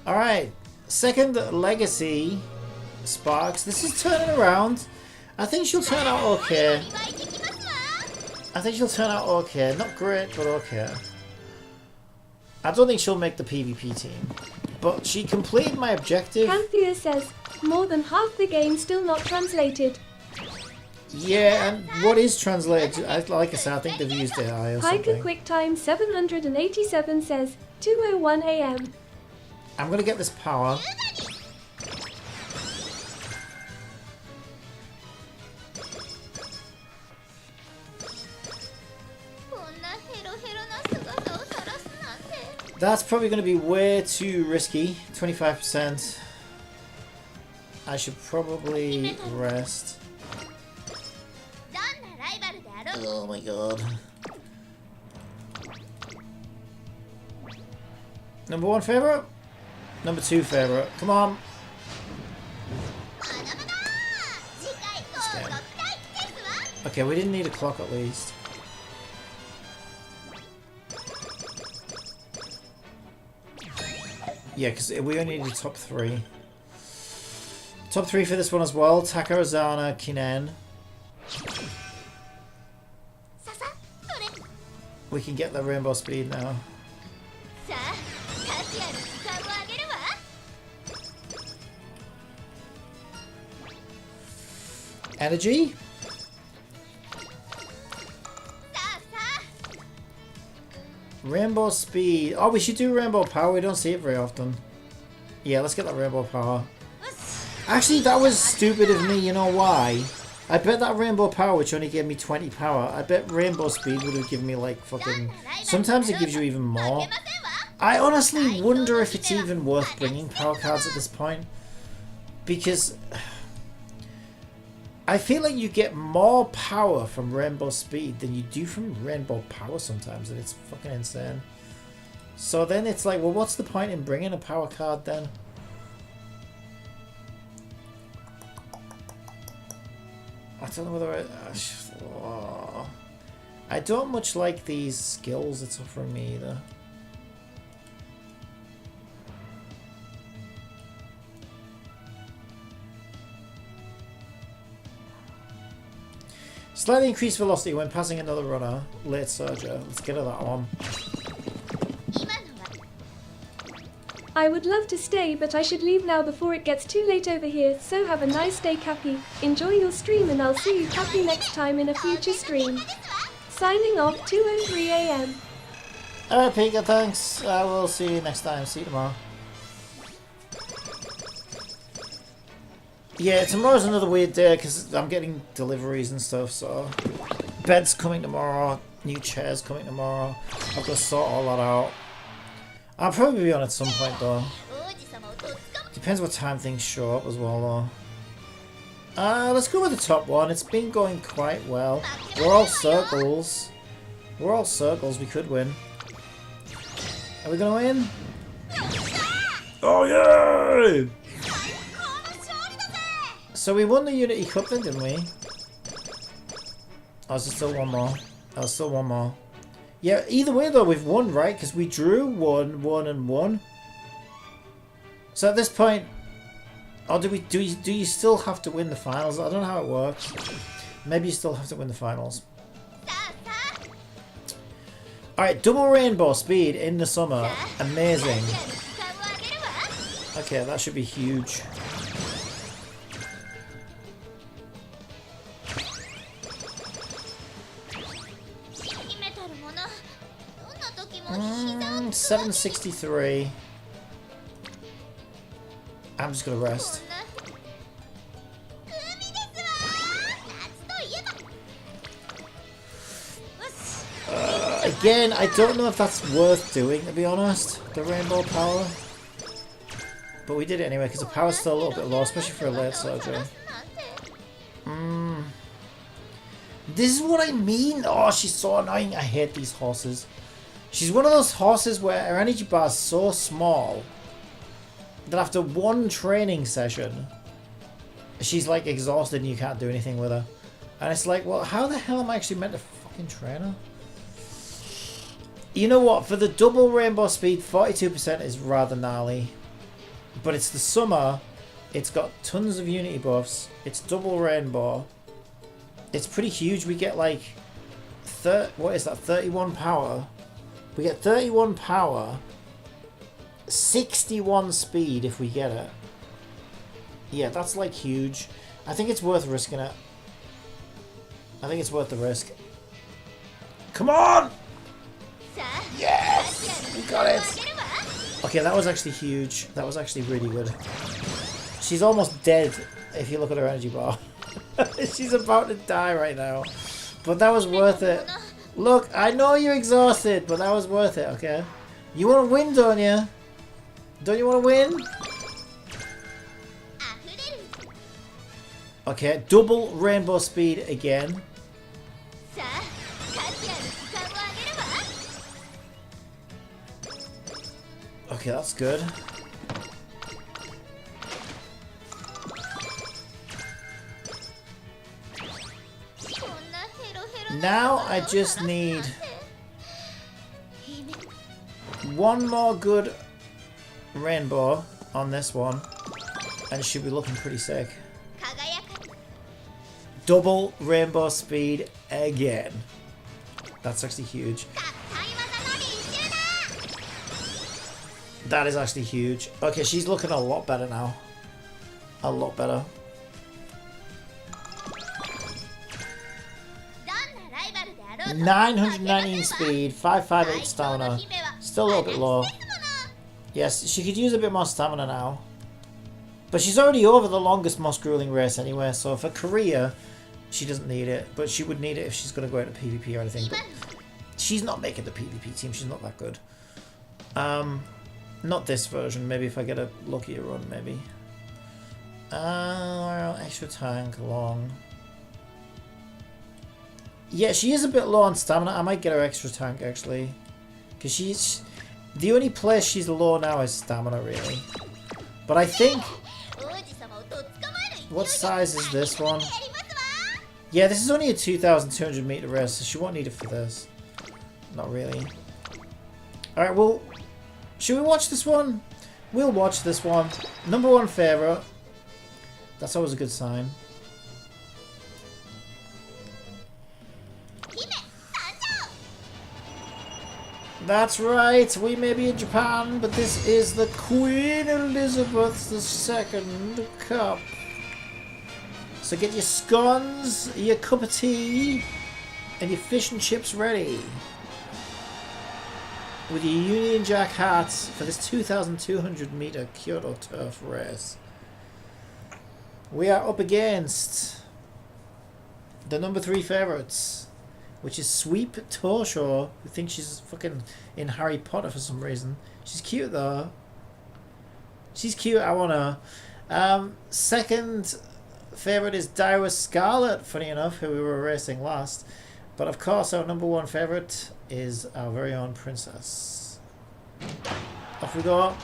Alright, second legacy, Sparks. This is turning around. I think she'll turn out okay. Not great, but okay. I don't think she'll make the PvP team. But she completed my objective. Canthea says, more than half the game still not translated. Yeah, and what is translated? Like I said, I think they've used AI or something. Hiker QuickTime 787 says, 2:01 AM. I'm gonna get this power. That's probably going to be way too risky. 25%. I should probably rest. Oh my god. Number 1 favorite? Number 2 favorite. Come on. Okay, we didn't need a clock at least. Yeah, because we only need top 3. Top 3 for this one as well. Takarazana, Kinen. We can get the rainbow speed now. Energy? Rainbow speed. Oh, we should do rainbow power. We don't see it very often. Yeah, let's get that rainbow power. Actually, that was stupid of me. You know why? I bet that rainbow power, which only gave me 20 power, I bet rainbow speed would have given me like fucking... Sometimes it gives you even more. I honestly wonder if it's even worth bringing power cards at this point. Because... I feel like you get more power from rainbow speed than you do from rainbow power sometimes, and it's fucking insane. So then it's like, well, what's the point in bringing a power card then? I don't know whether I don't much like these skills it's offering me either. Slightly increased velocity when passing another runner. Late surger. Let's get her that one. I would love to stay, but I should leave now before it gets too late over here, so have a nice day, Cappy. Enjoy your stream and I'll see you, Cappy, next time in a future stream. Signing off, 2:03 AM. Alright, Pika, thanks. I will see you next time. See you tomorrow. Yeah, tomorrow's another weird day because I'm getting deliveries and stuff, so... Bed's coming tomorrow, new chairs coming tomorrow. I've got to sort all that out. I'll probably be on at some point though. Depends what time things show up as well though. Let's go with the top one. It's been going quite well. We're all circles. We're all circles, we could win. Are we gonna win? Oh yeah! So we won the Unity Cup then, didn't we? Oh, there's still one more. Oh, still one more. Yeah, either way though, we've won, right? Because we drew 1, 1, and 1. So at this point, or do you still have to win the finals? I don't know how it works. Maybe you still have to win the finals. Alright, double rainbow speed in the summer. Amazing. Okay, that should be huge. around 763. I'm just gonna rest. Again, I don't know if that's worth doing, to be honest, the rainbow power. But we did it anyway, because the power's still a little bit low, especially for a late soldier. This is what I mean! Oh, she's so annoying. I hate these horses. She's one of those horses where her energy bar is so small that after one training session, she's like exhausted and you can't do anything with her. And it's like, well, how the hell am I actually meant to fucking train her? You know what? For the double rainbow speed, 42% is rather gnarly. But it's the summer. It's got tons of unity buffs. It's double rainbow. It's pretty huge. We get like... what is that? 31 power. We get 31 power. 61 speed if we get it. Yeah, that's like huge. I think it's worth risking it. I think it's worth the risk. Come on! Yes! We got it! Okay, that was actually huge. That was actually really good. She's almost dead if you look at her energy bar. She's about to die right now. But that was worth it. Look, I know you're exhausted, but that was worth it, okay? You want to win, don't you? Don't you want to win? Okay, double rainbow speed again. Okay, that's good. Now I just need one more good rainbow on this one and it should be looking pretty sick. Double rainbow speed again. That's actually huge. That is actually huge. Okay, she's looking a lot better now. A lot better. $919 speed, 558 stamina. Still a little bit low. Yes, she could use a bit more stamina now. But she's already over the longest, most grueling race anyway, so for career, she doesn't need it. But she would need it if she's going to go into PvP or anything. But she's not making the PvP team, she's not that good. Not this version, maybe if I get a luckier run, maybe. Extra tank, long. Yeah, she is a bit low on stamina. I might get her extra tank, actually. Because she's... the only place she's low now is stamina, really. But I think... what size is this one? Yeah, this is only a 2,200 meter race, so she won't need it for this. Not really. Alright, well... should we watch this one? We'll watch this one. Number one favourite. That's always a good sign. That's right, we may be in Japan, but this is the Queen Elizabeth II Cup. So get your scones, your cup of tea, and your fish and chips ready. With your Union Jack hats for this 2,200 meter Kyoto turf race. We are up against the number 3 favourites, which is Sweep Tosho, who thinks she's fucking in Harry Potter for some reason. She's cute though. She's cute, I want her. Second favourite is Daira Scarlet, funny enough, who we were racing last. But of course our number 1 favourite is our very own princess. Off we go.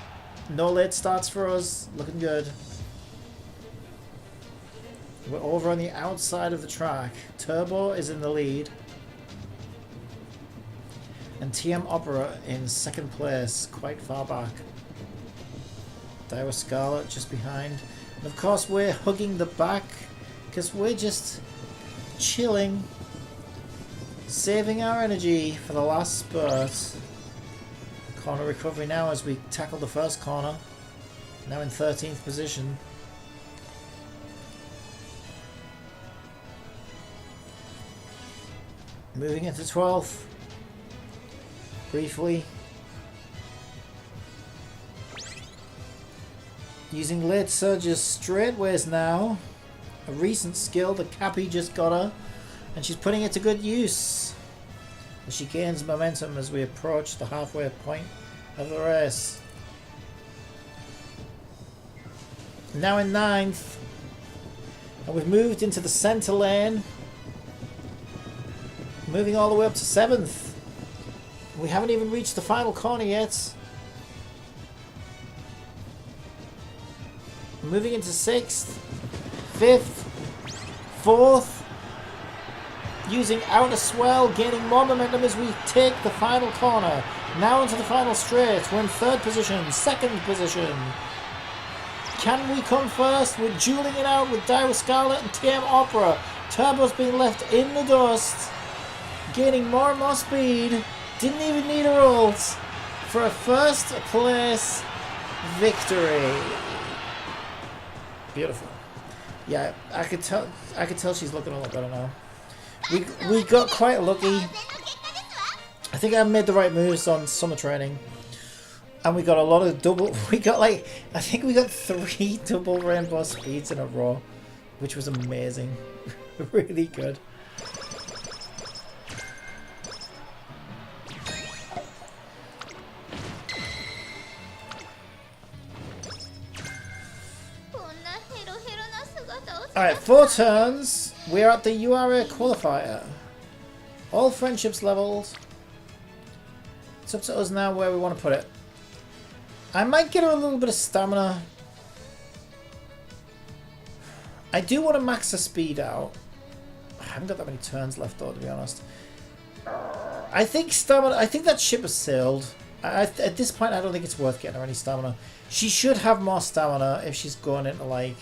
No late starts for us. Looking good. We're over on the outside of the track. Turbo is in the lead. And TM Opera in second place, quite far back. Daira Scarlet just behind. And of course we're hugging the back, because we're just chilling. Saving our energy for the last spurt. Corner recovery now as we tackle the first corner. Now in 13th position. Moving into 12th. Briefly. Using late surges straightways now. A recent skill that Cappy just got her. And she's putting it to good use. As she gains momentum as we approach the halfway point of the race. Now in 9th. And we've moved into the centre lane. Moving all the way up to 7th. We haven't even reached the final corner yet. Moving into 6th, 5th, 4th. Using outer swell, gaining more momentum as we take the final corner. Now into the final straight. We're in 3rd position, 2nd position. Can we come first? We're dueling it out with Dire Scarlet and TM Opera. Turbo's being left in the dust. Gaining more and more speed. Didn't even need a ult for a 1st place victory. Beautiful. Yeah, I could tell she's looking a lot better now. We got quite lucky. I think I made the right moves on summer training. And we got a lot of double, I think we got 3 double rainbow speeds in a row, which was amazing. Really good. Alright, 4 turns. We're at the URA qualifier. All friendships leveled. It's up to us now where we want to put it. I might get her a little bit of stamina. I do want to max her speed out. I haven't got that many turns left though, to be honest. I think stamina. I think that ship has sailed. At this point, I don't think it's worth getting her any stamina. She should have more stamina if she's going into like,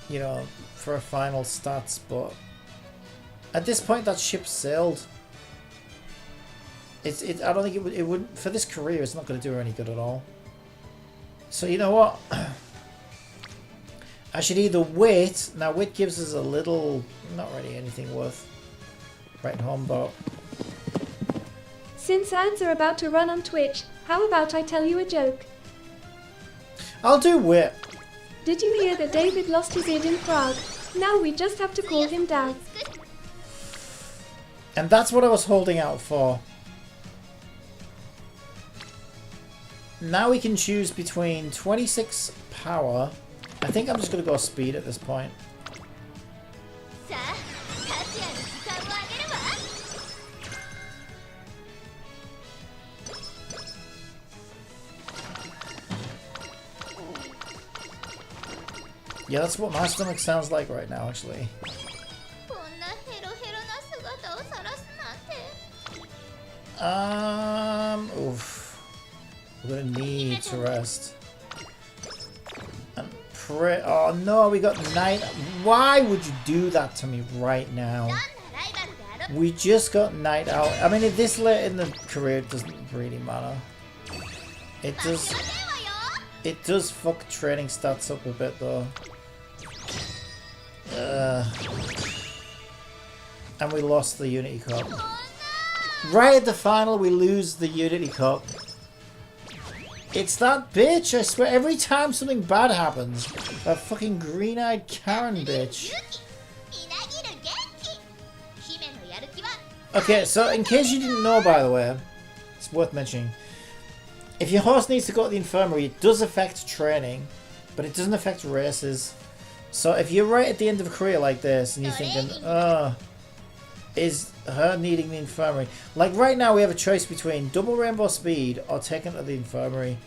you know, for a final stats. But at this point, that ship sailed. I don't think it would for this career. It's not going to do her any good at all. So you know what? I should either wait. Now wait gives us a little, not really anything worth writing home about. Since ads are about to run on Twitch, how about I tell you a joke? I'll do wit. Did you hear that David lost his id in Prague? Now we just have to call him Dad. And that's what I was holding out for. Now we can choose between 26 power. I think I'm just going to go speed at this point. Yeah, that's what my stomach sounds like right now, actually. Oof. We're gonna need to rest. And pray. Oh no, we got night. Why would you do that to me right now? We just got night out. I mean, at this late in the career, it doesn't really matter. It does. It does fuck training stats up a bit though. And we lost the Unity Cup. Right at the final, we lose the Unity Cup. It's that bitch, I swear. Every time something bad happens, that fucking green-eyed Karen bitch. Okay, so in case you didn't know, by the way, it's worth mentioning. If your horse needs to go to the infirmary, it does affect training, but it doesn't affect races. So if you're right at the end of a career like this, and you're thinking, is her needing the infirmary? Like right now we have a choice between double rainbow speed or taking her to the infirmary.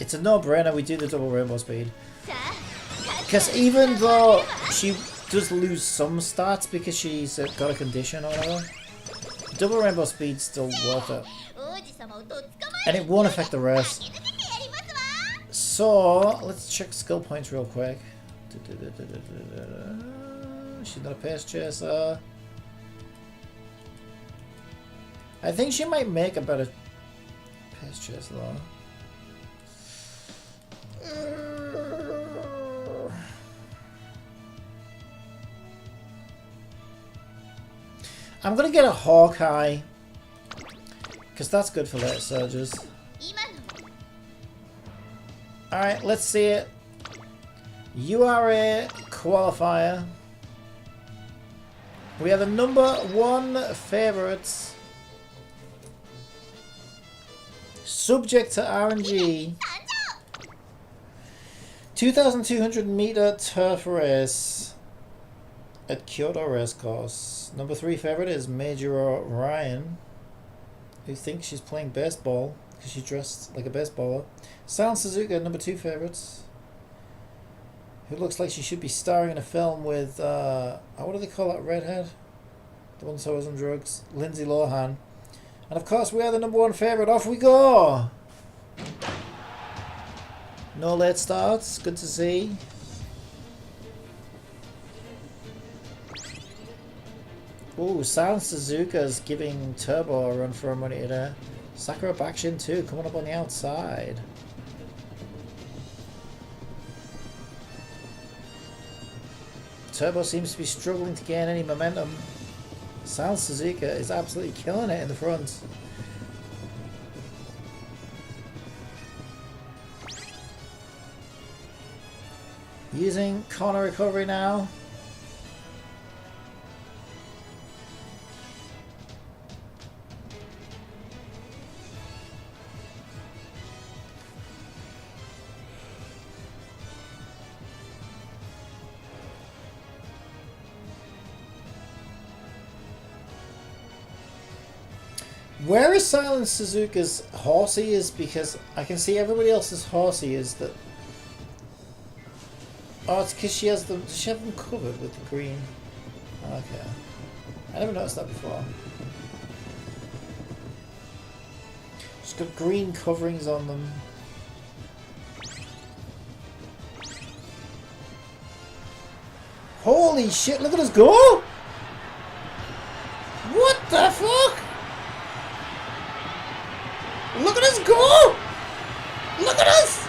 It's a no-brainer, we do the double rainbow speed. Because even though she does lose some stats because she's got a condition or whatever, double rainbow speed's still worth it. And it won't affect the rest. So, let's check skill points real quick. She's not a pace chaser. I think she might make a better pace chaser though. I'm gonna get a Hawkeye, because that's good for late surges. Alright, let's see it. You are a qualifier. We are the #1 favourites. Subject to RNG. 2,200 meter turf race at Kyoto Racecourse. #3 favourite is Major Ryan, who thinks she's playing baseball because she dressed like a baseballer. Silent Suzuka, #2 favourites, who looks like she should be starring in a film with, what do they call that redhead? The one that's always on drugs. Lindsay Lohan. And of course we are the #1 favourite. Off we go! No late starts. Good to see. Ooh, Silent Suzuka's giving Turbo a run for her money today. Sakura Bakshin too, coming up on the outside. Turbo seems to be struggling to gain any momentum. Silent Suzuka is absolutely killing it in the front. Using corner recovery now. Where is Silent Suzuka's horsey is, because I can see everybody else's horsey is that. Oh, it's because she has them. Does she have them covered with the green? Okay. I never noticed that before. She's got green coverings on them. Holy shit, look at us go! What the fuck? Look at us go! Look at us!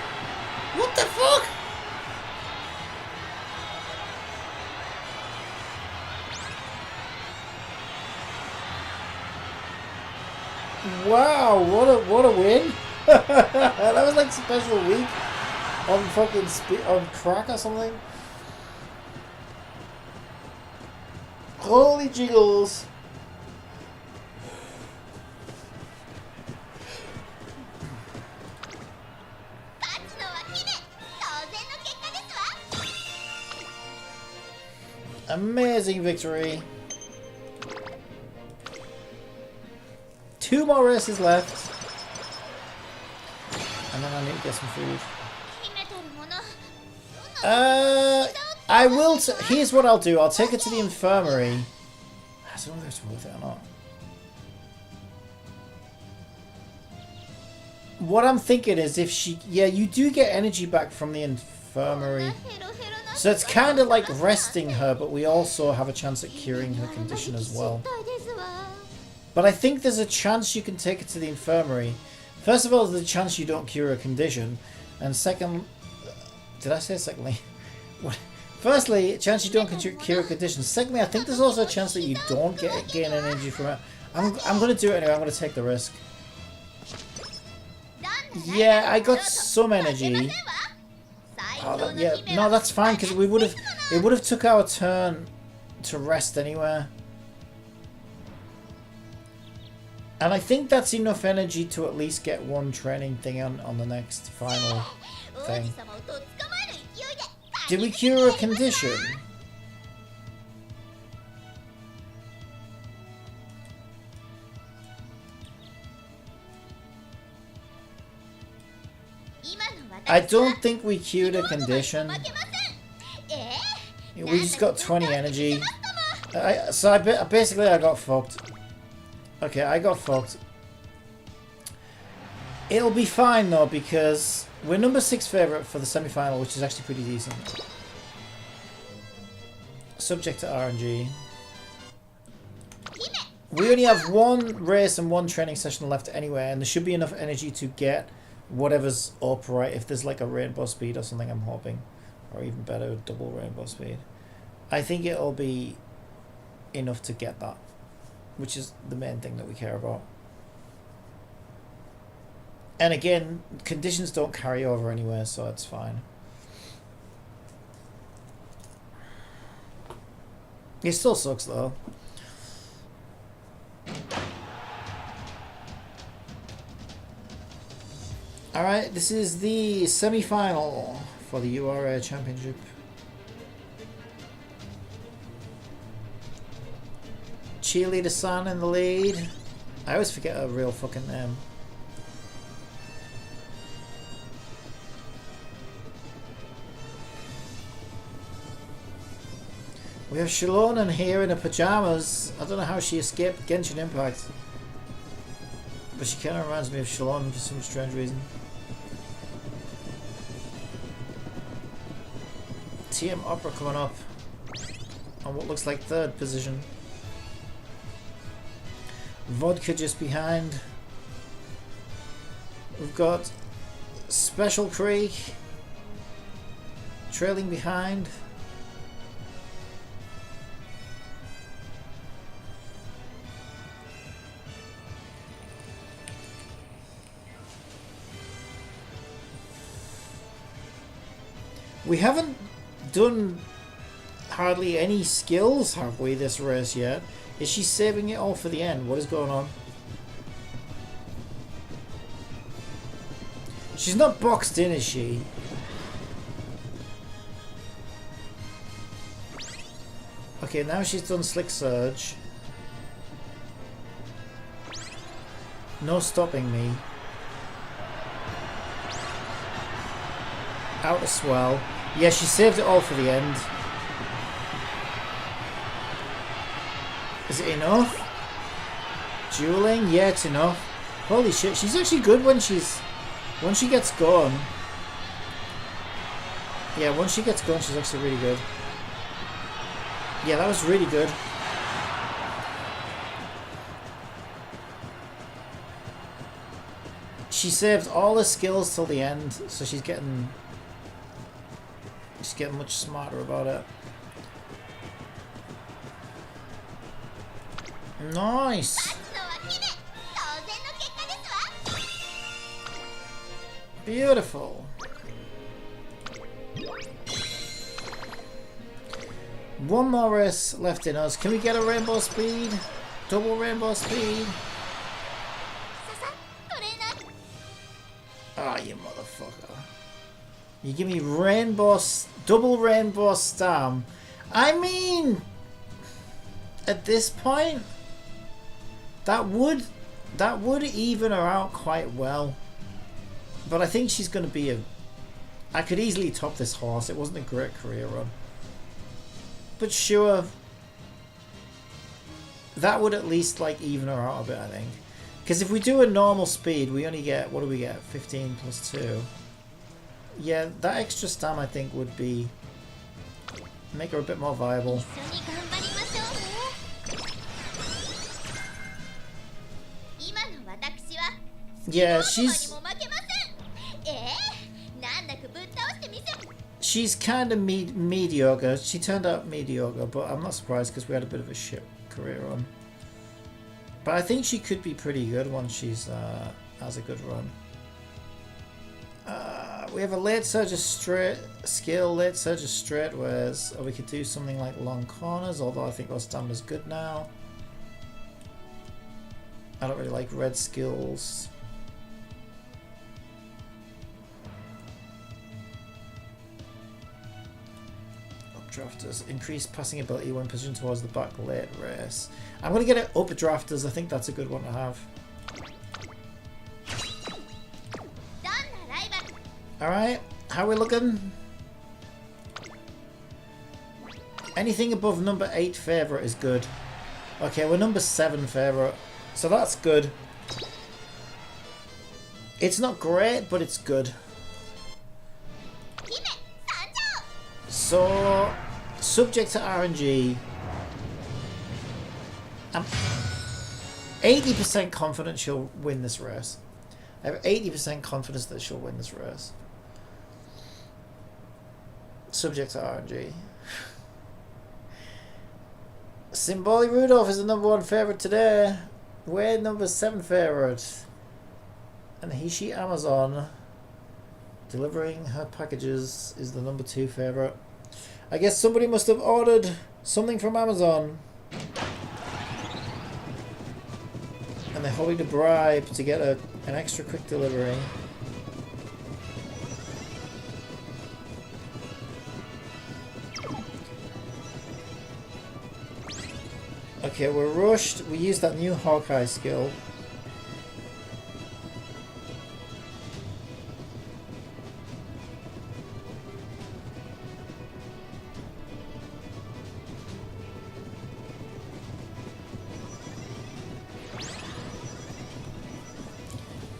What the fuck? Wow, what a win! That was like special week on fucking on crack or something. Holy jiggles! Amazing victory. 2 more races left. And then I need to get some food. I will. Here's what I'll do. I'll take it to the infirmary. I don't know if it's worth it or not. What I'm thinking is if she... Yeah, you do get energy back from the infirmary. So it's kind of like resting her, but we also have a chance at curing her condition as well. But I think there's a chance you can take her to the infirmary. First of all, there's a chance you don't cure her condition. And second... Did I say secondly? Firstly, a chance you don't cure her condition. Secondly, I think there's also a chance that you don't gain energy from it. I'm going to do it anyway. I'm going to take the risk. Yeah, I got some energy. Oh, yeah, no, that's fine because it would have took our turn to rest anyway. And I think that's enough energy to at least get one training thing on the next final thing. Did we cure a condition? I don't think we cured a condition. We just got 20 energy. Basically I got fucked. Okay, I got fucked. It'll be fine though because we're #6 favourite for the semi-final, which is actually pretty decent. Subject to RNG. We only have 1 race and 1 training session left anyway, and there should be enough energy to get whatever's up, right? If there's like a rainbow speed or something, I'm hoping. Or even better, double rainbow speed. I think it'll be enough to get that, which is the main thing that we care about. And again, conditions don't carry over anywhere, so it's fine. It still sucks though. Alright, this is the semi-final for the URA Championship. Cheerleader-san in the lead. I always forget her real fucking name. We have Shalona here in her pajamas. I don't know how she escaped Genshin Impact. But she kind of reminds me of Shalona for some strange reason. TM Opera coming up on what looks like third position. Vodka just behind. We've got Special Creek trailing behind. We haven't done hardly any skills, have we, this race yet? Is she saving it all for the end? What is going on? She's not boxed in, is she? Okay, now she's done Slick Surge. No stopping me. Outer Swell. Yeah, she saved it all for the end. Is it enough? Dueling? Yeah, it's enough. Holy shit, she's actually good when she gets going. Yeah, once she gets going, she's actually really good. Yeah, that was really good. She saved all the skills till the end, so she's getting much smarter about it. Nice. Beautiful. One more race left in us. Can we get a rainbow speed? Double rainbow speed? Ah, you motherfucker. You give me double rainbow stam. I mean, at this point, that would even her out quite well. But I think she's going to be I could easily top this horse. It wasn't a great career run. But sure, that would at least like even her out a bit, I think. Because if we do a normal speed, we only get, what do we get? 15 plus 2. Yeah, that extra stam I think would make her a bit more viable. Yeah, she's kind of mediocre. She turned out mediocre, but I'm not surprised because we had a bit of a shit career on. But I think she could be pretty good once she's has a good run. We have a late surge of straight skill, late surge of straightways, or we could do something like long corners, although I think our stamina's good now. I don't really like red skills. Updrafters. Increased passing ability when positioned towards the back late race. I'm going to get it updrafters. I think that's a good one to have. Alright, how are we looking? Anything above number 8 favourite is good. Okay, we're number 7 favourite. So that's good. It's not great, but it's good. So, subject to RNG. I'm 80% confident she'll win this race. I have 80% confidence that she'll win this race. Subject to RNG. Symboli Rudolph is the number 1 favourite today. We're number 7 favourite. And Hishi Amazon, delivering her packages, is the number 2 favourite. I guess somebody must have ordered something from Amazon. And they're hoping to bribe to get an extra quick delivery. Okay, we're rushed. We used that new Hawkeye skill.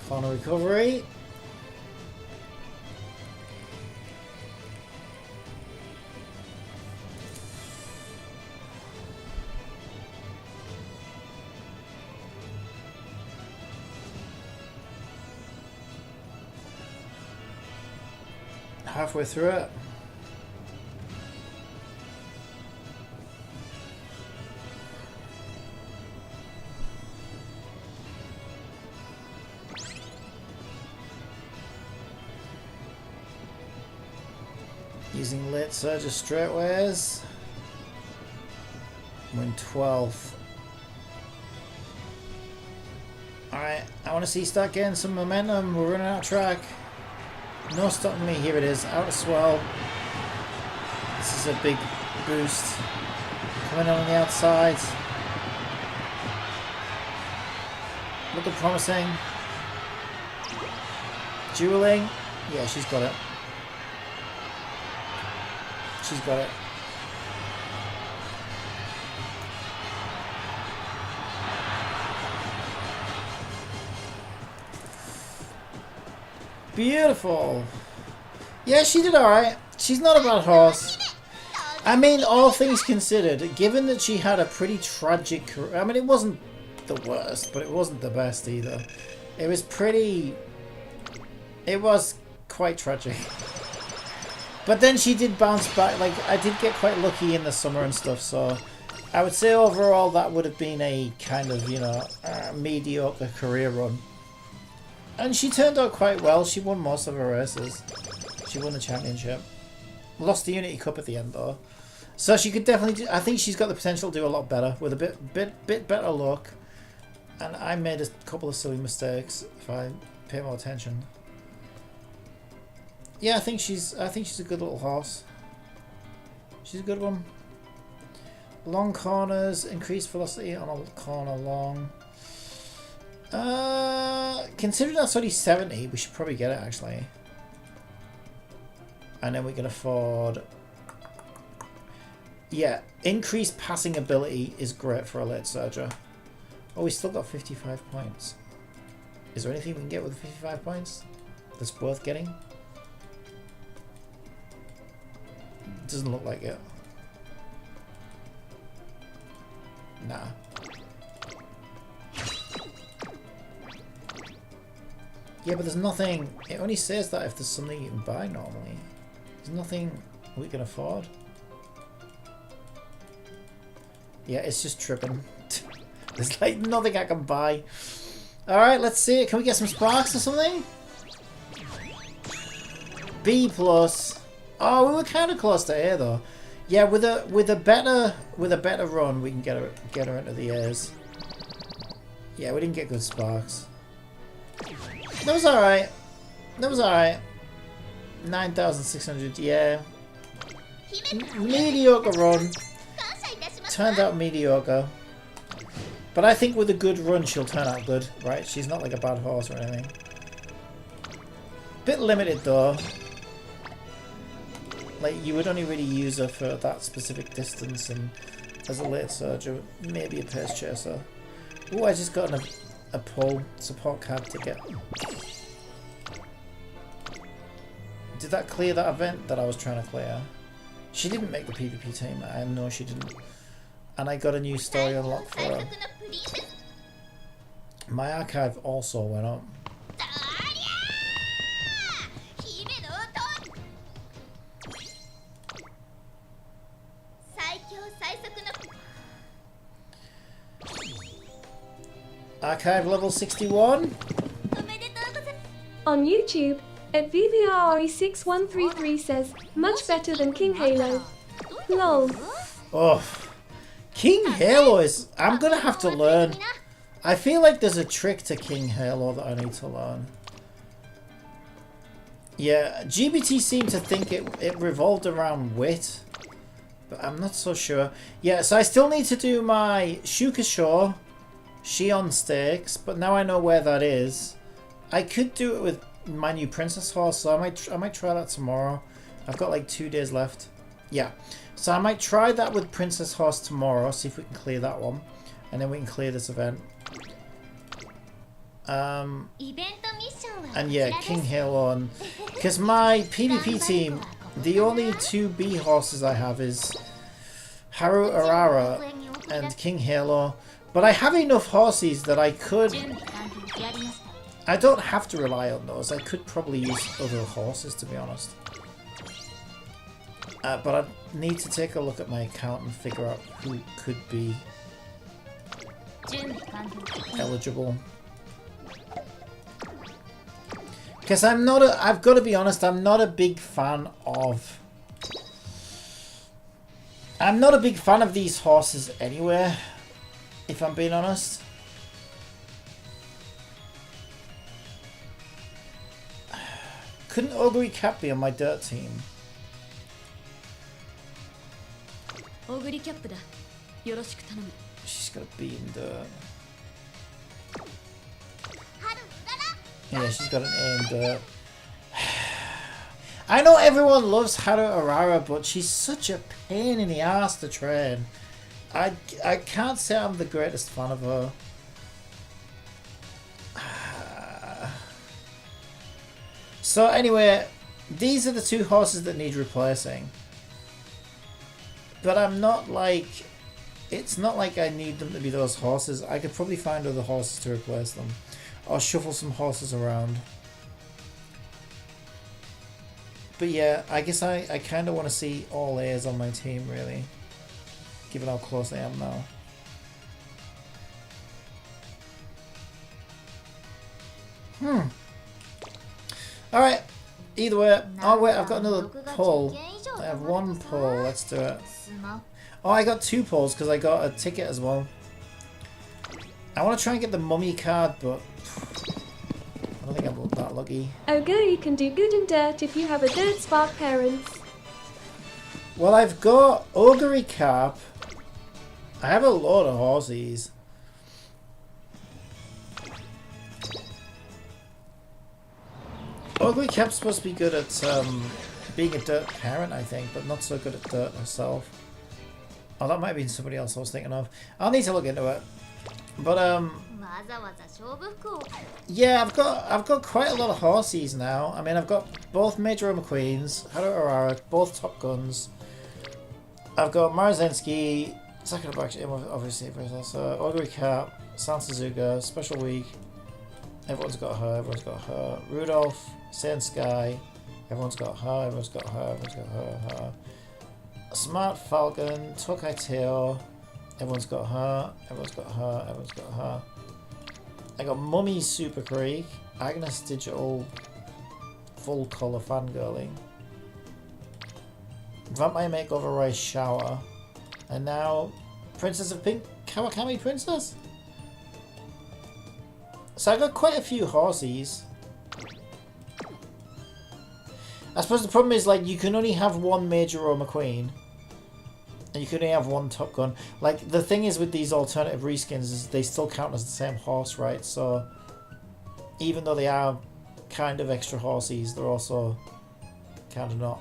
Corner recovery. Halfway through it. Using late surge straightways. We're in 12th. Alright, I want to see you start getting some momentum. We're running out of track. No stopping me. Here it is. Out of swell. This is a big boost. Coming on the outside. Looking promising. Dueling. Yeah, she's got it. She's got it. Beautiful. Yeah, she did alright. She's not a bad horse. I mean, all things considered, given that she had a pretty tragic career. I mean, it wasn't the worst, but it wasn't the best either. It was pretty... It was quite tragic. But then she did bounce back. Like, I did get quite lucky in the summer and stuff, so... I would say overall that would have been a kind of, you know, mediocre career run. And she turned out quite well. She won most of her races. She won the championship. Lost the Unity Cup at the end though. So she could definitely do, I think she's got the potential to do a lot better with a bit better luck. And I made a couple of silly mistakes if I pay more attention. Yeah, I think she's a good little horse. She's a good one. Long corners, increased velocity on a corner long. Considering that's only 70, we should probably get it actually. And then we can afford... Yeah, increased passing ability is great for a late surger. Oh, we still got 55 points. Is there anything we can get with 55 points that's worth getting? Doesn't look like it. Nah. Yeah, but there's nothing... It only says that if there's something you can buy normally. There's nothing we can afford. Yeah, it's just tripping. There's like nothing I can buy. Alright, let's see it. Can we get some sparks or something? B+. Oh, we were kind of close to A though. Yeah, with a better run, we can get her into the A's. Yeah, we didn't get good sparks. That was alright. That was alright. 9,600, yeah. Mediocre run. Turned out mediocre. But I think with a good run, she'll turn out good, right? She's not like a bad horse or anything. Bit limited though. Like, you would only really use her for that specific distance and as a late surger, maybe a pace chaser. Oh, I just got a pull support card ticket. Did that clear that event that I was trying to clear? She didn't make the PvP team. I know she didn't. And I got a new story unlocked for her. My archive also went up. Archive level 61. On YouTube, At VVRE6133 says, much better than King Halo. Lol. Oh, King Halo is... I'm gonna have to learn. I feel like there's a trick to King Halo that I need to learn. Yeah, GBT seemed to think it revolved around wit, but I'm not so sure. Yeah, so I still need to do my Shukasho Shion stakes, but now I know where that is. I could do it with my new princess horse, so I might try that tomorrow. I've got like 2 days left. Yeah, so I might try that with princess horse tomorrow, see if we can clear that one, and then we can clear this event. And yeah, King Halo, and because my PvP team, the only 2 B horses I have is Haru Arara and King Halo, but I have enough horses that I could... I don't have to rely on those. I could probably use other horses, to be honest. But I need to take a look at my account and figure out who could be eligible. Because I'm not a... I've got to be honest, I'm not a big fan of... I'm not a big fan of these horses anyway, if I'm being honest. Couldn't Ogre Cap be on my dirt team? She's got to be in dirt. Yeah, she's got an A in dirt. I know everyone loves Haru Arara, but she's such a pain in the ass to train. I can't say I'm the greatest fan of her. So anyway, these are the 2 horses that need replacing. But I'm not like... It's not like I need them to be those horses. I could probably find other horses to replace them. Or shuffle some horses around. But yeah, I guess I kind of want to see all A's on my team, really. Given how close I am now. Alright, either way. Oh wait, I've got another pull. I have 1 pull, let's do it. Oh, I got 2 pulls because I got a ticket as well. I want to try and get the mummy card, but I don't think I'm that lucky. Ogre can do good in dirt if you have a dirt spark parent. Well, I've got Ogre Cap. I have a lot of horses. Ogre Cap's supposed to be good at being a dirt parent, I think, but not so good at dirt herself. Oh, that might have been somebody else I was thinking of. I'll need to look into it. But yeah, I've got quite a lot of horses now. I mean, I've got both Major Roma Queens, Haru Arara, both Top Guns. I've got Marzensky, Sakurabachi, obviously, so Ogre Cap, Sansazuga, Special Week. Everyone's got her, everyone's got her. Rudolph, Saiyan Sky, everyone's got her, everyone's got her, everyone's got her. Smart Falcon, Tokai Teo, everyone's got her, everyone's got her, everyone's got her. I got Mummy Super Creek, Agnes Digital, Full Colour Fangirling, Vampire Makeover Rise Shower, and now Princess of Pink Kawakami Princess. So I got quite a few horses. I suppose the problem is, like, you can only have 1 Major Roma Queen. And you can only have 1 Top Gun. Like, the thing is with these alternative reskins is they still count as the same horse, right? So, even though they are kind of extra horses, they're also kind of not.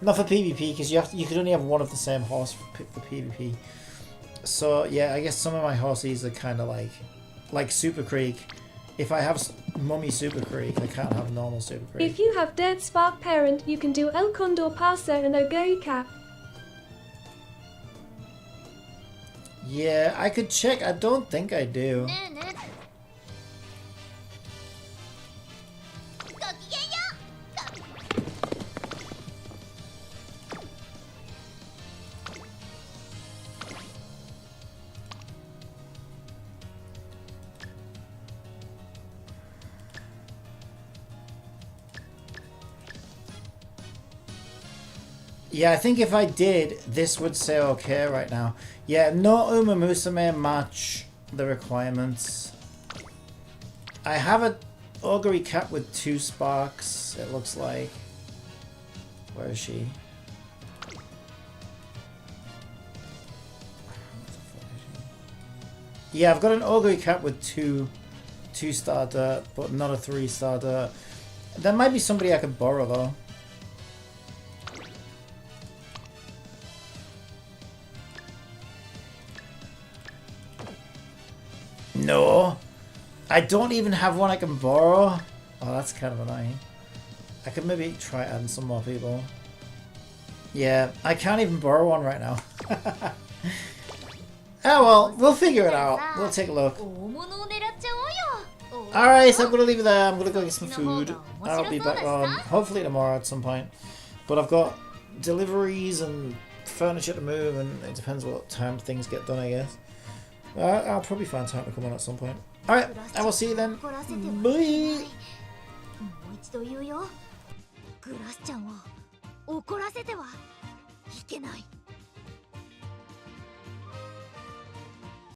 Not for PvP, because you could only have 1 of the same horse for PvP. So, yeah, I guess some of my horses are kind of like Super Creek. If I have Mummy Super Creek, I can't have normal Super Creek. If you have Dirt Spark Parent, you can do El Condor Passer and Ogre Cap. Yeah, I could check. I don't think I do. Yeah, I think if I did, this would say okay right now. Yeah, no Umamusume match the requirements. I have a augury cap with 2 sparks, it looks like. Where is she? Yeah, I've got an augury cap with 2-star dirt, but not a 3-star dirt. There might be somebody I could borrow though. No, I don't even have one I can borrow. Oh, that's kind of annoying. I could maybe try adding some more people. Yeah, I can't even borrow one right now. Oh well, we'll figure it out. We'll take a look. Alright, so I'm going to leave it there. I'm going to go get some food. I'll be back on hopefully tomorrow at some point. But I've got deliveries and furniture to move, and it depends what time things get done, I guess. I'll probably find time to come on at some point. Alright, I will see you then. Bye! グラスちゃんを怒らせてはいけない。